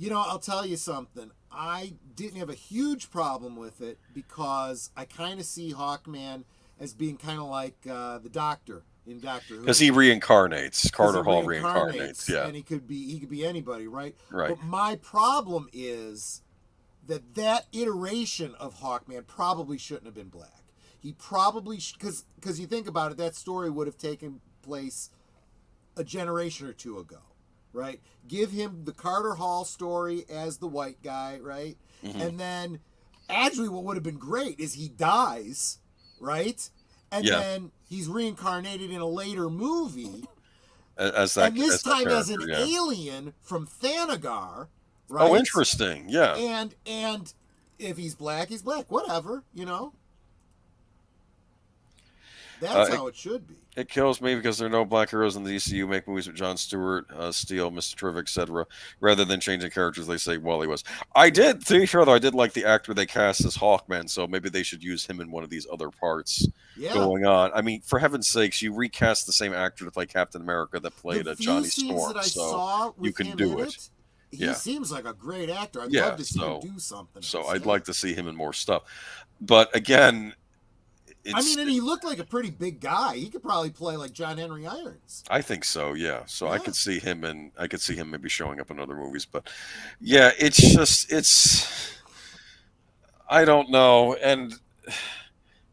I'll tell you something. I didn't have a huge problem with it because I kind of see Hawkman as being kind of like the Doctor in Doctor Who. Because he reincarnates. Carter Hall reincarnates. Yeah, and he could be anybody, right? Right. But my problem is that iteration of Hawkman probably shouldn't have been black. He probably because you think about it, that story would have taken place a generation or two ago. Right? Give him the Carter Hall story as the white guy, right? And then actually what would have been great is he dies, right? And then he's reincarnated in a later movie. As that, and this time as an alien from Thanagar, right? Oh, interesting. Yeah. And if he's black, he's black. Whatever, That's how it should be. It kills me because there are no black heroes in the DCU. Make movies with Jon Stewart, Steele, Mr. Terrific, etc. Rather than changing characters, they say Wally West. I did, to be fair though, I did like the actor they cast as Hawkman, so maybe they should use him in one of these other parts going on. I mean, for heaven's sakes, you recast the same actor to play Captain America that played Johnny Storm, so you can do it. He seems like a great actor. I'd love to see him do something. So I'd like to see him in more stuff. But again, and he looked like a pretty big guy. He could probably play like John Henry Irons. I think so, yeah. So I could see him maybe showing up in other movies. But yeah, it's I don't know. And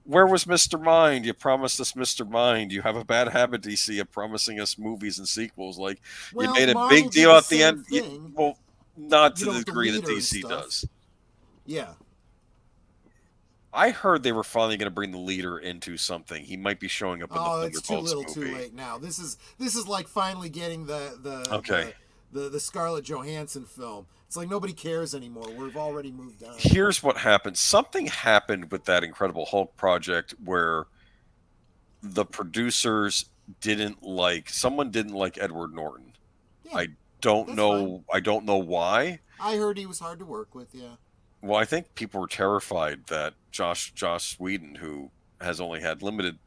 where was Mr. Mind? You promised us Mr. Mind. You have a bad habit, DC, of promising us movies and sequels. Like you made a big deal at the end. Well, not to the degree that DC does. Yeah. I heard they were finally going to bring the leader into something. He might be showing up in the Thunderbolts movie. It's too little, too late now. This is like finally getting the Scarlett Johansson film. It's like nobody cares anymore. We've already moved on. Here's what happened. Something happened with that Incredible Hulk project where the producers someone didn't like Edward Norton. Yeah, I don't know why. I heard he was hard to work with, yeah. Well, I think people were terrified that Josh Whedon, who has only had limited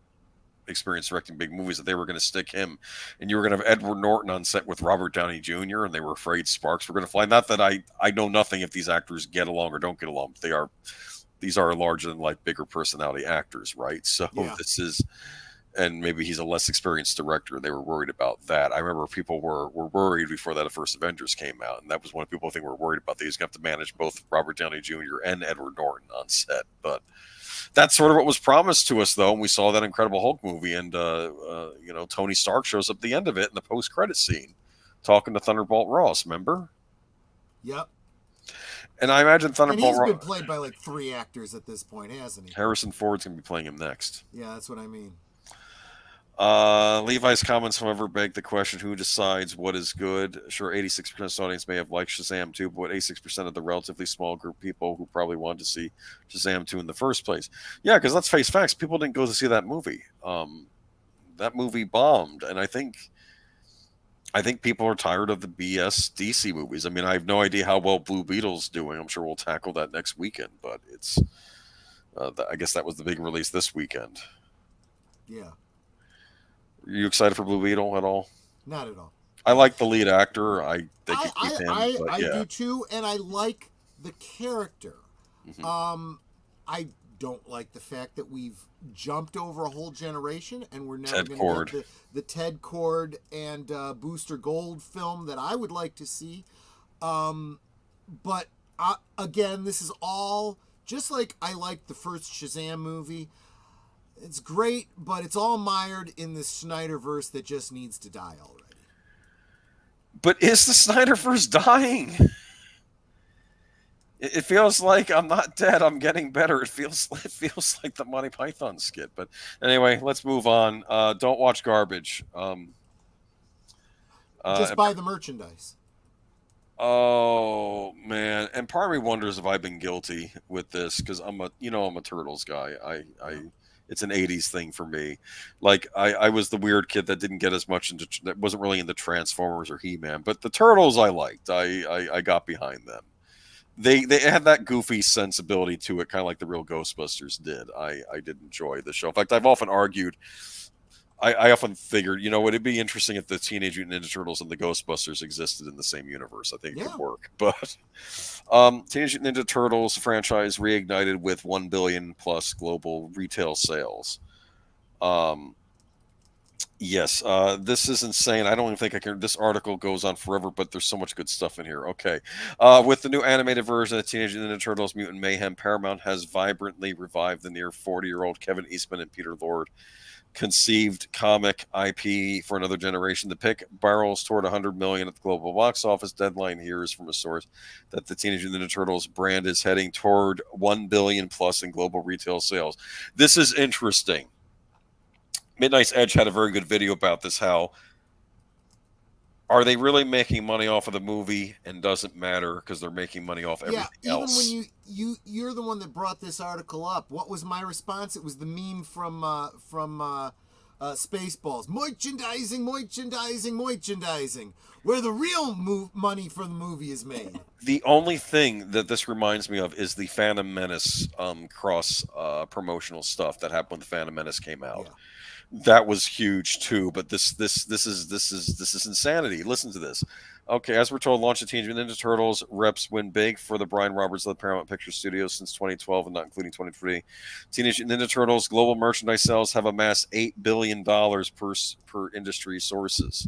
experience directing big movies, that they were going to stick him, and you were going to have Edward Norton on set with Robert Downey Jr., and they were afraid sparks were going to fly. Not that I know nothing if these actors get along or don't get along, but these are larger than life, bigger personality actors, right? So this is, and maybe he's a less experienced director. They were worried about that. I remember people were worried before that first Avengers came out, and that was one of people I think were worried about. They was going to have to manage both Robert Downey Jr. and Edward Norton on set. But that's sort of what was promised to us, though, and we saw that Incredible Hulk movie, and Tony Stark shows up at the end of it in the post-credit scene, talking to Thunderbolt Ross. Remember? Yep. And I imagine Thunderbolt Ross. He's been played by like 3 actors at this point, hasn't he? Harrison Ford's going to be playing him next. Yeah, that's what I mean. Levi's comments, however, beg the question: who decides what is good? Sure, 86% of the audience may have liked Shazam 2, but 86% of the relatively small group of people who probably wanted to see Shazam 2 in the first place. Yeah, because let's face facts, people didn't go to see that movie. That movie bombed, and I think people are tired of the BS DC movies. I mean, I have no idea how well Blue Beetle's doing. I'm sure we'll tackle that next weekend, but it's I guess that was the big release this weekend. Yeah. Are you excited for Blue Beetle at all? Not at all. I like the lead actor. I think I do too, and I like the character. Mm-hmm. I don't like the fact that we've jumped over a whole generation and we're now going to get the Ted Cord and Booster Gold film that I would like to see. But again, this is all just like I liked the first Shazam movie. It's great, but it's all mired in the Snyderverse that just needs to die already. But is the Snyderverse dying? It feels like I'm not dead. I'm getting better. It feels like the Monty Python skit. But anyway, let's move on. Don't watch garbage. Just buy the merchandise. Oh man! And part of me wonders if I've been guilty with this because I'm a Turtles guy. It's an 80s thing for me. Like I was the weird kid that didn't get as much that wasn't really into Transformers or He-Man, but the Turtles I liked. I got behind them. They had that goofy sensibility to it, kind of like the real Ghostbusters did. I did enjoy the show. In fact, I've often argued, I often figured, it'd be interesting if the Teenage Mutant Ninja Turtles and the Ghostbusters existed in the same universe. I think it could work. But Teenage Mutant Ninja Turtles franchise reignited with 1 billion plus global retail sales. Yes, this is insane. I don't even think I can. This article goes on forever, but there's so much good stuff in here. Okay. With the new animated version of Teenage Ninja Turtles Mutant Mayhem, Paramount has vibrantly revived the near 40-year-old Kevin Eastman and Peter Lord conceived comic IP for another generation. The pick barrels toward 100 million at the global box office. Deadline here is from a source that the Teenage Ninja Turtles brand is heading toward 1 billion plus in global retail sales. This is interesting. Midnight's Edge had a very good video about this. How are they really making money off of the movie and doesn't matter because they're making money off everything else? Even when you're the one that brought this article up, what was my response? It was the meme from Spaceballs. Merchandising, where the real money for the movie is made. The only thing that this reminds me of is the Phantom Menace cross promotional stuff that happened when the Phantom Menace came out. Yeah. That was huge too, but this is insanity. Listen to this. Okay, as we're told, launch of Teenage Mutant Ninja Turtles reps win big for the Brian Roberts-led Paramount Pictures Studios since 2012 and not including 2020. Teenage Mutant Ninja Turtles global merchandise sales have amassed $8 billion per industry sources.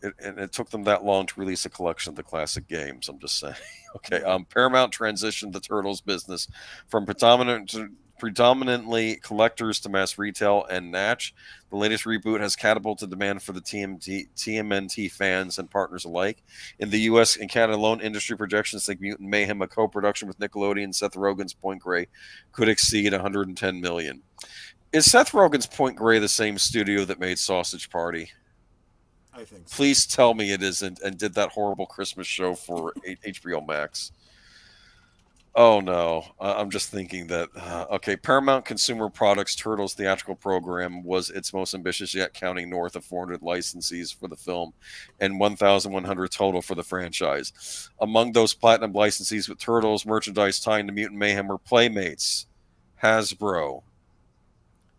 And it took them that long to release a collection of the classic games. I'm just saying. Okay, Paramount transitioned the Turtles business from predominantly collectors to mass retail and Natch. The latest reboot has catapulted demand for the TMNT fans and partners alike. In the U.S. and Canada alone, industry projections think Mutant Mayhem, a co-production with Nickelodeon, Seth Rogen's Point Grey, could exceed 110 million. Is Seth Rogen's Point Grey the same studio that made Sausage Party? I think so. Please tell me it isn't and did that horrible Christmas show for HBO Max. Oh, no. I'm just thinking that, okay, Paramount Consumer Products Turtles theatrical program was its most ambitious yet, counting north of 400 licensees for the film and 1,100 total for the franchise. Among those platinum licensees with Turtles merchandise tying to Mutant Mayhem were Playmates, Hasbro.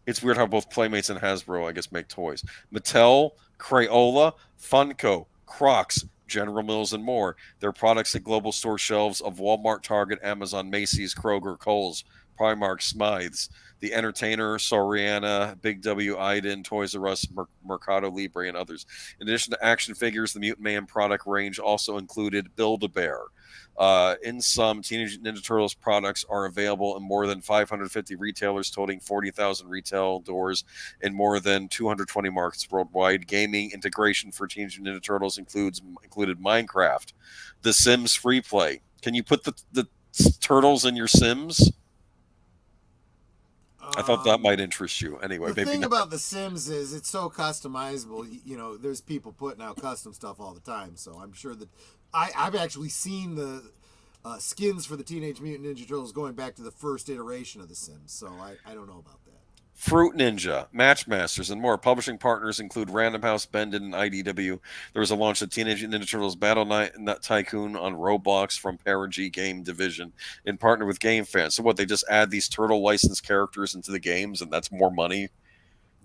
It's weird how both Playmates and Hasbro, I guess, make toys. Mattel, Crayola, Funko, Crocs, General Mills, and more. Their products at global store shelves of Walmart, Target, Amazon, Macy's, Kroger, Kohl's, Primark, Smythe's, The Entertainer, Soriana, Big W, Iden, Toys R Us, Mercado Libre, and others. In addition to action figures, the Mutant Mayhem product range also included Build-A-Bear. In sum, Teenage Ninja Turtles products are available in more than 550 retailers, totaling 40,000 retail doors in more than 220 markets worldwide. Gaming integration for Teenage Ninja Turtles included Minecraft, The Sims Free Play. Can you put the Turtles in your Sims? I thought that might interest you. Anyway, the thing about The Sims is it's so customizable. You know, there's people putting out custom stuff all the time, so I'm sure that I've actually seen the skins for the Teenage Mutant Ninja Turtles going back to the first iteration of The Sims, so I don't know about that. Fruit Ninja, Matchmasters, and more. Publishing partners include Random House, Bendit, and IDW. There was a launch of Teenage Ninja Turtles Battle Nut Tycoon on Roblox from Perigee Game Division in partner with Game Fans. So what, they just add these turtle licensed characters into the games, and that's more money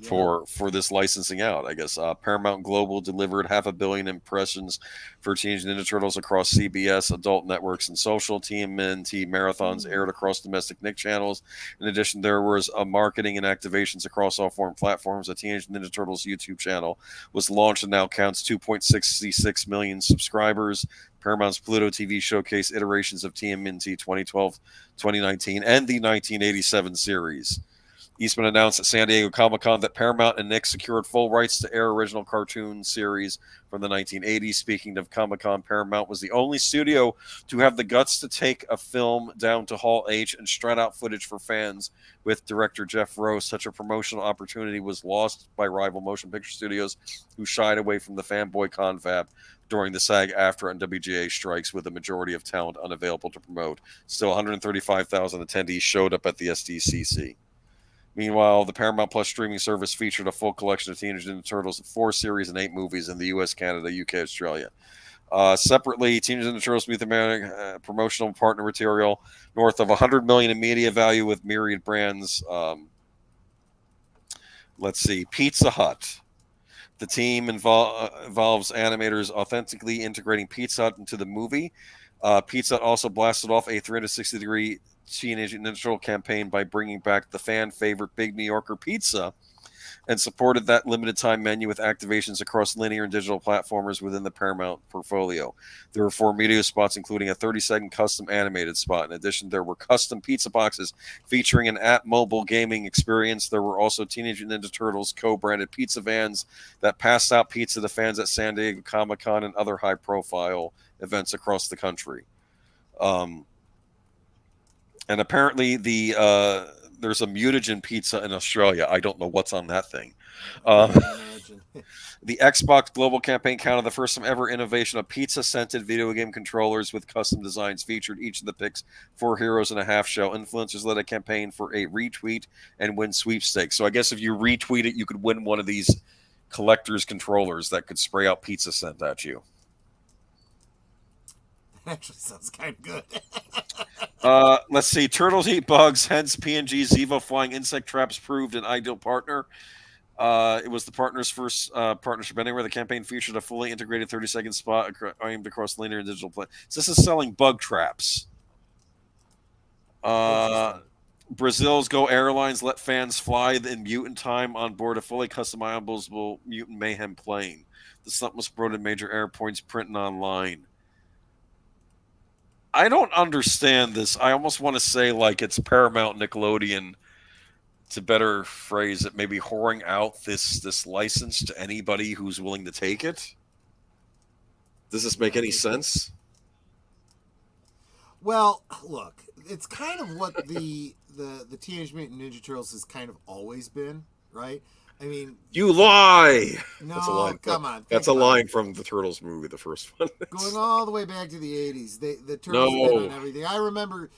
for this licensing out, I guess. Paramount Global delivered 500 million impressions for Teenage Ninja Turtles across CBS, adult networks, and social. TMNT marathons aired across domestic Nick channels. In addition, there was marketing and activations across all foreign platforms. The Teenage Ninja Turtles YouTube channel was launched and now counts 2.66 million subscribers. Paramount's Pluto TV showcased iterations of TMNT 2012, 2019, and the 1987 series. Eastman announced at San Diego Comic-Con that Paramount and Nick secured full rights to air original cartoon series from the 1980s. Speaking of Comic-Con, Paramount was the only studio to have the guts to take a film down to Hall H and strut out footage for fans with director Jeff Rose. Such a promotional opportunity was lost by rival motion picture studios who shied away from the fanboy confab during the SAG-AFTRA and WGA strikes, with the majority of talent unavailable to promote. Still, 135,000 attendees showed up at the SDCC. Meanwhile, the Paramount Plus streaming service featured a full collection of Teenage Ninja Turtles, 4 series and 8 movies in the US, Canada, UK, Australia. Separately, Teenage Ninja Turtles Mutant Mayhem promotional partner material, north of $100 million in media value with myriad brands. Let's see, Pizza Hut. The team involves animators authentically integrating Pizza Hut into the movie. Pizza Hut also blasted off a 360-degree Teenage Ninja Turtle campaign by bringing back the fan favorite Big New Yorker pizza and supported that limited time menu with activations across linear and digital platformers within the Paramount portfolio. There were 4 media spots, including a 30-second custom animated spot. In addition, there were custom pizza boxes featuring an app-mobile gaming experience. There were also Teenage Ninja Turtles co-branded pizza vans that passed out pizza to fans at San Diego Comic-Con and other high-profile events across the country. And apparently there's a mutagen pizza in Australia. I don't know what's on that thing. The Xbox Global Campaign counted the first time ever innovation of pizza-scented video game controllers with custom designs featured each of the picks 4 Heroes and a Half show. Influencers led a campaign for a retweet and win sweepstakes. So I guess if you retweet it, you could win one of these collector's controllers that could spray out pizza scent at you. Actually sounds kind of good. Let's see. Turtles eat bugs, hence PNG's Zevo flying insect traps proved an ideal partner. It was the partner's first partnership anywhere. The campaign featured a fully integrated 30-second spot aimed across linear and digital play. So this is selling bug traps. Brazil's Go Airlines let fans fly in mutant time on board a fully customizable Mutant Mayhem plane. The stunt was promoted in major airports, print and online. I don't understand this. I almost want to say like it's Paramount Nickelodeon, to better phrase it, maybe whoring out this license to anybody who's willing to take it. Does this make any sense? Well, look, it's kind of what the Teenage Mutant Ninja Turtles has kind of always been, right? I mean, you lie. No, that's a line. Come on. That's a line from the Turtles movie, the first one. Going all the way back to the 80s. The Turtles been on everything. I remember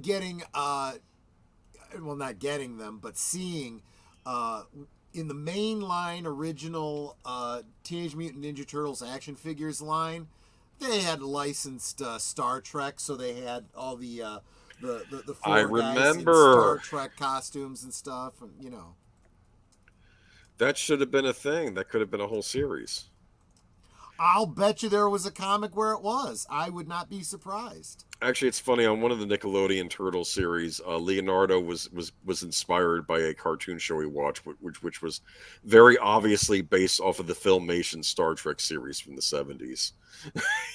getting, well, not getting them, but seeing in the mainline original Teenage Mutant Ninja Turtles action figures line, they had licensed Star Trek, so they had all the four guys in Star Trek costumes and stuff, and you know. That should have been a thing. That could have been a whole series. I'll bet you there was a comic where it was. I would not be surprised. Actually, it's funny. On one of the Nickelodeon Turtle series, Leonardo was inspired by a cartoon show he watched, which was very obviously based off of the Filmation Star Trek series from the 70s.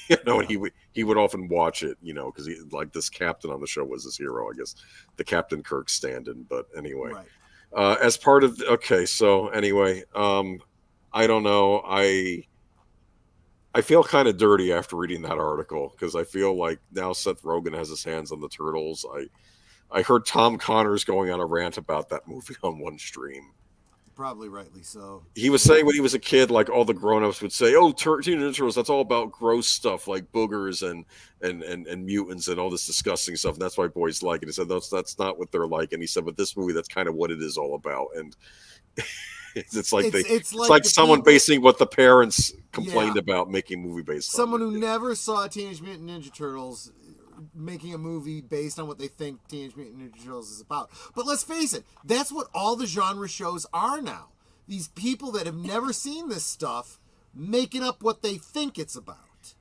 You know, and he would often watch it, you know, because he like this captain on the show was his hero, I guess, the Captain Kirk stand-in. But anyway. Right. As part of so anyway, I don't know. I feel kind of dirty after reading that article because I feel like now Seth Rogen has his hands on the Turtles. I heard Tom Connors going on a rant about that movie on one stream. Probably rightly so. He was saying when he was a kid, like all the grown-ups would say, "Oh, Teenage Ninja Turtles, that's all about gross stuff like boogers and mutants and all this disgusting stuff, and that's why boys like it." He said, "That's not what they're like." And he said, "But this movie, that's kind of what it is all about." And it's like someone basing what the parents complained about, making a movie based on someone who never saw Teenage Mutant Ninja Turtles making a movie based on what they think Teenage Mutant Ninja Turtles is about. But let's face it, that's what all the genre shows are now. These people that have never seen this stuff making up what they think it's about.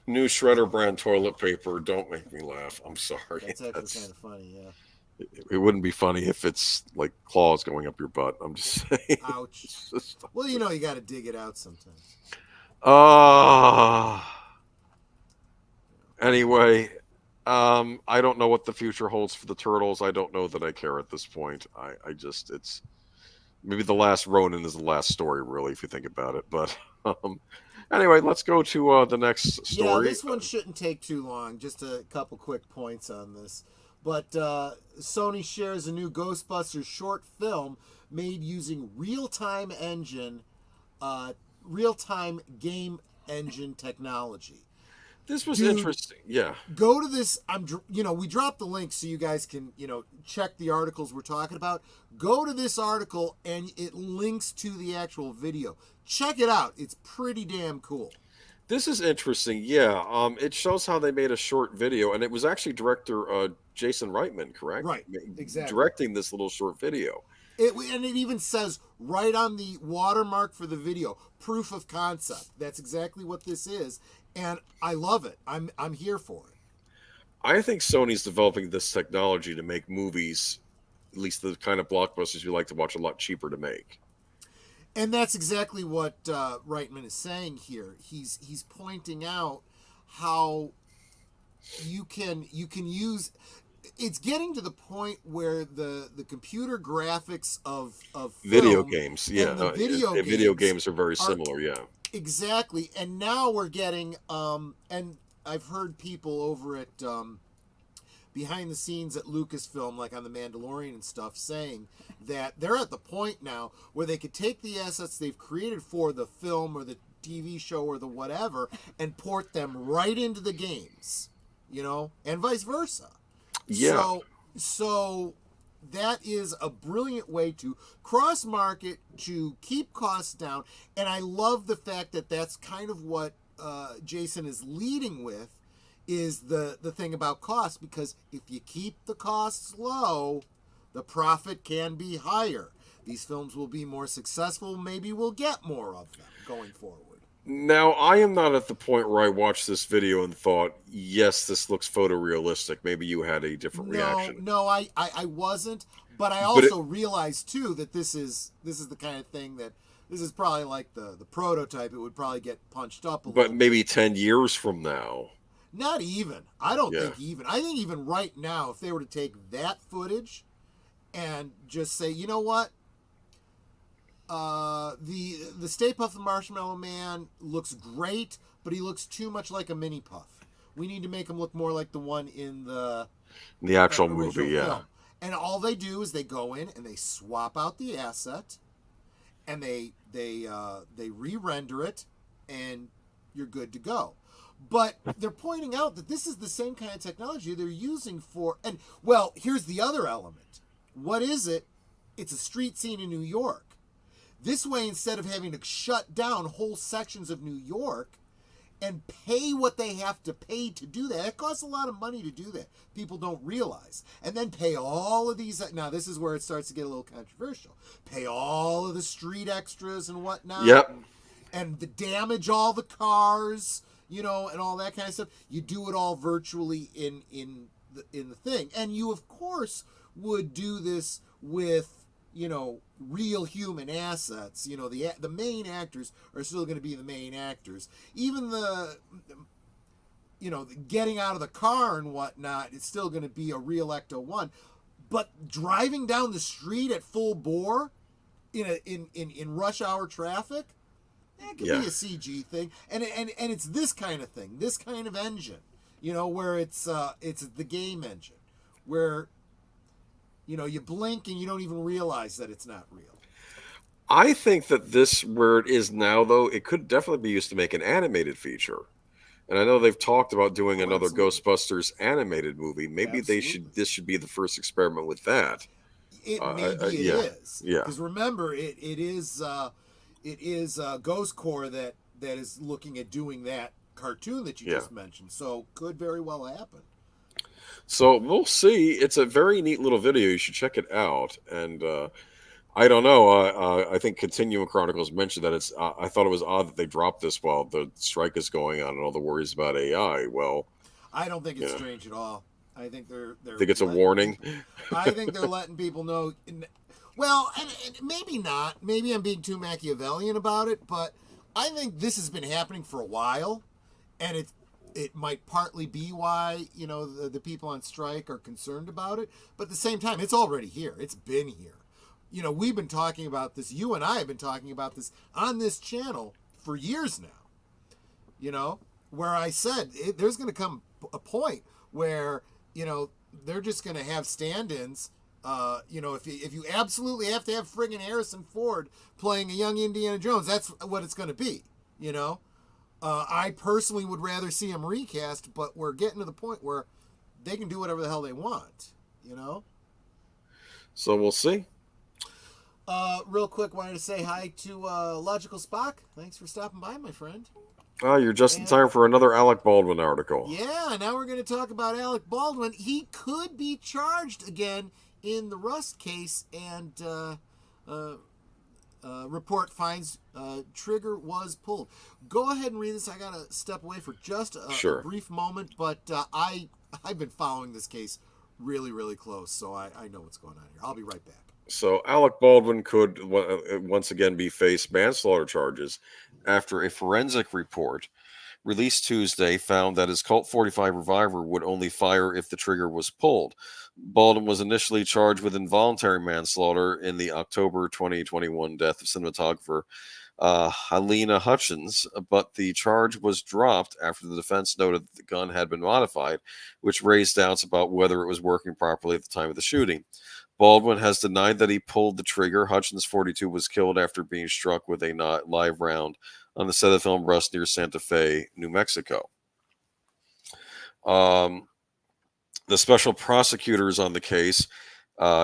New Shredder brand toilet paper. Don't make me laugh. I'm sorry. That's actually kind of funny, yeah. It wouldn't be funny if it's like claws going up your butt. I'm just saying. Ouch. Well, you got to dig it out sometimes. Anyway, I don't know what the future holds for the Turtles. I don't know that I care at this point. I just, it's maybe the last Ronin is the last story, really, if you think about it. But anyway, let's go to the next story. Yeah, this one shouldn't take too long. Just a couple quick points on this. But Sony shares a new Ghostbusters short film made using real-time game engine technology. This was interesting. Yeah. Go to this. We dropped the link so you guys can, check the articles we're talking about. Go to this article and it links to the actual video. Check it out. It's pretty damn cool. This is interesting. Yeah. It shows how they made a short video, and it was actually director Jason Reitman, correct? Right. Exactly. Directing this little short video. And it even says right on the watermark for the video, proof of concept. That's exactly what this is. And I love it. I'm here for it. I think Sony's developing this technology to make movies, at least the kind of blockbusters we like to watch, a lot cheaper to make. And that's exactly what Reitman is saying here. He's pointing out how you can use. It's getting to the point where the computer graphics of video games, yeah, video games are very similar, yeah. Exactly, and now we're getting, and I've heard people over at behind the scenes at Lucasfilm, like on The Mandalorian and stuff, saying that they're at the point now where they could take the assets they've created for the film or the TV show or the whatever and port them right into the games, and vice versa. Yeah. So that is a brilliant way to cross-market, to keep costs down. And I love the fact that that's kind of what Jason is leading with, is the thing about cost. Because if you keep the costs low, the profit can be higher. These films will be more successful. Maybe we'll get more of them going forward. Now, I am not at the point where I watched this video and thought, yes, this looks photorealistic. Maybe you had a different reaction. No, I wasn't. But I also realized, too, that this is the kind of thing that, this is probably like the prototype. It would probably get punched up a little bit. But maybe 10 years from now. Not even. I don't think even. I think even right now, if they were to take that footage and just say, you know what? The Stay Puft the Marshmallow Man looks great, but he looks too much like a mini Puff. We need to make him look more like the one in the actual movie, yeah. Film. And all they do is they go in and they swap out the asset, and they re-render it, and you're good to go. But they're pointing out that this is the same kind of technology they're using for, and well, here's the other element. What is it? It's a street scene in New York. This way, instead of having to shut down whole sections of New York and pay what they have to pay to do that, it costs a lot of money to do that. People don't realize. And then pay all of these. Now, this is where it starts to get a little controversial. Pay all of the street extras and whatnot. Yep. And the damage all the cars, and all that kind of stuff. You do it all virtually in the thing. And you, of course, would do this with, real human assets. The main actors are still going to be the main actors. Even the getting out of the car and whatnot, it's still going to be a real Ecto-1. But driving down the street at full bore in rush hour traffic, that could be a CG thing. And it's this kind of thing, this kind of engine, where it's the game engine. where, you know, you blink and you don't even realize that it's not real. I think that this, where it is now, though, it could definitely be used to make an animated feature. And I know they've talked about doing another Ghostbusters animated movie. Maybe this should be the first experiment with that. Maybe it is. Yeah. Because remember, it is Ghost Corps that is looking at doing that cartoon that you just mentioned. So could very well happen. So we'll see. It's a very neat little video. You should check it out. And I don't know. I think Continuum Chronicles mentioned that it's. I thought it was odd that they dropped this while the strike is going on and all the worries about AI. Well, I don't think it's strange at all. I think they're think it's a warning. I think they're letting people know. Well, and maybe not. Maybe I'm being too Machiavellian about it, but I think this has been happening for a while, and it might partly be why, you know, the people on strike are concerned about it. But at the same time, it's already here. It's been here. You know, we've been talking about this. You and I have been talking about this on this channel for years now. You know, where I said there's going to come a point where, you know, they're just going to have stand-ins. You know, if you absolutely have to have friggin' Harrison Ford playing a young Indiana Jones, that's what it's going to be. You know, I personally would rather see him recast, but we're getting to the point where they can do whatever the hell they want. You know. So we'll see. Real quick, wanted to say hi to Logical Spock. Thanks for stopping by, my friend. Oh, you're just in time for another Alec Baldwin article. Yeah, now we're going to talk about Alec Baldwin. He could be charged again in the Rust case, and report finds trigger was pulled. Go ahead and read this. I got to step away for just a brief moment, but I've been following this case really, really close, so I know what's going on here. I'll be right back. So Alec Baldwin could once again be faced manslaughter charges after a forensic report released Tuesday found that his Colt 45 revolver would only fire if the trigger was pulled. Baldwin was initially charged with involuntary manslaughter in the October 2021 death of cinematographer Helena Hutchins, but the charge was dropped after the defense noted that the gun had been modified, which raised doubts about whether it was working properly at the time of the shooting. Baldwin has denied that he pulled the trigger. Hutchins, 42, was killed after being struck with a live round on the set of the film Rust near Santa Fe, New Mexico. The special prosecutors on the case,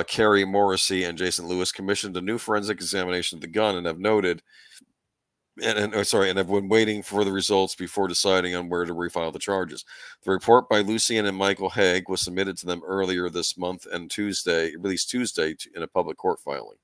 Kerry Morrissey and Jason Lewis, commissioned a new forensic examination of the gun and have noted and have been waiting for the results before deciding on where to refile the charges. The report by Lucian and Michael Haig was submitted to them earlier this month and released Tuesday in a public court filing.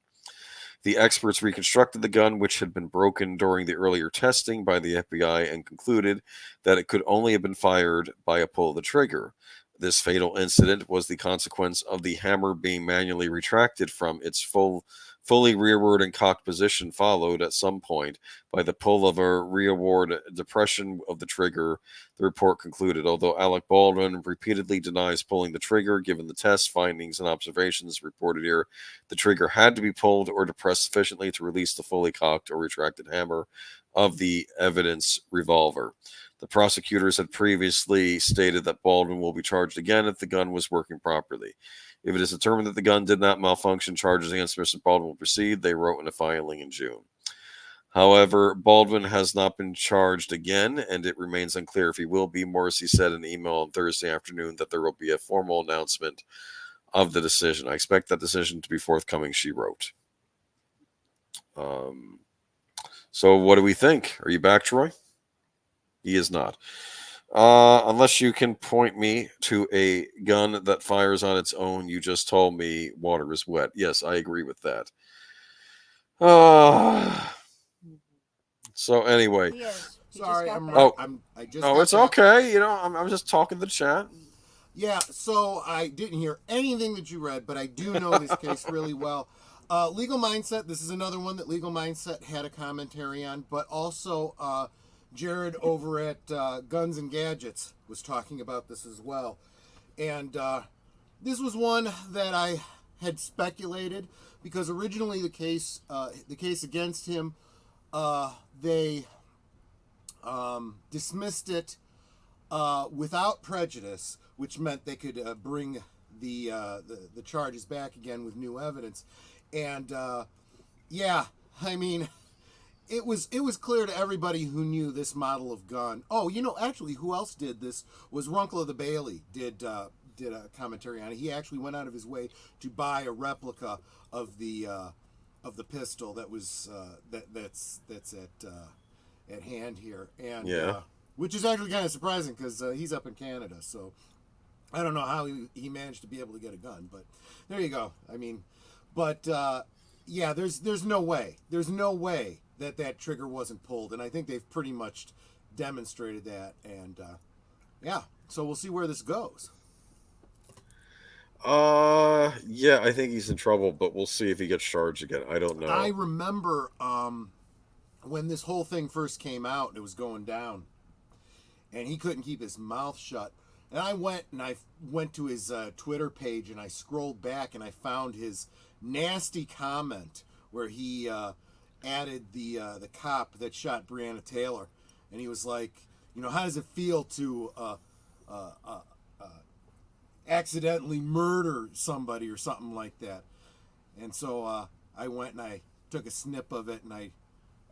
The experts reconstructed the gun, which had been broken during the earlier testing by the FBI, and concluded that it could only have been fired by a pull of the trigger. This fatal incident was the consequence of the hammer being manually retracted from its fully rearward and cocked position, followed at some point by the pull of a rearward depression of the trigger, the report concluded. Although Alec Baldwin repeatedly denies pulling the trigger, given the test findings and observations reported here, the trigger had to be pulled or depressed sufficiently to release the fully cocked or retracted hammer of the evidence revolver. The prosecutors had previously stated that Baldwin will be charged again if the gun was working properly. If it is determined that the gun did not malfunction, charges against Mr. Baldwin will proceed, they wrote in a filing in June. However, Baldwin has not been charged again, and it remains unclear if he will be. Morrissey said in an email on Thursday afternoon that there will be a formal announcement of the decision. I expect that decision to be forthcoming, she wrote. So what do we think? Are you back, Troy? He is not. Unless you can point me to a gun that fires on its own, you just told me water is wet. Yes, I agree with that. So anyway. Sorry, it's okay. You know, I'm just talking to the chat. Yeah, so I didn't hear anything that you read, but I do know this case really well. Legal Mindset, this is another one that Legal Mindset had a commentary on, but also Jared over at Guns and Gadgets was talking about this as well. And this was one that I had speculated because originally the case against him, they dismissed it without prejudice, which meant they could bring the charges back again with new evidence, and yeah, I mean, it was clear to everybody who knew this model of gun. Oh, actually, who else did this was Runkle of the Bailey did a commentary on it. He actually went out of his way to buy a replica of the pistol that was that's at hand here, and which is actually kind of surprising because he's up in Canada, so I don't know how he managed to be able to get a gun, but there you go. I mean, but yeah, there's no way that trigger wasn't pulled, and I think they've pretty much demonstrated that, and yeah, so we'll see where this goes. Yeah, I think he's in trouble, but we'll see if he gets charged again. I don't know. I remember when this whole thing first came out and it was going down, and he couldn't keep his mouth shut. And I went to his Twitter page and I scrolled back and I found his nasty comment where he added the cop that shot Breonna Taylor, and he was like, how does it feel to accidentally murder somebody or something like that? And so I went and I took a snip of it and I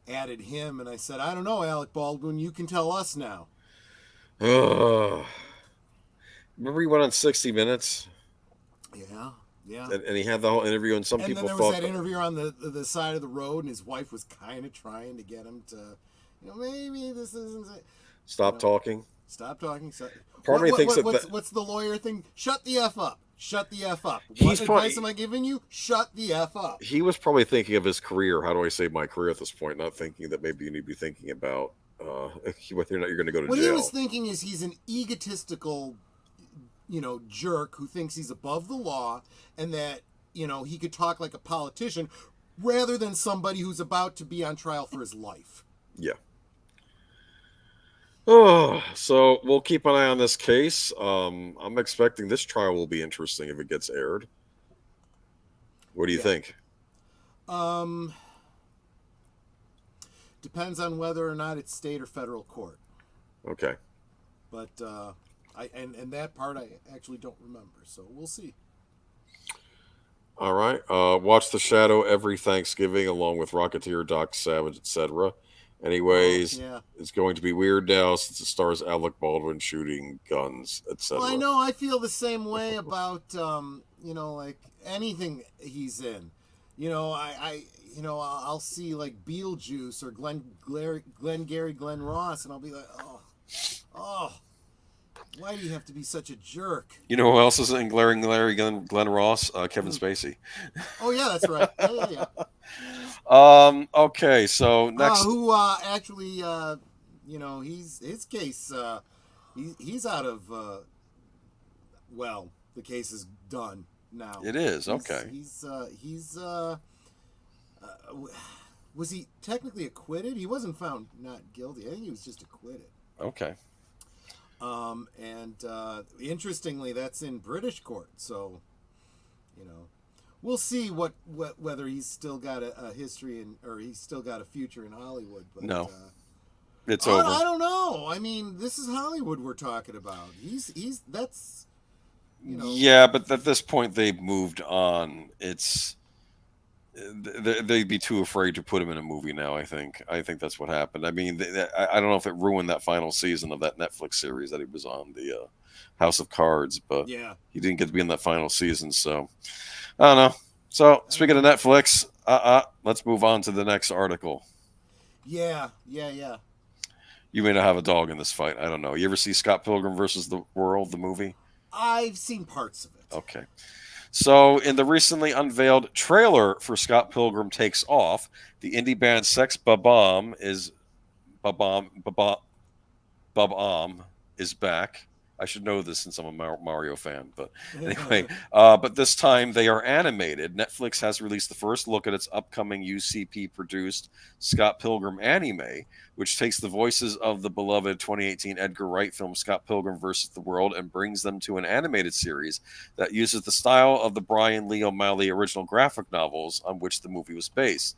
added him and I said, I don't know, Alec Baldwin, you can tell us now. Remember he went on 60 Minutes? Yeah. And he had the whole interview, and people then there was that interview on the side of the road, and his wife was kind of trying to get him to, maybe this isn't. Stop talking. Stop talking. Part of me thinks what's the lawyer thing? Shut the F up. Shut the F up. What advice am I giving you? Shut the F up. He was probably thinking of his career. How do I save my career at this point? Not thinking that maybe you need to be thinking about whether or not you're going to go to jail. What he was thinking is he's an egotistical, jerk who thinks he's above the law and that, he could talk like a politician rather than somebody who's about to be on trial for his life. Yeah. Oh, so we'll keep an eye on this case. I'm expecting this trial will be interesting if it gets aired. What do you think? Depends on whether or not it's state or federal court. Okay. But and that part I actually don't remember, so we'll see. All right. Watch The Shadow every Thanksgiving along with Rocketeer, Doc Savage, etc. Anyways, It's going to be weird now since it stars Alec Baldwin shooting guns, etc. Well, I know I feel the same way about like anything he's in. I'll see like Beetlejuice or Glenn Ross, and I'll be like, oh, why do you have to be such a jerk? You know who else is in Glenn Ross? Kevin Spacey. Oh yeah, that's right. Yeah. Okay, so next. Who actually, his case, he's out of. The case is done now. It is okay. He's was he technically acquitted? He wasn't found not guilty. I think he was just acquitted. Okay. And interestingly, that's in British court. So, we'll see whether he's still got a history or he's still got a future in Hollywood. But, no, it's over. I don't know. I mean, this is Hollywood we're talking about. That's. Yeah, but at this point they've moved on. They'd be too afraid to put him in a movie now. I think that's what happened. I mean, I don't know if it ruined that final season of that Netflix series that he was on, the House of Cards, but he didn't get to be in that final season. So I don't know. So speaking of Netflix, let's move on to the next article. Yeah. You may not have a dog in this fight. I don't know. You ever see Scott Pilgrim versus the World, the movie? I've seen parts of it. Okay. So, in the recently unveiled trailer for Scott Pilgrim Takes Off, the indie band Sex Bob-omb is back. I should know this since I'm a Mario fan, but anyway. But this time they are animated. Netflix has released the first look at its upcoming UCP-produced Scott Pilgrim anime, which takes the voices of the beloved 2018 Edgar Wright film Scott Pilgrim vs. the World and brings them to an animated series that uses the style of the Brian Lee O'Malley original graphic novels on which the movie was based.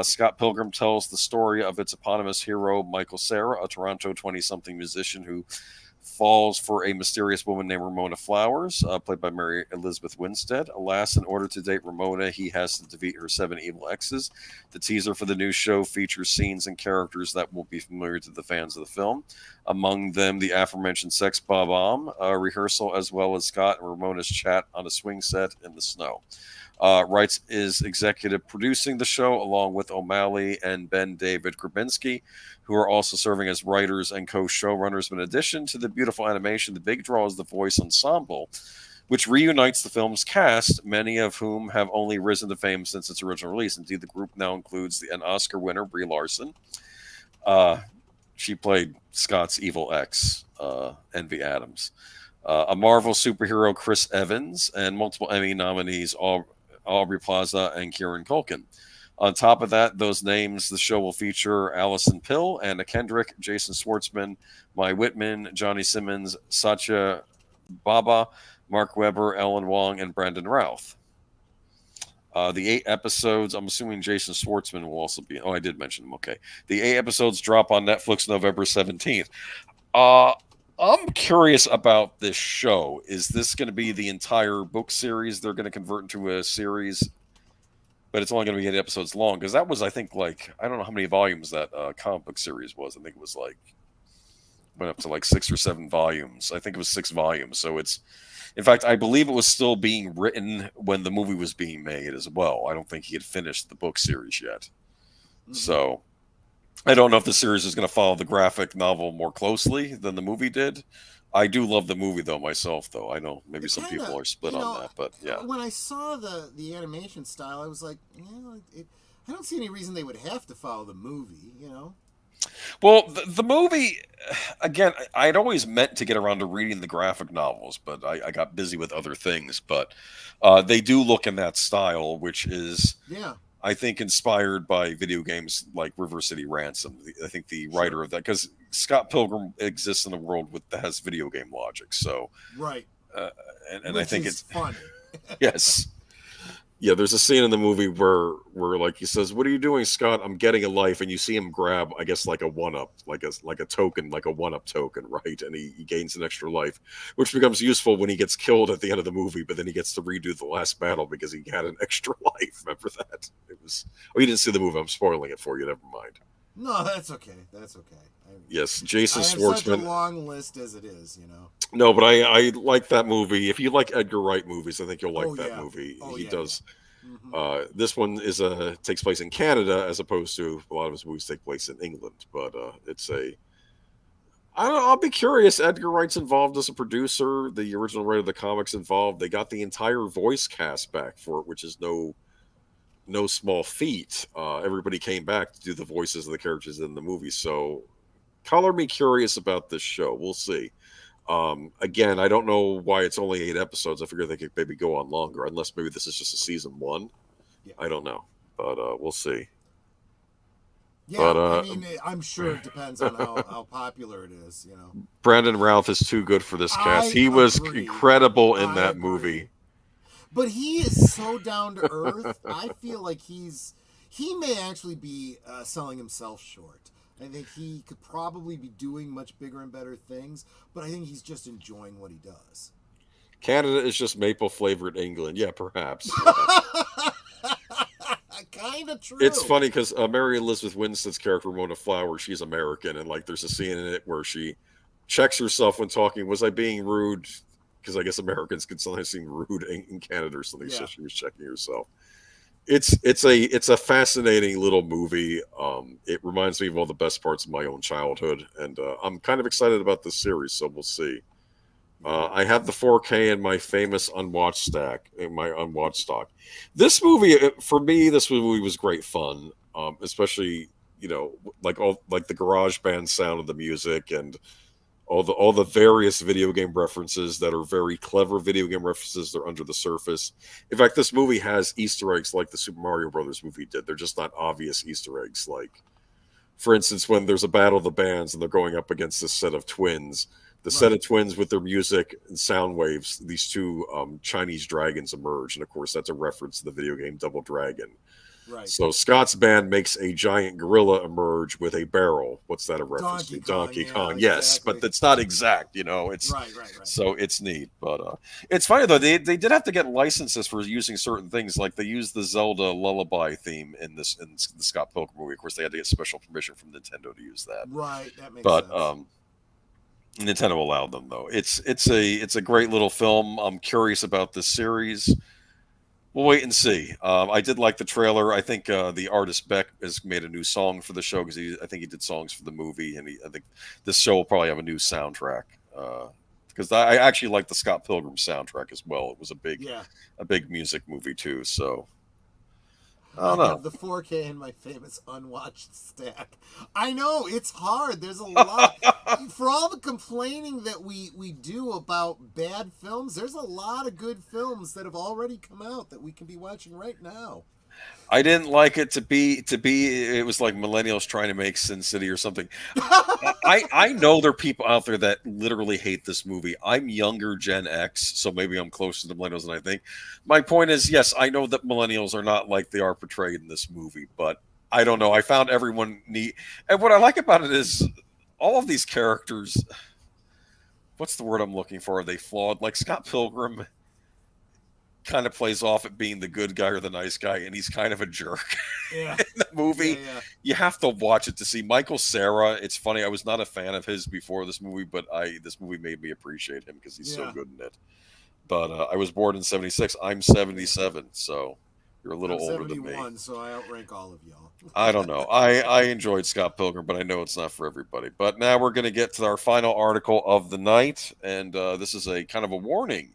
Scott Pilgrim tells the story of its eponymous hero, Michael Cera, a Toronto 20-something musician who falls for a mysterious woman named Ramona Flowers, played by Mary Elizabeth Winstead. Alas, in order to date Ramona, he has to defeat her 7 evil exes. The teaser for the new show features scenes and characters that will be familiar to the fans of the film. Among them, the aforementioned sex bomb rehearsal, as well as Scott and Ramona's chat on a swing set in the snow. Wrights is executive producing the show along with O'Malley and Ben David Grabinski, who are also serving as writers and co-showrunners. In addition to the beautiful animation, the big draw is the voice ensemble, which reunites the film's cast, many of whom have only risen to fame since its original release. Indeed, the group now includes an Oscar winner, Brie Larson. She played Scott's evil ex, Envy Adams. A Marvel superhero, Chris Evans, and multiple Emmy nominees, Aubrey Plaza and Kieran Culkin. On top of that, those names, the show will feature Allison Pill, Anna Kendrick, Jason Schwartzman, Mai Whitman, Johnny Simmons, Satya Baba, Mark Webber, Ellen Wong, and Brandon Routh. The 8 episodes, I'm assuming Jason Schwartzman will also be. Oh, I did mention him. Okay. The 8 episodes drop on Netflix November 17th. I'm curious about this show. Is this going to be the entire book series they're going to convert into a series? But it's only going to be 8 episodes long, because that was, I think, like, I don't know how many volumes that comic book series was. I think it was like, went up to like 6 or 7 volumes. I think it was 6 volumes. So it's, in fact, I believe it was still being written when the movie was being made as well. I don't think he had finished the book series yet. Mm-hmm. So I don't know if the series is going to follow the graphic novel more closely than the movie did. I do love the movie, though, myself, though. I know maybe some people are split on that, but yeah. When I saw the animation style, I was like, I don't see any reason they would have to follow the movie, you know? Well, the movie, again, I'd always meant to get around to reading the graphic novels, but I got busy with other things. But they do look in that style, which is, I think, inspired by video games like River City Ransom. I think the writer of that, because Scott Pilgrim exists in a world that has video game logic. So right, and I think it's funny. Yes. Yeah, there's a scene in the movie where like he says, "What are you doing, Scott? I'm getting a life," and you see him grab, I guess, like a 1-up, like a token, like a 1-up token, right? And he gains an extra life, which becomes useful when he gets killed at the end of the movie. But then he gets to redo the last battle because he had an extra life. Remember that? It was. Oh, you didn't see the movie. I'm spoiling it for you. Never mind. No, that's okay. That's okay. Yes, Jason Schwartzman. I have such a long list as it is, you know. No, but I like that movie. If you like Edgar Wright movies, I think you'll like that movie. He does. Yeah. Mm-hmm. This one is takes place in Canada as opposed to a lot of his movies take place in England. But it's a. I don't know. I'll be curious. Edgar Wright's involved as a producer. The original writer of the comics involved. They got the entire voice cast back for it, which is no small feat. Everybody came back to do the voices of the characters in the movie. So, color me curious about this show. We'll see. Again, I don't know why it's only 8 episodes. I figure they could maybe go on longer, unless maybe this is just a season 1. Yeah. I don't know, but we'll see. Yeah, but, I mean, I'm sure it depends on how popular it is. You know, Brandon Routh is too good for this cast. He was incredible in that movie. But he is so down to earth. I feel like he may actually be selling himself short. I think he could probably be doing much bigger and better things, but I think he's just enjoying what he does. Canada is just maple flavored England. Yeah, perhaps. Kind of true. It's funny because Mary Elizabeth Winstead's character, Ramona Flowers, she's American, and like there's a scene in it where she checks herself when talking. Was I being rude? Because I guess Americans can sometimes seem rude in Canada or something. Yeah. So she was checking herself. It's a fascinating little movie. It reminds me of all the best parts of my own childhood, and I'm kind of excited about this series. So we'll see. I have the 4K in my famous unwatched stack, in my unwatched stock. This movie, for me, this movie was great fun. Especially, like the garage band sound of the music and all the various video game references that are very clever video game references. They're under the surface. In fact, this movie has Easter eggs like the Super Mario Brothers movie did. They're just not obvious Easter eggs. Like, for instance, when there's a battle of the bands and they're going up against this set of twins, set of twins with their music and sound waves, these 2 Chinese dragons emerge. And of course, that's a reference to the video game Double Dragon. Right. So Scott's band makes a giant gorilla emerge with a barrel. What's that a reference to? Donkey Kong. Yes, exactly. but it's not exact. It's right. So it's neat. But it's funny though. They did have to get licenses for using certain things. Like they used the Zelda lullaby theme in the Scott Pilgrim movie. Of course, they had to get special permission from Nintendo to use that. Right. That makes But sense. Nintendo allowed them though. It's a great little film. I'm curious about this series. We'll wait and see. I did like the trailer. I think the artist Beck has made a new song for the show because I think he did songs for the movie, and I think this show will probably have a new soundtrack. Because I actually like the Scott Pilgrim soundtrack as well. It was a big music movie too. So I don't know. have the 4K in my famous unwatched stack. I know it's hard. There's a lot. For all the complaining that we do about bad films, there's a lot of good films that have already come out that we can be watching right now. I didn't like it to be. It was like millennials trying to make Sin City or something. I know there are people out there that literally hate this movie. I'm younger Gen X, so maybe I'm closer to millennials than I think. My point is, yes, I know that millennials are not like they are portrayed in this movie, but I don't know. I found everyone neat, and what I like about it is all of these characters. What's the word I'm looking for? Are they flawed? Like Scott Pilgrim kind of plays off at being the good guy or the nice guy, and he's kind of a jerk in the movie. Yeah. You have to watch it to see. Michael Cera, it's funny, I was not a fan of his before this movie, but this movie made me appreciate him because he's so good in it. But I was born in 76. I'm 77, so you're a little older than me. 71, so I outrank all of y'all. I don't know. I enjoyed Scott Pilgrim, but I know it's not for everybody. But now we're going to get to our final article of the night, and this is a kind of a warning.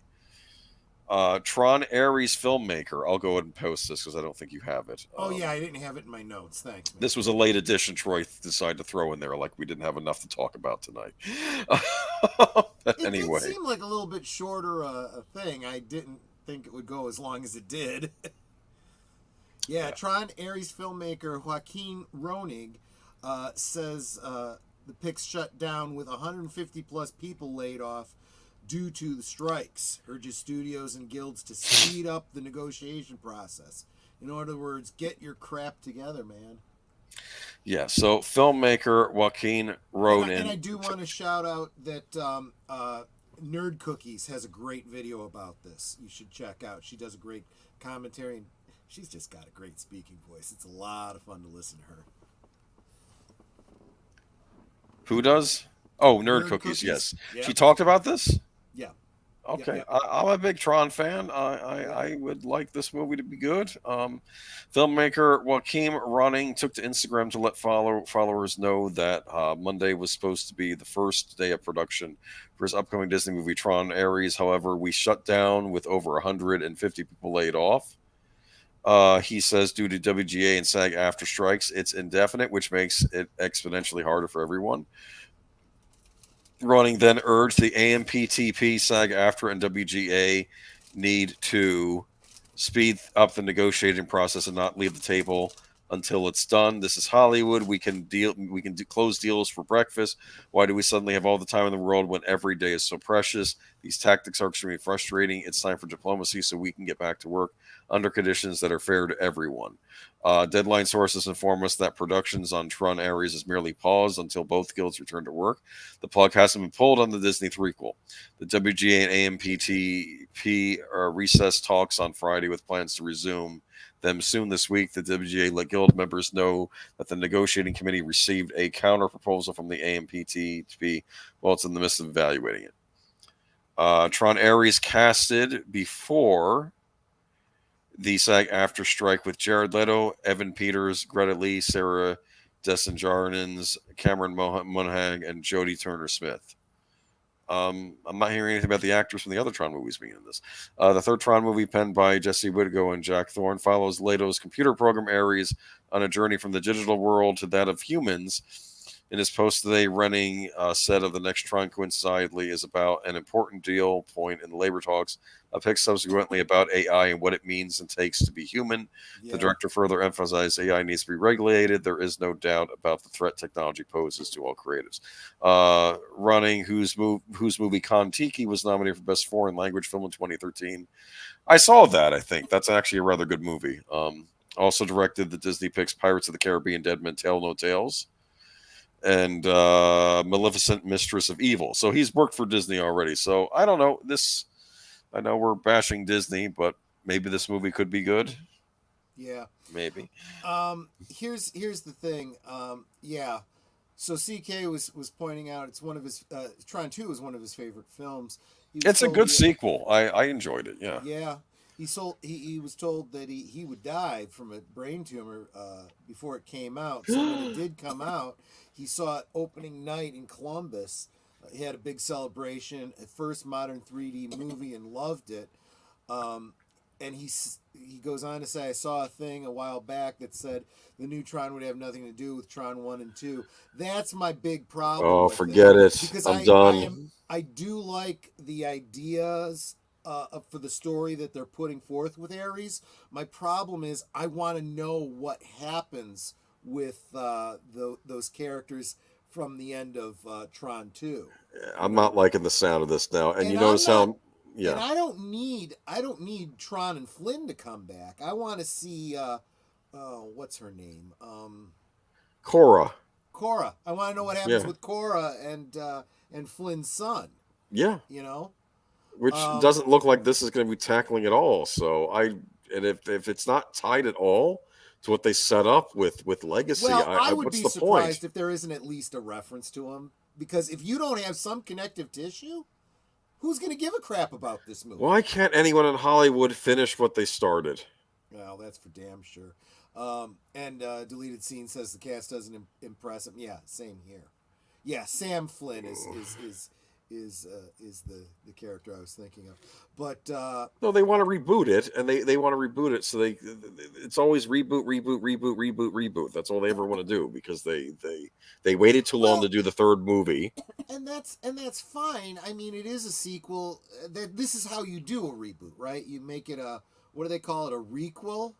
Tron Ares filmmaker. I'll go ahead and post this because I don't think you have it. Oh, yeah, I didn't have it in my notes. Thanks, man. This was a late addition Troy decided to throw in there, like we didn't have enough to talk about tonight. Anyway. It seemed like a little bit shorter a thing. I didn't think it would go as long as it did. Yeah, Tron Ares filmmaker Joaquin Ronig says the pic's shut down with 150 plus people laid off due to the strikes, urges studios and guilds to speed up the negotiation process. In other words, get your crap together, man. Yeah, so filmmaker Joaquin Ronig. And I do want to shout out that Nerd Cookies has a great video about this. You should check out. She does a great commentary, and she's just got a great speaking voice. It's a lot of fun to listen to her. Who does? Oh, Nerd Cookies, yes. Yeah. She talked about this? Yeah. Okay. Yeah. I'm a big Tron fan. I would like this movie to be good. Filmmaker Joaquin Ronig took to Instagram to let followers know that Monday was supposed to be the first day of production for his upcoming Disney movie Tron Ares. However, we shut down with over 150 people laid off. He says due to WGA and SAG after strikes, it's indefinite, which makes it exponentially harder for everyone. Ronig then urged the AMPTP, SAG-AFTRA, and WGA need to speed up the negotiating process and not leave the table until it's done. This is Hollywood. We can close deals for breakfast. Why do we suddenly have all the time in the world when every day is so precious? These tactics are extremely frustrating. It's time for diplomacy so we can get back to work under conditions that are fair to everyone. Deadline sources inform us that productions on Tron Ares is merely paused until both guilds return to work. The plug hasn't been pulled on the Disney threequel. The WGA and AMPTP recessed talks on Friday with plans to resume them soon this week. The WGA let guild members know that the negotiating committee received a counter proposal from the AMPTP while it's in the midst of evaluating it. Tron Ares casted before the SAG after strike with Jared Leto, Evan Peters, Greta Lee, Sarah Desjardins, Cameron Monaghan, and Jodie Turner-Smith. I'm not hearing anything about the actors from the other Tron movies being in this. The third Tron movie, penned by Jesse Whitgo and Jack Thorne, follows Leto's computer program Ares on a journey from the digital world to that of humans. In his post today, Renning said of the next Tron coincidentally is about an important deal point in the labor talks. A pick subsequently about AI and what it means and takes to be human. Yeah. The director further emphasized AI needs to be regulated. There is no doubt about the threat technology poses to all creatives. Running, whose movie Kon-Tiki was nominated for Best Foreign Language Film in 2013. I saw that, I think. That's actually a rather good movie. Also directed the Disney Picks Pirates of the Caribbean, Dead Men Tell No Tales, and Maleficent, Mistress of Evil. So he's worked for Disney already. So I don't know. I know we're bashing Disney, but maybe this movie could be good. Yeah. Maybe. Here's the thing. Yeah. So CK was pointing out it's one of his Tron 2 is one of his favorite films. It's a good sequel. I enjoyed it. Yeah. Yeah. He was told that he would die from a brain tumor before it came out. So when it did come out, he saw it opening night in Columbus. He had a big celebration, a first modern 3D movie, and loved it. And he goes on to say, I saw a thing a while back that said the new Tron would have nothing to do with Tron 1 and 2. That's my big problem. Oh, forget it. Because I'm done. I do like the ideas for the story that they're putting forth with Ares. My problem is I want to know what happens with those characters from the end of Tron 2. I'm not liking the sound of this now. And you notice how... Yeah. And I don't need Tron and Flynn to come back. I want to see what's her name? Cora. I want to know what happens with Cora and Flynn's son. Yeah. You know? Which doesn't look like this is going to be tackling at all. So if it's not tied at all to what they set up with Legacy, well, I would what's be the surprised point? if there isn't at least a reference to him. Because if you don't have some connective tissue, who's going to give a crap about this movie? Why can't anyone in Hollywood finish what they started? Well, that's for damn sure. And Deleted Scene says the cast doesn't impress him. Yeah, same here. Yeah, Sam Flynn is the character I was thinking of. But no, they want to reboot it, and they want to reboot it, so it's always reboot. That's all they ever want to do, because they waited too long to do the third movie. And that's fine. I mean, it is a sequel. This is how you do a reboot, right? You make it what do they call it? A requel,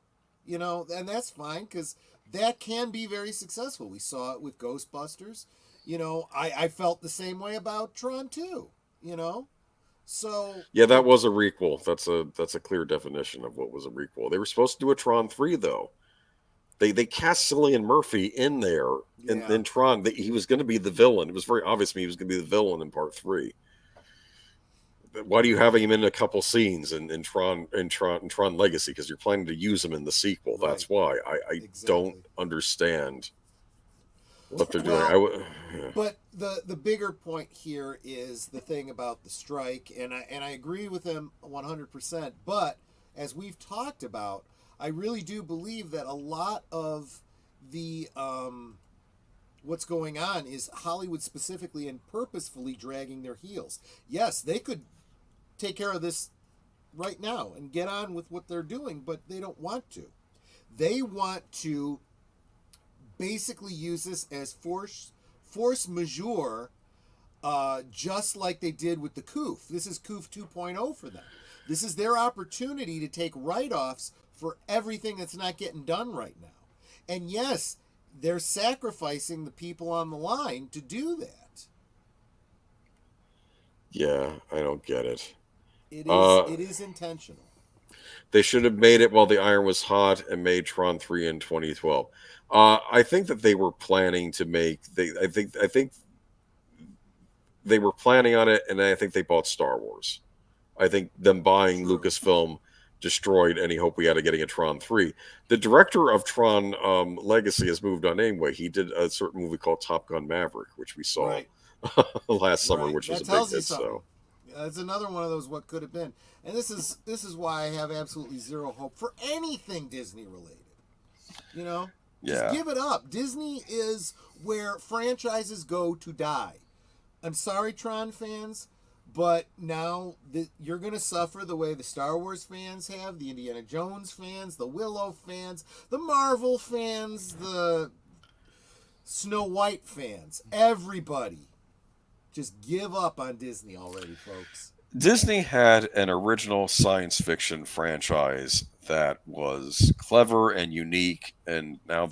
you know, and that's fine, because that can be very successful. We saw it with Ghostbusters. You know, I felt the same way about Tron 2, you know? So yeah, that was a requel. That's a clear definition of what was a requel. They were supposed to do a Tron 3 though. They cast Cillian Murphy in there in Tron. He was going to be the villain. It was very obvious to me he was going to be the villain in part 3. Why do you have him in a couple scenes in Tron Legacy? Because you're planning to use him in the sequel. Right. That's why I don't understand what they're doing. But the bigger point here is the thing about the strike, and I agree with him 100%. But as we've talked about, I really do believe that a lot of the what's going on is Hollywood specifically and purposefully dragging their heels. Yes, they could take care of this right now and get on with what they're doing, but they don't want to. They want to basically use this as force majeure, just like they did with the COOF. This is COOF 2.0 for them. This is their opportunity to take write-offs for everything that's not getting done right now. And yes, they're sacrificing the people on the line to do that. Yeah, I don't get it. It is intentional. They should have made it while the iron was hot and made Tron 3 in 2012. I think that they were planning to make. I think they were planning on it, and I think they bought Star Wars. I think them buying Lucasfilm destroyed any hope we had of getting a Tron 3. The director of Tron Legacy has moved on anyway. He did a certain movie called Top Gun Maverick, which we saw last summer, which was a big hit. So that's another one of those what could have been. And this is why I have absolutely zero hope for anything Disney related. You know? Just give it up. Disney is where franchises go to die. I'm sorry, Tron fans, but now you're going to suffer the way the Star Wars fans have, the Indiana Jones fans, the Willow fans, the Marvel fans, the Snow White fans. Everybody. Just give up on Disney already, folks. Disney had an original science fiction franchise that was clever and unique, and now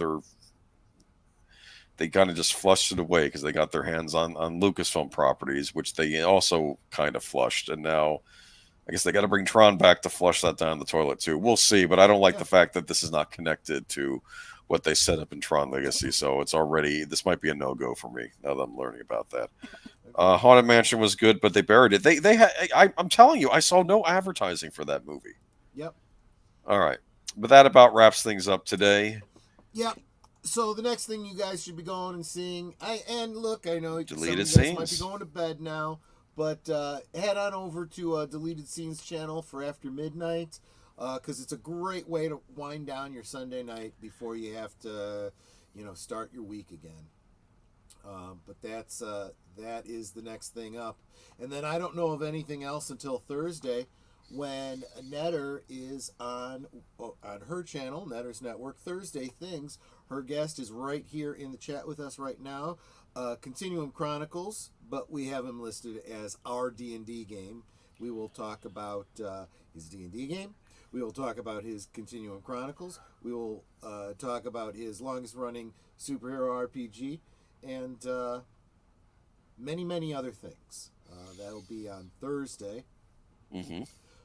they kind of just flushed it away because they got their hands on Lucasfilm properties, which they also kind of flushed, and now I guess they got to bring Tron back to flush that down the toilet too. We'll see, but I don't like the fact that this is not connected to what they set up in Tron Legacy. So this might be a no-go for me now that I'm learning about that. Haunted Mansion was good, but they buried it. I'm telling you, I saw no advertising for that movie. Yep. All right. But that about wraps things up today. Yep. So the next thing you guys should be going and seeing, and look, I know Deleted some of you guys Scenes. might be going to bed now, but head on over to Deleted Scenes channel for After Midnight, because it's a great way to wind down your Sunday night before you have to, start your week again. But that is the next thing up, and then I don't know of anything else until Thursday, when Netter is on her channel, Netter's Network, Thursday Things. Her guest is right here in the chat with us right now. Continuum Chronicles, but we have him listed as our D&D game. We will talk about his D&D game. We will talk about his Continuum Chronicles. We will talk about his longest-running superhero RPG, and many, many other things. That'll be on Thursday. Mm-hmm.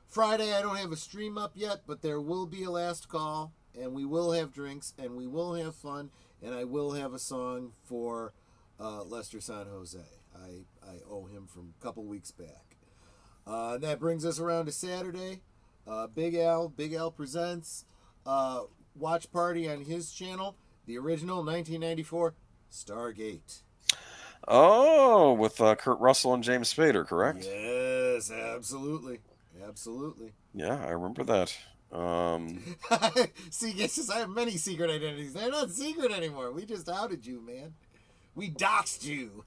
Friday, I don't have a stream up yet, but there will be a last call, and we will have drinks, and we will have fun, and I will have a song for Lester San Jose. I owe him from a couple weeks back. And that brings us around to Saturday. Big Al Presents watch party on his channel, the original 1994 Stargate. Oh, with Kurt Russell and James Spader, correct? Yes, absolutely. Yeah, I remember that. See, guys, I have many secret identities. They're not secret anymore. We just outed you, man. We doxed you.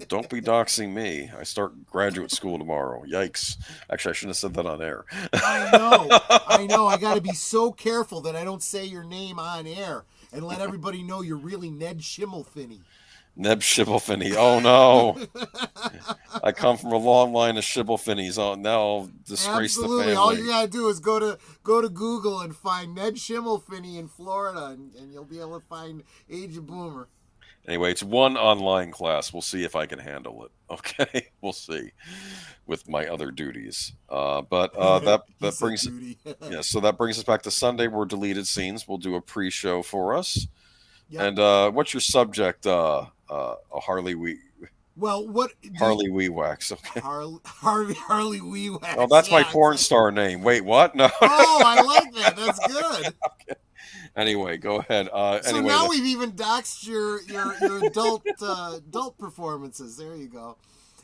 Don't be doxing me. I start graduate school tomorrow. Yikes. Actually, I shouldn't have said that on air. I know. I got to be so careful that I don't say your name on air and let everybody know you're really Ned Schimmelfinney. Neb Schimmelfinney. Oh, no. I come from a long line of Schimmelfinneys. Oh, now I'll disgrace the family. All you got to do is go to Google and find Ned Schimmelfinney in Florida, and you'll be able to find Age of Boomer. Anyway, it's one online class. We'll see if I can handle it. Okay, we'll see with my other duties. But that brings so that brings us back to Sunday. We're Deleted Scenes. We'll do a pre-show for us. Yep. And what's your subject? Harley Wee. Well, what Harley Wee Wax? Okay. Harley Wee Wax. Oh, that's my porn star name. Wait, what? No. Oh, I like that. That's good. Okay. Anyway, go ahead. So now we've even doxed your adult performances. There you go.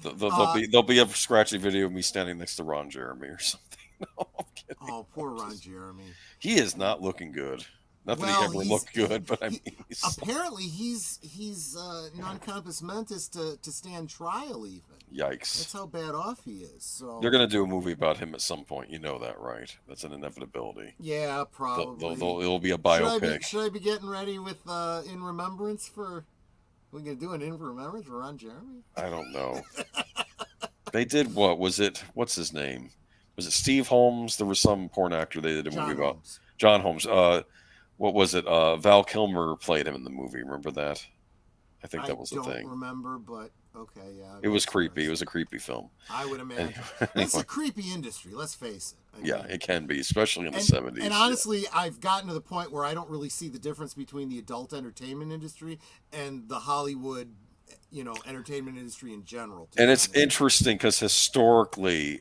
There'll be a scratchy video of me standing next to Ron Jeremy or something. No, I'm kidding. Oh, poor Ron Jeremy. He is not looking good. Not that he ever looked good, but I mean, apparently he's non-compos mentis to stand trial even. Yikes! That's how bad off he is. So they're gonna do a movie about him at some point. You know that, right? That's an inevitability. Yeah, probably. It'll be a biopic. Should I be getting ready with In Remembrance for? We gonna do an In Remembrance for Ron Jeremy? I don't know. They did what? Was it? What's his name? Was it Steve Holmes? There was some porn actor they did a movie about. John Holmes. What was it? Val Kilmer played him in the movie. Remember that? I think that was the thing. I don't remember, but okay, yeah. It was creepy. It was a creepy film. I would imagine. It's a creepy industry, let's face it. Yeah, it can be, especially in the 70s. And honestly, I've gotten to the point where I don't really see the difference between the adult entertainment industry and the Hollywood, entertainment industry in general. And it's interesting because historically,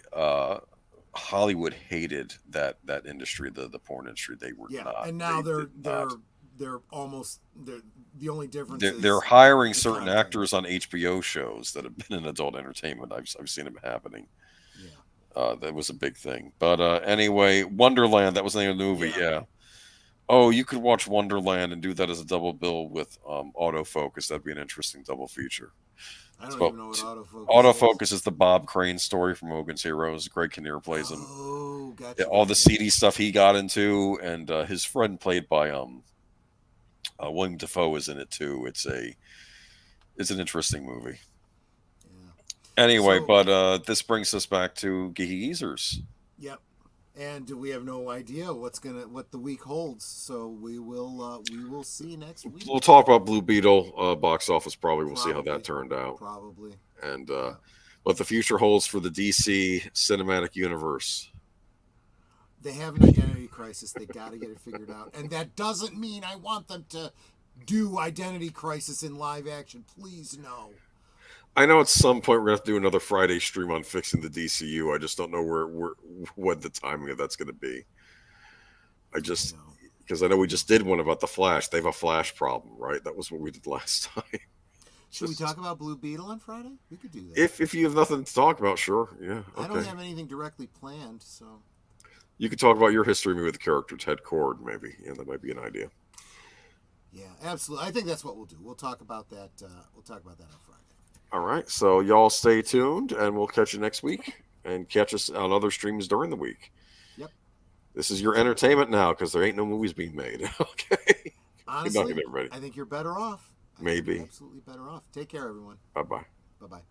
Hollywood hated that industry, the porn industry. They were not. And now they're almost the only difference. They're hiring certain actors on HBO shows that have been in adult entertainment. I've seen it happening. Yeah, that was a big thing. But anyway, Wonderland. That was the name of the movie. Yeah. Oh, you could watch Wonderland and do that as a double bill with Autofocus. That'd be an interesting double feature. I don't even know what Autofocus Autofocus is the Bob Crane story from Hogan's Heroes. Greg Kinnear plays him. Oh, gotcha. Yeah, all the seedy stuff he got into, and his friend played by William Dafoe is in it too. It's an interesting movie. Yeah. Anyway, but this brings us back to Geeky Geezers. Yep. And we have no idea what the week holds, so we will see next week. We'll talk about Blue Beetle box office. We'll see how that turned out. Probably. And what the future holds for the DC cinematic universe. They have an identity crisis. They got to get it figured out. And that doesn't mean I want them to do Identity Crisis in live action. Please, no. I know at some point we're going to have to do another Friday stream on fixing the DCU. I just don't know what the timing of that's going to be. Because I know we just did one about the Flash. They have a Flash problem, right? That was what we did last time. Should we talk about Blue Beetle on Friday? We could do that. If you have nothing to talk about, sure. Yeah. Okay. I don't have anything directly planned, so. You could talk about your history with the character Ted Cord, maybe. Yeah, that might be an idea. Yeah, absolutely. I think that's what we'll do. We'll talk about that. On Friday. All right. So y'all stay tuned, and we'll catch you next week, and catch us on other streams during the week. Yep. This is your entertainment now, because there ain't no movies being made. Okay. Honestly, I think you're better off. Maybe. Absolutely better off. Take care, everyone. Bye-bye. Bye-bye.